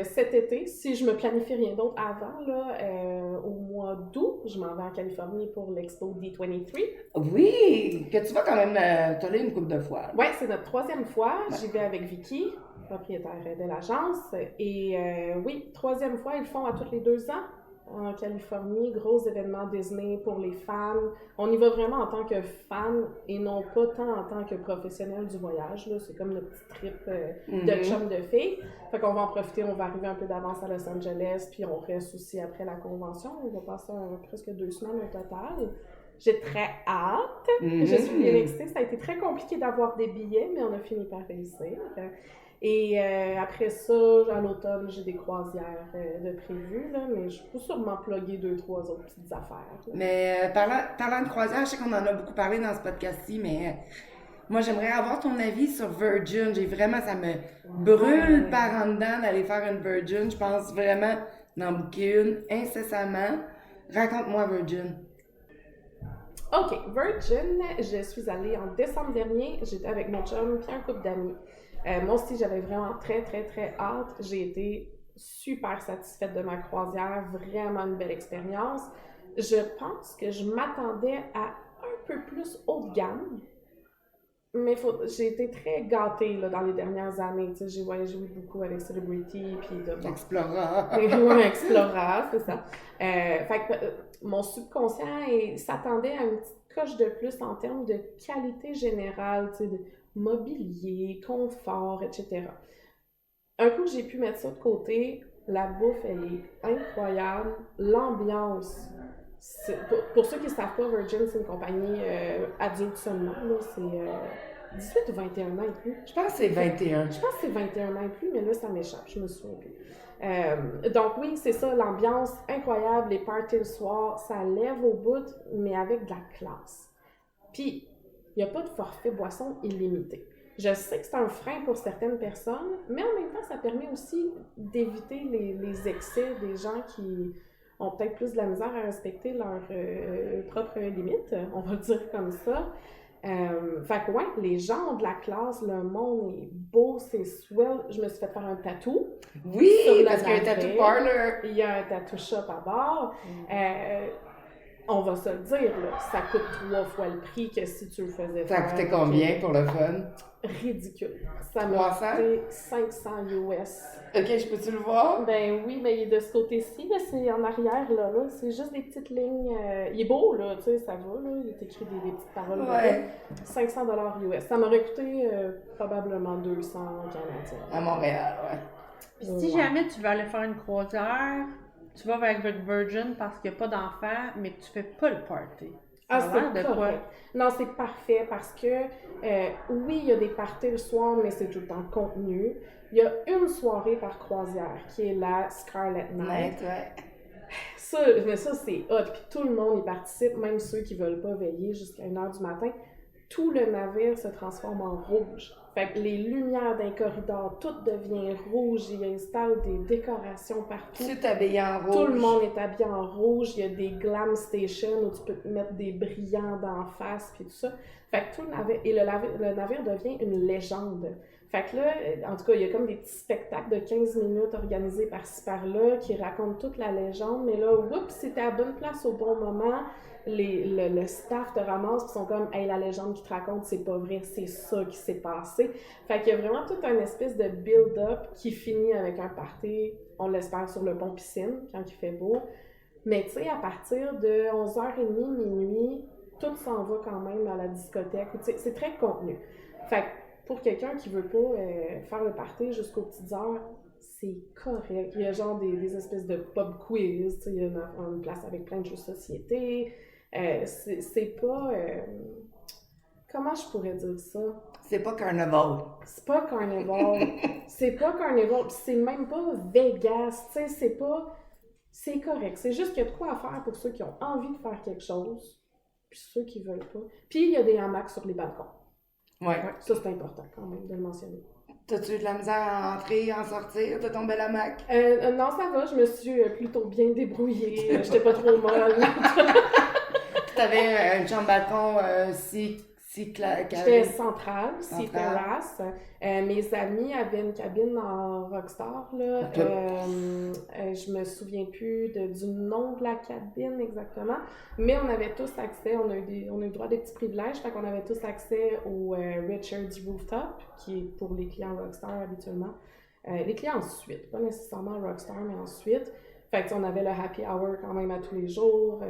Speaker 3: cet été, si je me planifie rien d'autre avant, là, au mois d'août, je m'en vais en Californie pour l'Expo D23.
Speaker 1: Oui, que tu vas quand même t'aller une couple de fois.
Speaker 3: Oui, c'est notre 3e fois. J'y vais avec Vicky, propriétaire de l'agence. Et oui, 3e fois, ils le font à tous les 2 ans en Californie. Gros événement Disney pour les fans. On y va vraiment en tant que fan et non pas tant en tant que professionnel du voyage. Là. C'est comme notre petit trip de chum de filles. Fait qu'on va en profiter, on va arriver un peu d'avance à Los Angeles, puis on reste aussi après la convention. On va passer presque 2 semaines au total. J'ai très hâte. Je suis bien excitée. Ça a été très compliqué d'avoir des billets, mais on a fini par réussir. Et après ça, à l'automne, j'ai des croisières de prévues, là, mais je peux sûrement plugger 2-3 autres petites affaires. Là.
Speaker 1: Mais parlant de croisière, je sais qu'on en a beaucoup parlé dans ce podcast-ci, mais moi, j'aimerais avoir ton avis sur Virgin. Ça me brûle par en dedans d'aller faire une Virgin. Je pense vraiment d'en booker une incessamment. Raconte-moi Virgin.
Speaker 3: OK, Virgin, je suis allée en décembre dernier. J'étais avec mon chum puis un couple d'amis. Moi aussi, j'avais vraiment très, très, très hâte. J'ai été super satisfaite de ma croisière. Vraiment une belle expérience. Je pense que je m'attendais à un peu plus haut de gamme. Mais j'ai été très gâtée là, dans les dernières années. Tu sais, j'ai voyagé beaucoup avec Celebrity puis de
Speaker 1: Explora.
Speaker 3: Ouais, Explora, c'est ça. Fait que mon subconscient s'attendait à une petite coche de plus en termes de qualité générale, tu sais, de mobilier, confort, etc. Un coup que j'ai pu mettre ça de côté, la bouffe, elle est incroyable. L'ambiance, pour ceux qui ne savent pas, Virgin, c'est une compagnie adulte seulement. Là, c'est 18 ou 21 ans et plus.
Speaker 1: Je pense que c'est 21.
Speaker 3: Je pense que c'est 21 ans et plus, mais là, ça m'échappe, je me souviens plus. Donc oui, c'est ça, l'ambiance incroyable, les parties le soir, ça lève au bout, mais avec de la classe. Puis, il n'y a pas de forfait boisson illimité. Je sais que c'est un frein pour certaines personnes, mais en même temps, ça permet aussi d'éviter les excès des gens qui ont peut-être plus de la misère à respecter leurs propres limites, on va le dire comme ça. Fait que ouais, les gens ont de la classe, le monde est beau, c'est swell. Je me suis fait faire un tatou.
Speaker 1: Oui,
Speaker 3: Sur le
Speaker 1: parce qu'il y a un
Speaker 3: navet.
Speaker 1: tattoo parlor.
Speaker 3: Il y a un tattoo shop à bord. On va se le dire, là, ça coûte 3 fois le prix que si tu le faisais
Speaker 1: Ça a
Speaker 3: faire.
Speaker 1: coûté combien pour le fun?
Speaker 3: Ridicule. Ça m'a
Speaker 1: 300?
Speaker 3: coûté 500 US.
Speaker 1: Ok, je peux-tu le voir?
Speaker 3: Ben oui, mais il est de ce côté-ci, là, c'est en arrière, là, c'est juste des petites lignes. Il est beau, là, tu sais, ça va, là, il est écrit des petites paroles.
Speaker 1: Ouais.
Speaker 3: 500 US. Ça m'aurait coûté probablement 200 Canadiens.
Speaker 1: À Montréal, ouais.
Speaker 2: Puis si jamais tu veux aller faire une croisière, tu vas avec Virgin parce qu'il n'y a pas d'enfants, mais tu fais pas le party.
Speaker 3: Ah,
Speaker 2: Ça a l'air
Speaker 3: c'est
Speaker 2: de quoi?
Speaker 3: correct. Non, c'est parfait parce que, oui, il y a des parties le soir, mais c'est tout le temps contenu. Il y a une soirée par croisière qui est la Scarlet Night.
Speaker 1: Ouais.
Speaker 3: Ça, mais ça, c'est hot. Puis tout le monde y participe, même ceux qui veulent pas veiller jusqu'à 1h du matin. Tout le navire se transforme en rouge. Fait que les lumières d'un corridor, tout devient rouge. Ils installent des décorations partout.
Speaker 1: Tu t'habilles en rouge.
Speaker 3: Tout le monde est habillé en rouge. Il y a des glam stations où tu peux te mettre des brillants d'en face puis tout ça. Fait que tout le navire, et le navire devient une légende. Fait que là, en tout cas, il y a comme des petits spectacles de 15 minutes organisés par-ci par-là qui racontent toute la légende. Mais là, oups, si t'es à la bonne place au bon moment, le staff te ramasse et sont comme « Hey, la légende qui te raconte, c'est pas vrai, c'est ça qui s'est passé. » Fait qu'il y a vraiment toute une espèce de build-up qui finit avec un party, on l'espère, sur le pont piscine, quand il fait beau. Mais tu sais, à partir de 11h30, minuit, tout s'en va quand même à la discothèque. C'est très contenu. Fait que pour quelqu'un qui veut pas faire le party jusqu'aux petites heures, c'est correct. Il y a genre des espèces de pub quiz, il y a une place avec plein de jeux de société. C'est pas... comment je pourrais dire ça?
Speaker 1: C'est pas Carnival.
Speaker 3: C'est pas Carnival. C'est pas Carnival. Puis c'est même pas Vegas. Tu sais, c'est pas... C'est correct. C'est juste qu'il y a de quoi à faire pour ceux qui ont envie de faire quelque chose, puis ceux qui veulent pas. Puis il y a des hamacs sur les balcons.
Speaker 1: Ouais.
Speaker 3: Ça, c'est important quand même de le mentionner.
Speaker 1: T'as-tu de la misère à entrer, à en sortir? T'as tombé la mac?
Speaker 3: Non, ça va. Je me suis plutôt bien débrouillée. J'étais pas trop molle.
Speaker 1: T'avais une chambre balcon
Speaker 3: J'étais centrale, si terrasse. Mes amis avaient une cabine en Rockstar, là.
Speaker 1: Okay.
Speaker 3: Je me souviens plus du nom de la cabine exactement, mais on avait tous accès, on a eu droit à des petits privilèges, fait qu'on avait tous accès au Richard's Rooftop, qui est pour les clients Rockstar habituellement. Les clients en suite, pas nécessairement Rockstar, mais en suite. Fait que, on avait le happy hour quand même à tous les jours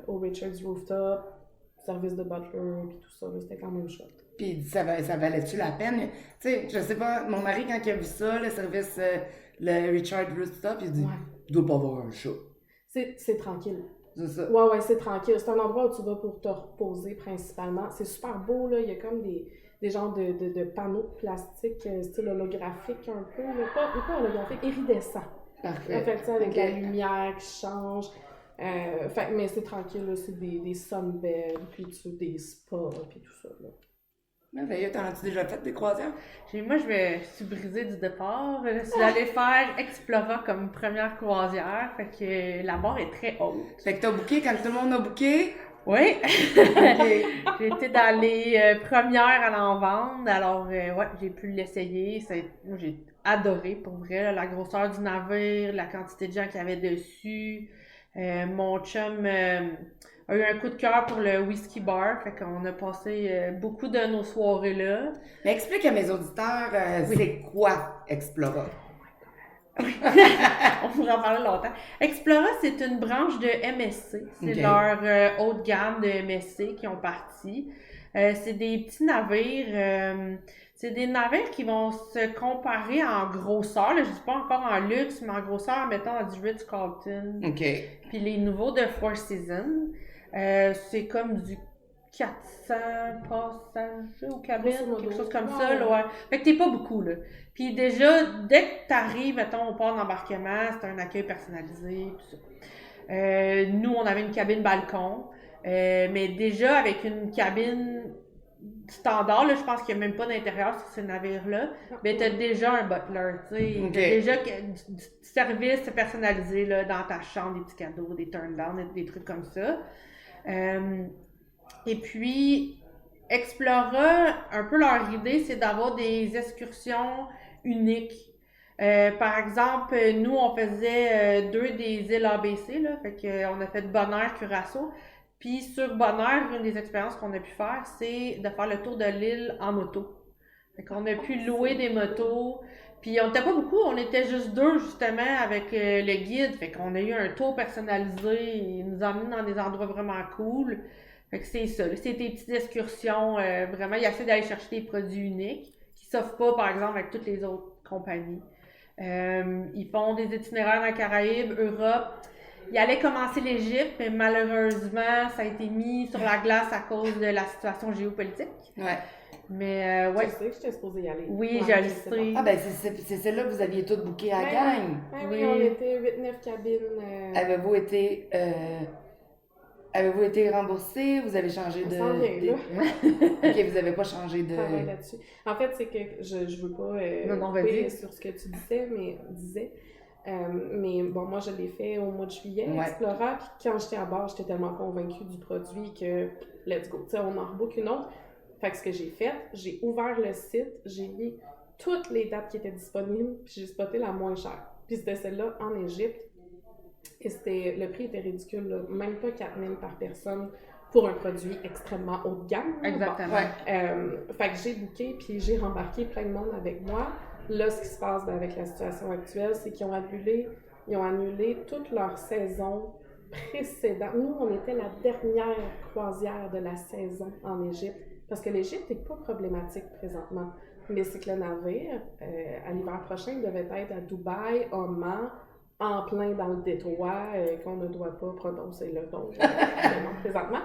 Speaker 3: au Richard's Rooftop. Service de butler, puis tout ça, c'était quand même chouette.
Speaker 1: Puis ça valait-tu la peine? Tu sais, je sais pas, mon mari, quand il a vu ça, le service, le Richard Rooftop, il se dit, il doit pas avoir un chat.
Speaker 3: C'est tranquille.
Speaker 1: C'est ça.
Speaker 3: Ouais, c'est tranquille. C'est un endroit où tu vas pour te reposer principalement. C'est super beau, là. Il y a comme des genres de panneaux de plastique, style holographique un peu. Pas holographique, iridescent.
Speaker 1: Parfait.
Speaker 3: En fait, ça, avec la lumière qui change. Mais c'est tranquille, là, c'est des sunbeds, puis des spas, puis tout ça. Là.
Speaker 1: Merveilleux, t'en as-tu déjà fait des croisières?
Speaker 2: Moi, je me suis brisée du départ. Je suis allée faire Explora comme première croisière, fait que la barre est très haute.
Speaker 1: Fait que t'as booké quand tout le monde a booké?
Speaker 2: Oui!
Speaker 1: Okay.
Speaker 2: J'ai été dans les premières à en vendre, alors j'ai pu l'essayer. Moi, j'ai adoré, pour vrai, là, la grosseur du navire, la quantité de gens qu'il y avait dessus. Mon chum a eu un coup de cœur pour le whisky bar, fait qu'on a passé beaucoup de nos soirées là.
Speaker 1: Mais explique à mes auditeurs, c'est quoi Explora?
Speaker 2: On pourrait en parler longtemps. Explora, c'est une branche de MSC. C'est leur haut de gamme de MSC qui ont parti. C'est des petits navires. C'est des navires qui vont se comparer en grosseur. Là, je dis pas encore en luxe, mais en grosseur, mettons, à du Ritz-Carlton.
Speaker 1: OK.
Speaker 2: Puis les nouveaux de Four Seasons. C'est comme du 400 passagers au cabine, quelque chose comme ça. Là, ouais. Fait que t'es pas beaucoup, là. Puis déjà, dès que t'arrives, mettons, au port d'embarquement, c'est un accueil personnalisé, tout ça. Nous, on avait une cabine balcon. Mais déjà, avec une cabine standard, là, je pense qu'il n'y a même pas d'intérieur sur ce navire-là, mais tu as déjà un butler, tu sais.
Speaker 1: Okay.
Speaker 2: Tu as déjà du service personnalisé là, dans ta chambre, des petits cadeaux, des turn-downs, des trucs comme ça. Et puis, Explora, un peu leur idée, c'est d'avoir des excursions uniques. Par exemple, nous, on faisait 2 des îles ABC, là, fait qu'on a fait Bonaire, Curaçao. Puis sur Bonaire, une des expériences qu'on a pu faire, c'est de faire le tour de l'île en moto. Fait qu'on a pu louer des motos. Puis on n'était pas beaucoup, on était juste 2 justement avec le guide. Fait qu'on a eu un tour personnalisé. Il nous a emmenés dans des endroits vraiment cool. Fait que c'est ça. C'est des petites excursions. Vraiment, il essaie d'aller chercher des produits uniques qui ne s'offrent pas, par exemple, avec toutes les autres compagnies. Ils font des itinéraires dans les Caraïbes, Europe. Il allait commencer l'Égypte, mais malheureusement, ça a été mis sur la glace à cause de la situation géopolitique.
Speaker 1: Ouais.
Speaker 2: Mais ouais.
Speaker 3: Tu sais que j'étais supposée y aller.
Speaker 2: Oui, je le sais.
Speaker 1: Ah ben c'est celle-là que vous aviez toutes booké à la gang.
Speaker 3: Oui, on était 8-9 cabines.
Speaker 1: Avez-vous été remboursé? Vous avez changé de...
Speaker 3: Ça vient, là.
Speaker 1: OK, vous n'avez pas changé de...
Speaker 3: là-dessus. En fait, c'est que je veux pas
Speaker 2: vas-y.
Speaker 3: sur ce que tu disais, mais bon, moi, je l'ai fait au mois de juillet,
Speaker 1: Ouais.
Speaker 3: Explora, puis quand j'étais à bord, j'étais tellement convaincue du produit que let's go, tu sais, on en rebook une autre. Fait que ce que j'ai fait, j'ai ouvert le site, j'ai mis toutes les dates qui étaient disponibles, puis j'ai spoté la moins chère. Puis c'était celle-là en Égypte, et le prix était ridicule, là, même pas 4 000 par personne pour un produit extrêmement haut de gamme.
Speaker 2: Exactement.
Speaker 3: Bon. Fait que j'ai booké, puis j'ai rembarqué plein de monde avec moi. Là, ce qui se passe avec la situation actuelle, c'est qu'ils ont annulé toute leur saison précédente. Nous, on était la dernière croisière de la saison en Égypte, parce que l'Égypte n'est pas problématique présentement. Mais c'est que le navire, à l'hiver prochain, devait être à Dubaï, Oman,
Speaker 7: en plein dans le Détroit, qu'on ne doit pas prononcer le nom présentement.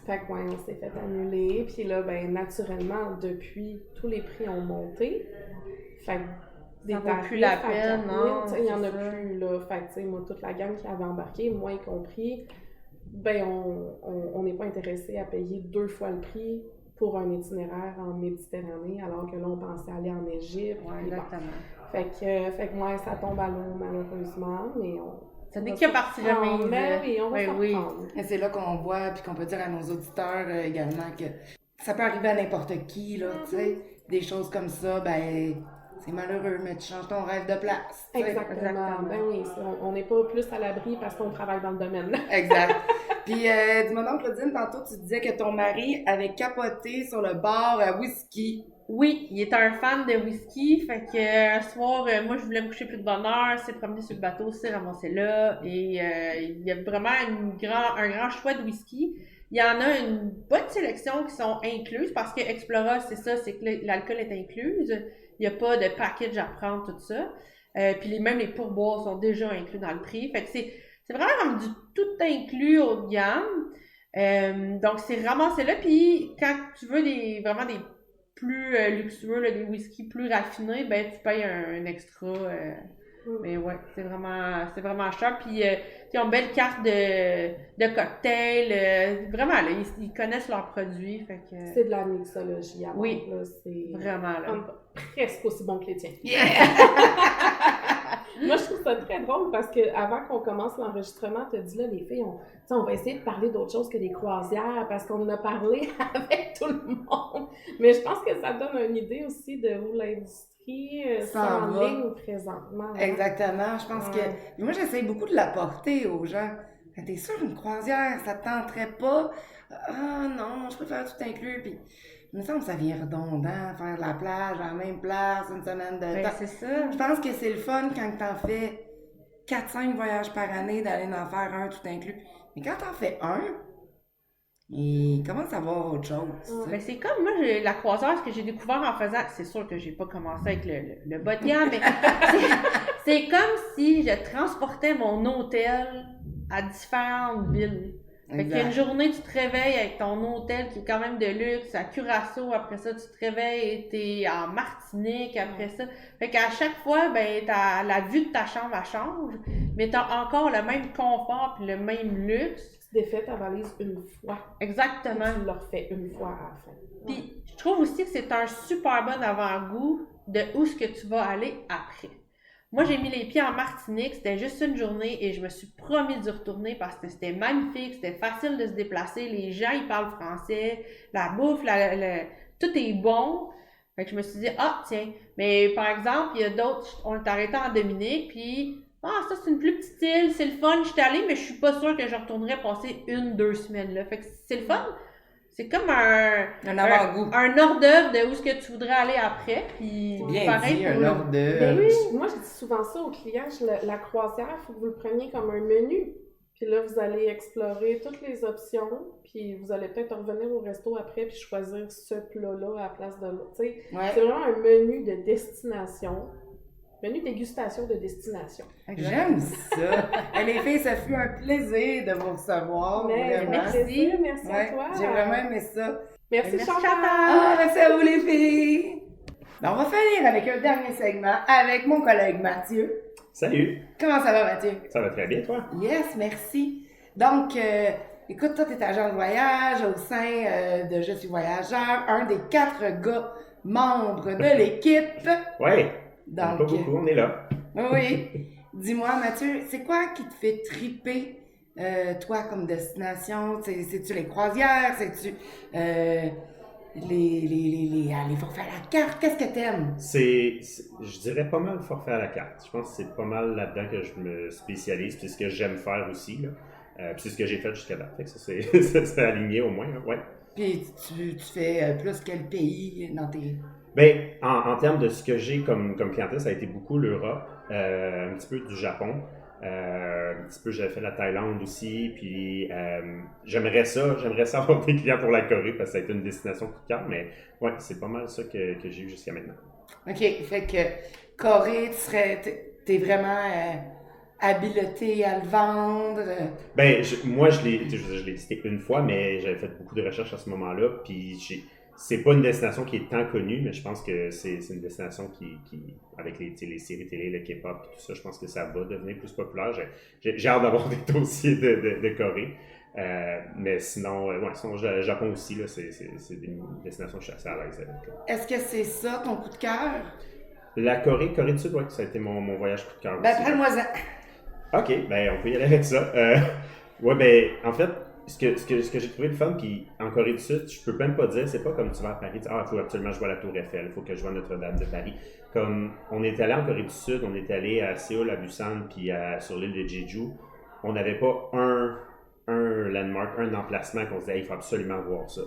Speaker 7: Fait que, ouais, on s'est fait annuler. Puis là, ben, naturellement, depuis, tous les prix ont monté. Fait que des
Speaker 2: Ça vaut
Speaker 7: tarifs
Speaker 2: plus la
Speaker 7: à
Speaker 2: peine,
Speaker 7: 4 000,
Speaker 2: non,
Speaker 7: tu sais, il n'y en a
Speaker 2: c'est ça.
Speaker 7: plus, là. Fait que, tu sais, moi, toute la gang qui avait embarqué, moi y compris, ben, on n'est pas intéressé à payer 2 fois le prix pour un itinéraire en Méditerranée, alors que là, on pensait aller en Égypte.
Speaker 2: Ouais,
Speaker 7: puis bon.
Speaker 2: exactement.
Speaker 7: Fait que, ouais, ça tombe à l'eau, malheureusement, mais
Speaker 2: Ça n'est
Speaker 7: va
Speaker 2: que
Speaker 7: se
Speaker 2: partie de
Speaker 7: reprendre.
Speaker 2: mise.
Speaker 7: Ben oui, on va
Speaker 2: Ben
Speaker 7: se
Speaker 2: oui.
Speaker 7: reprendre.
Speaker 1: Et c'est là qu'on voit, puis qu'on peut dire à nos auditeurs également que ça peut arriver à n'importe qui, là, tu sais. Des choses comme ça, ben, c'est malheureux, mais tu changes ton rêve de place. tu sais.
Speaker 7: Exactement. Ben oui, on n'est pas plus à l'abri parce qu'on travaille dans le domaine.
Speaker 1: Exact. Puis, dis-moi donc, Claudine, tantôt, tu disais que ton mari avait capoté sur le bar à whisky.
Speaker 2: Oui, il est un fan de whisky, fait que un soir, moi je voulais me coucher plus de bonne heure, s'est promené sur le bateau, s'est ramassé là, et il y a vraiment un grand choix de whisky. Il y en a une bonne sélection qui sont incluses, parce que Explora, c'est ça, c'est que l'alcool est incluse, il n'y a pas de package à prendre, tout ça. Puis même les pourboires sont déjà inclus dans le prix, fait que c'est vraiment comme du tout inclus haut de gamme. Donc c'est ramassé là, puis quand tu veux vraiment des plus luxueux, là, des whisky plus raffinés, ben tu payes un extra. Mais ouais, c'est vraiment cher. Puis ils ont une belle carte de cocktail. Vraiment, là, ils connaissent leurs produits. Fait que,
Speaker 7: C'est de la mixologie à
Speaker 2: Oui.
Speaker 7: là, c'est
Speaker 2: vraiment, là.
Speaker 7: presque aussi bon que les tiens.
Speaker 1: Yeah!
Speaker 7: Moi, je trouve ça très drôle parce que avant qu'on commence l'enregistrement, tu as dit là, les filles, on va essayer de parler d'autre chose que des croisières parce qu'on en a parlé avec tout le monde. Mais je pense que ça donne une idée aussi de où l'industrie
Speaker 1: S'en va.
Speaker 7: s'enligne présentement. hein.
Speaker 1: Exactement. Je pense
Speaker 7: Ouais.
Speaker 1: que. Moi, j'essaie beaucoup de l'apporter aux gens. T'es sûr, une croisière, ça te tenterait pas? Ah non, je préfère tout inclus. Puis, il me semble que ça vient redondant, faire de la plage à la même place, une semaine de
Speaker 2: Ben,
Speaker 1: temps.
Speaker 2: c'est ça.
Speaker 1: Je pense que c'est le fun quand t'en fais 4-5 voyages par année d'aller en faire un tout inclus. Mais quand t'en fais un, il commence à avoir autre chose. tu sais.
Speaker 2: Ben, c'est comme moi, la croisière, ce que j'ai découvert en faisant, c'est sûr que j'ai pas commencé avec le bas de gamme, mais c'est comme si je transportais mon hôtel à différentes villes. Fait qu'il y a une journée, tu te réveilles avec ton hôtel qui est quand même de luxe, à Curaçao, après ça, tu te réveilles et t'es en Martinique, après ça. Fait qu'à chaque fois, ben, la vue de ta chambre, elle change, mais t'as encore le même confort puis le même luxe.
Speaker 7: Tu défais ta valise une fois.
Speaker 2: Exactement.
Speaker 7: Tu le refais une fois à la fin.
Speaker 2: Puis, je trouve aussi que c'est un super bon avant-goût de où est-ce que tu vas aller après. Moi, j'ai mis les pieds en Martinique, c'était juste une journée et je me suis promis d'y retourner parce que c'était magnifique, c'était facile de se déplacer, les gens, ils parlent français, la bouffe, tout est bon. Fait que je me suis dit, ah, tiens, mais par exemple, il y a d'autres, on est arrêté en Dominique, puis, ça c'est une plus petite île, c'est le fun, je suis allée, mais je suis pas sûre que je retournerais passer 1-2 semaines là. Fait que c'est le fun. C'est comme
Speaker 1: Un avant-goût.
Speaker 2: un hors-d'œuvre de où est-ce que tu voudrais aller après, puis
Speaker 1: Bien
Speaker 2: pareil
Speaker 1: dit,
Speaker 2: pour
Speaker 1: un
Speaker 2: le-
Speaker 1: ordre
Speaker 7: Ben
Speaker 1: de.
Speaker 7: oui, moi je dis souvent ça aux clients, la croisière, il faut que vous le preniez comme un menu. Puis là, vous allez explorer toutes les options, puis vous allez peut-être revenir au resto après puis choisir ce plat-là à la place de l'autre. Tu sais,
Speaker 1: Ouais.
Speaker 7: c'est vraiment un menu de destination, menu dégustation de destination.
Speaker 1: J'aime ça. Et les filles, ça fut un plaisir de vous recevoir.
Speaker 7: Mais
Speaker 1: Vraiment.
Speaker 7: merci, merci à
Speaker 1: Ouais,
Speaker 7: toi.
Speaker 1: j'ai vraiment aimé ça.
Speaker 7: Merci,
Speaker 2: Merci,
Speaker 7: Chantal.
Speaker 2: Chantal.
Speaker 1: Ah, merci à vous les filles. Ben, on va finir avec un dernier segment avec mon collègue Mathieu.
Speaker 8: Salut,
Speaker 1: Comment ça va, Mathieu?
Speaker 8: ça va très bien, toi?
Speaker 1: Yes, merci. Donc, écoute, toi, tu es agent de voyage au sein de Je suis voyageur, un des 4 gars membres de l'équipe.
Speaker 8: Ouais, pas
Speaker 1: Donc,
Speaker 8: beaucoup, on est là.
Speaker 1: oui. Dis-moi, Mathieu, c'est quoi qui te fait triper, toi, comme destination? C'est-tu les croisières? C'est-tu les forfaits à la carte? Qu'est-ce que t'aimes?
Speaker 8: Je dirais pas mal le forfait à la carte. Je pense que c'est pas mal là-dedans que je me spécialise, puis c'est ce que j'aime faire aussi, là. Puis c'est ce que j'ai fait jusqu'à date. Fait que ça, c'est aligné au moins, hein, ouais.
Speaker 1: Puis tu fais plus quel pays dans tes...
Speaker 8: Ben, en termes de ce que j'ai comme clientèle, ça a été beaucoup l'Europe, un petit peu du Japon, un petit peu j'avais fait la Thaïlande aussi, puis j'aimerais ça avoir des clients pour la Corée parce que ça a été une destination coup de cœur, mais ouais, c'est pas mal ça que j'ai eu jusqu'à maintenant.
Speaker 1: OK, fait que Corée, t'es vraiment habilité à le vendre.
Speaker 8: Ben, moi, je l'ai visité une fois, mais j'avais fait beaucoup de recherches à ce moment-là, puis c'est pas une destination qui est tant connue, mais je pense que c'est une destination qui avec les séries télé, le K-pop et tout ça, je pense que ça va devenir plus populaire. J'ai hâte d'avoir des dossiers de Corée. Mais sinon, sinon, le Japon aussi, là, c'est des destinations que je suis assez à l'aise avec.
Speaker 1: Est-ce que c'est ça ton coup de cœur?
Speaker 8: La Corée du Sud, oui, ça a été mon voyage coup de cœur
Speaker 1: Ben,
Speaker 8: aussi.
Speaker 1: parle-moi-en.
Speaker 8: Ok, ben on peut y aller avec ça. Ouais, ben en fait, ce que j'ai trouvé le fun, puis en Corée du Sud, je peux même pas dire, c'est pas comme tu vas à Paris, il faut absolument que je vois la Tour Eiffel, il faut que je vois Notre-Dame de Paris. Comme on est allé en Corée du Sud, on est allé à Séoul, à Busan, puis sur l'île de Jeju, on n'avait pas un landmark, un emplacement qu'on se disait, il faut absolument voir ça.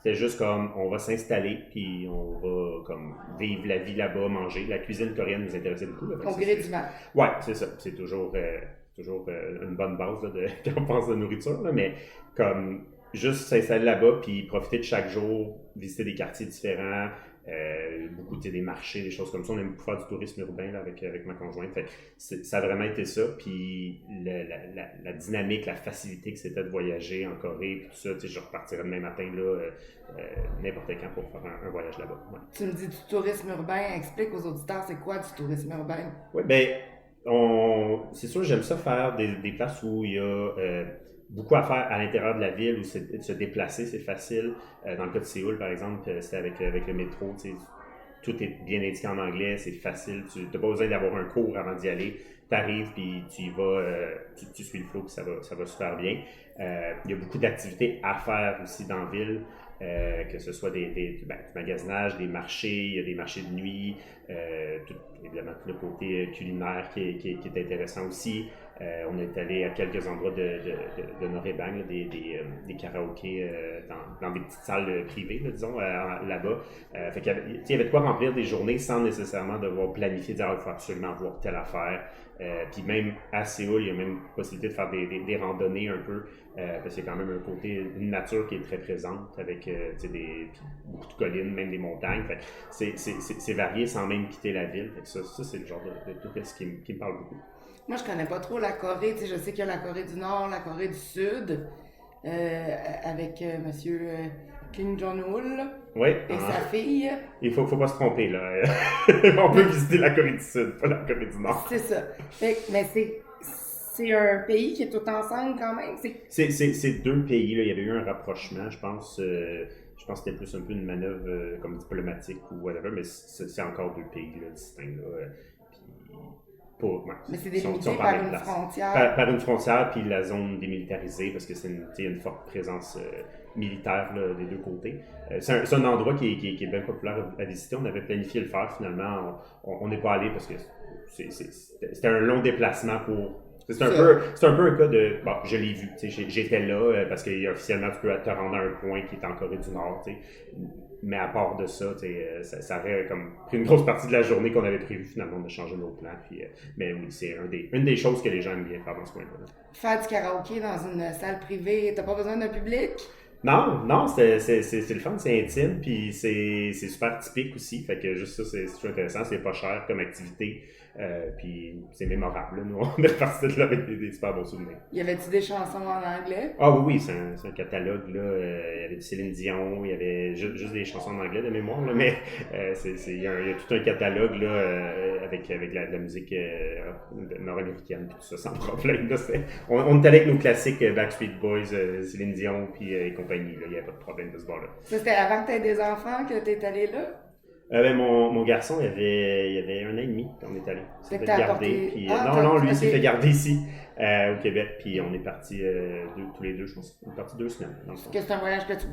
Speaker 8: C'était juste comme, on va s'installer, puis on va comme vivre la vie là-bas, manger. La cuisine coréenne nous intéressait beaucoup. Là,
Speaker 1: Au gré du vent.
Speaker 8: Ouais, c'est ça. C'est toujours une bonne base là, quand on pense de nourriture, là, mais comme juste s'installer là-bas, puis profiter de chaque jour, visiter des quartiers différents, beaucoup des marchés, des choses comme ça. On aime beaucoup faire du tourisme urbain là, avec ma conjointe. Fait que ça a vraiment été ça. Puis la dynamique, la facilité que c'était de voyager en Corée, puis tout ça, je repartirais demain matin là, n'importe quand pour faire un voyage là-bas. Ouais.
Speaker 1: Tu me dis du tourisme urbain, explique aux auditeurs c'est quoi du tourisme urbain?
Speaker 8: Oui, ben, c'est sûr, j'aime ça faire des places où il y a beaucoup à faire à l'intérieur de la ville, où se déplacer, c'est facile. Dans le cas de Séoul, par exemple, c'est avec le métro, tout est bien indiqué en anglais, c'est facile. Tu n'as pas besoin d'avoir un cours avant d'y aller. Tu arrives, puis tu y vas, tu suis le flow, puis ça va super bien. Il y a beaucoup d'activités à faire aussi dans la ville. Que ce soit du magasinage, des marchés, il y a des marchés de nuit, évidemment tout le côté culinaire qui est intéressant aussi. On est allé à quelques endroits de Noréban, là, des karaokés dans des petites salles privées, là, disons, là-bas. Fait qu'il y avait de quoi remplir des journées sans nécessairement devoir planifier, dire il faut absolument voir telle affaire. Puis même à Séoul, il y a même possibilité de faire des randonnées un peu, parce qu'il y a quand même un côté, une nature qui est très présente avec beaucoup de collines, même des montagnes. Fait que c'est varié sans même quitter la ville. Fait que ça c'est le genre de tourisme qui me parle beaucoup.
Speaker 1: Moi, je connais pas trop la Corée. Je sais qu'il y a la Corée du Nord, la Corée du Sud, avec Monsieur Kim Jong-un
Speaker 8: Oui,
Speaker 1: et sa fille.
Speaker 8: Il faut pas se tromper, là. On peut visiter la Corée du Sud, pas la Corée du Nord.
Speaker 1: C'est ça. Mais c'est un pays qui est tout ensemble quand même.
Speaker 8: C'est deux pays, là. Il y avait eu un rapprochement, je pense. Je pense que c'était plus un peu une manœuvre comme diplomatique ou whatever, mais c'est encore deux pays là, distincts. Là.
Speaker 1: Mais c'est délimité par une frontière.
Speaker 8: Par une frontière, puis la zone démilitarisée, parce que c'est une forte présence militaire là, des deux côtés. C'est un endroit qui est bien populaire à visiter. On avait planifié le faire, finalement. On n'est pas allé parce que c'était un long déplacement pour... C'est un peu un cas de... Bon, je l'ai vu, j'étais là parce qu'officiellement, tu peux te rendre à un point qui est en Corée du Nord, mais à part de ça, ça aurait comme pris une grosse partie de la journée qu'on avait prévu finalement de changer nos plans. Puis, mais oui, c'est une des choses que les gens aiment bien faire dans ce coin-là.
Speaker 1: Faire du karaoké dans une salle privée, t'as pas besoin d'un public?
Speaker 8: Non, c'est le fun, c'est intime, puis c'est super typique aussi. Fait que juste ça, c'est super intéressant, c'est pas cher comme activité. Puis c'est mémorable. Là. Nous, on est reparti de là avec des super beaux souvenirs.
Speaker 1: Y avait-tu des chansons en anglais?
Speaker 8: Ah oui, c'est un catalogue. Là. Il y avait du Céline Dion, il y avait juste des chansons en anglais de mémoire, là, mais il y a tout un catalogue là, avec la musique nord-américaine et tout ça, sans problème. Là, on est allé avec nos classiques Backstreet Boys, Céline Dion et compagnie. Il n'y avait pas de problème de ce bord-là.
Speaker 1: Ça, c'était avant que tu aies des enfants que tu es allé là?
Speaker 8: Mon garçon, il y avait 1 an et demi quand on est allé. Il s'est fait garder. Puis, lui, il s'est fait garder ici, au Québec. Puis on est partis tous les deux, je pense. On est partis 2 semaines.
Speaker 1: Est-ce que c'est un voyage que tu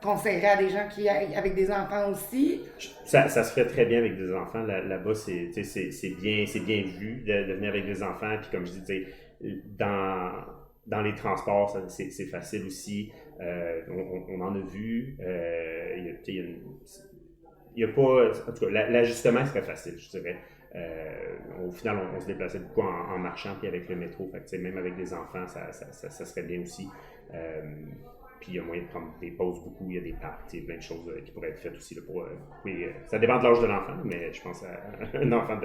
Speaker 1: conseillerais à des gens qui avec des enfants aussi?
Speaker 8: Ça se fait très bien avec des enfants. Là-bas, c'est bien vu de venir avec des enfants. Puis comme je dis, dans les transports, c'est facile aussi. On en a vu. Il y a pas... En tout cas, l'ajustement serait facile, je dirais. Au final, on se déplaçait beaucoup en marchant puis avec le métro. Fait que, même avec des enfants, ça serait bien aussi. puis il y a moyen de prendre des pauses beaucoup, il y a des parcs, plein de choses qui pourraient être faites aussi. Là, ça dépend de l'âge de l'enfant, mais je pense à un enfant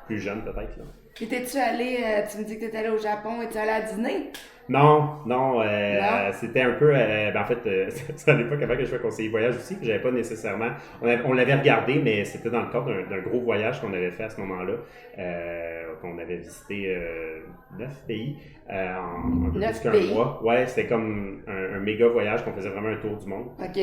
Speaker 8: plus jeune peut-être. Là.
Speaker 1: Puis t'es-tu allé, tu me dis que t'étais allé au Japon, es-tu allé à Disney?
Speaker 8: Non, c'était un peu, en fait, c'est à l'époque avant que je sois conseiller voyage aussi, puis j'avais pas nécessairement, on l'avait regardé, mais c'était dans le cadre d'un gros voyage qu'on avait fait à ce moment-là, qu'on avait visité 9 pays en un peu plus qu'un mois. Ouais, c'était comme un méga voyage qu'on faisait vraiment un tour du monde.
Speaker 1: OK.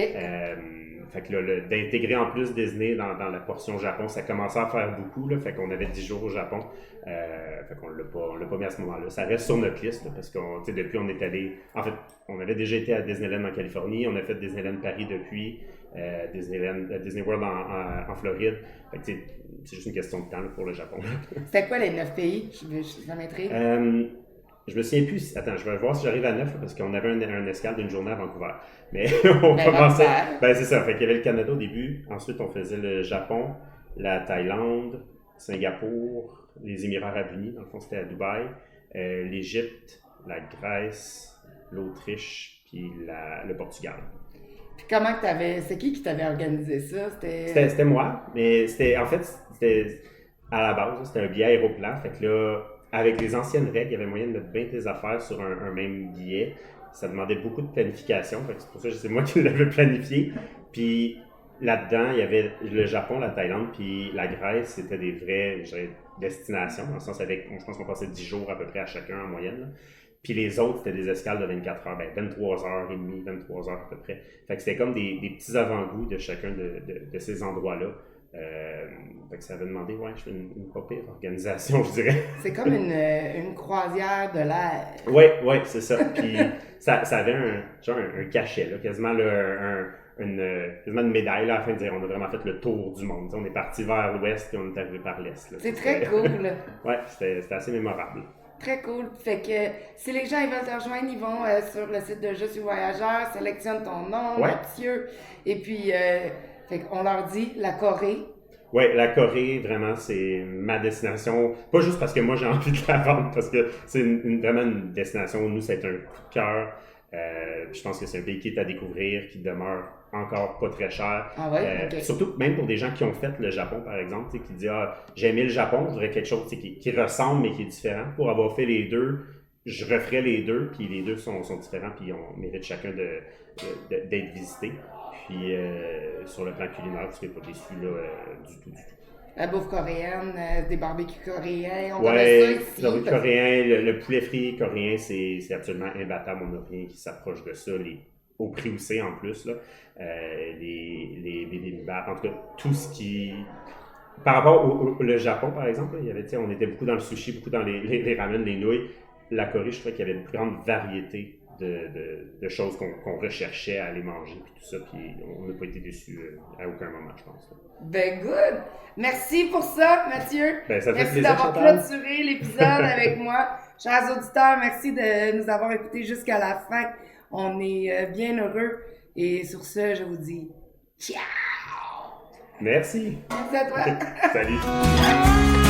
Speaker 8: Fait que là, d'intégrer en plus Disney dans la portion Japon, ça commençait à faire beaucoup, là, fait qu'on avait 10 jours au Japon. Fait qu'on l'a pas mis à ce moment-là. Ça reste sur notre liste, là, parce que depuis on est allé... En fait, on avait déjà été à Disneyland en Californie, on a fait Disneyland Paris depuis, Disney World en Floride. Fait que c'est juste une question de temps là, pour le Japon.
Speaker 1: C'était quoi les 9 pays? Ça m'intrigue.
Speaker 8: Je me souviens plus. Attends, je vais voir si j'arrive à 9 là, parce qu'on avait un escale d'une journée à Vancouver. Mais on commençait. C'est ça. Fait qu'il y avait le Canada au début. Ensuite, on faisait le Japon, la Thaïlande, Singapour, les Émirats Arabes Unis. Dans le fond, c'était à Dubaï. L'Égypte, la Grèce, l'Autriche, puis le Portugal.
Speaker 1: Puis comment que c'est qui t'avait organisé ça?
Speaker 8: C'était moi. Mais c'était à la base, c'était un billet aéroplan. Fait que là, avec les anciennes règles, il y avait moyen de mettre bien tes affaires sur un même billet. Ça demandait beaucoup de planification. Fait que c'est pour ça que c'est moi qui l'avais planifié. Puis là-dedans, il y avait le Japon, la Thaïlande, puis la Grèce. C'était des vraies destinations. Dans le sens je pense qu'on passait 10 jours à peu près à chacun en moyenne. Là. Puis les autres, c'était des escales de 24 heures. 23h30, 23 heures à peu près. Fait que c'était comme des petits avant-goûts de chacun de ces endroits-là. Fait que ça avait demandé, une pas pire organisation, je dirais.
Speaker 1: C'est comme une croisière de l'air.
Speaker 8: Oui, c'est ça. Puis ça avait un cachet, là, quasiment une médaille là, à la fin de dire on a vraiment fait le tour du monde. T'sais, on est parti vers l'ouest et on est arrivé par l'est. Là.
Speaker 1: C'est très cool.
Speaker 8: Ouais, c'était assez mémorable.
Speaker 1: Très cool. Fait que si les gens ils veulent te rejoindre, ils vont sur le site de Je suis voyageur, sélectionne ton nom, Mathieu, et puis fait qu'on leur dit la Corée.
Speaker 8: Oui, la Corée, vraiment, c'est ma destination. Pas juste parce que moi, j'ai envie de la vendre, parce que c'est vraiment une destination où nous, c'est un coup de cœur. Je pense que c'est un pays qui est à découvrir, qui demeure encore pas très cher.
Speaker 1: Ah ouais? Okay.
Speaker 8: Surtout, même pour des gens qui ont fait le Japon, par exemple, qui disent « j'ai aimé le Japon, je voudrais quelque chose qui ressemble, mais qui est différent. » Pour avoir fait les deux, je referais les deux, puis les deux sont différents, puis on mérite chacun d'être visité. Puis sur le plan culinaire, vous ne serez pas déçus du tout.
Speaker 1: La bouffe coréenne, des barbecues coréens, on
Speaker 8: connaît
Speaker 1: ça ici.
Speaker 8: Le barbecue coréen, le poulet frit coréen, c'est absolument imbattable. On n'a rien qui s'approche de ça. Au prix où c'est en plus, là. Les bibimbap, en tout cas, tout ce qui... Par rapport au Japon, par exemple, il y avait, on était beaucoup dans le sushi, beaucoup dans les ramen, les nouilles. La Corée, je trouvais qu'il y avait une grande variété de choses qu'on recherchait à aller manger, puis tout ça, puis on n'a pas été déçus à aucun moment, je pense.
Speaker 1: Ben good! Merci pour ça, Mathieu!
Speaker 8: Ben, ça fait
Speaker 1: merci
Speaker 8: plaisir,
Speaker 1: d'avoir clôturé l'épisode avec moi. Chers auditeurs, merci de nous avoir écoutés jusqu'à la fin. On est bien heureux. Et sur ce, je vous dis ciao!
Speaker 8: Merci!
Speaker 1: Merci à toi!
Speaker 8: Salut!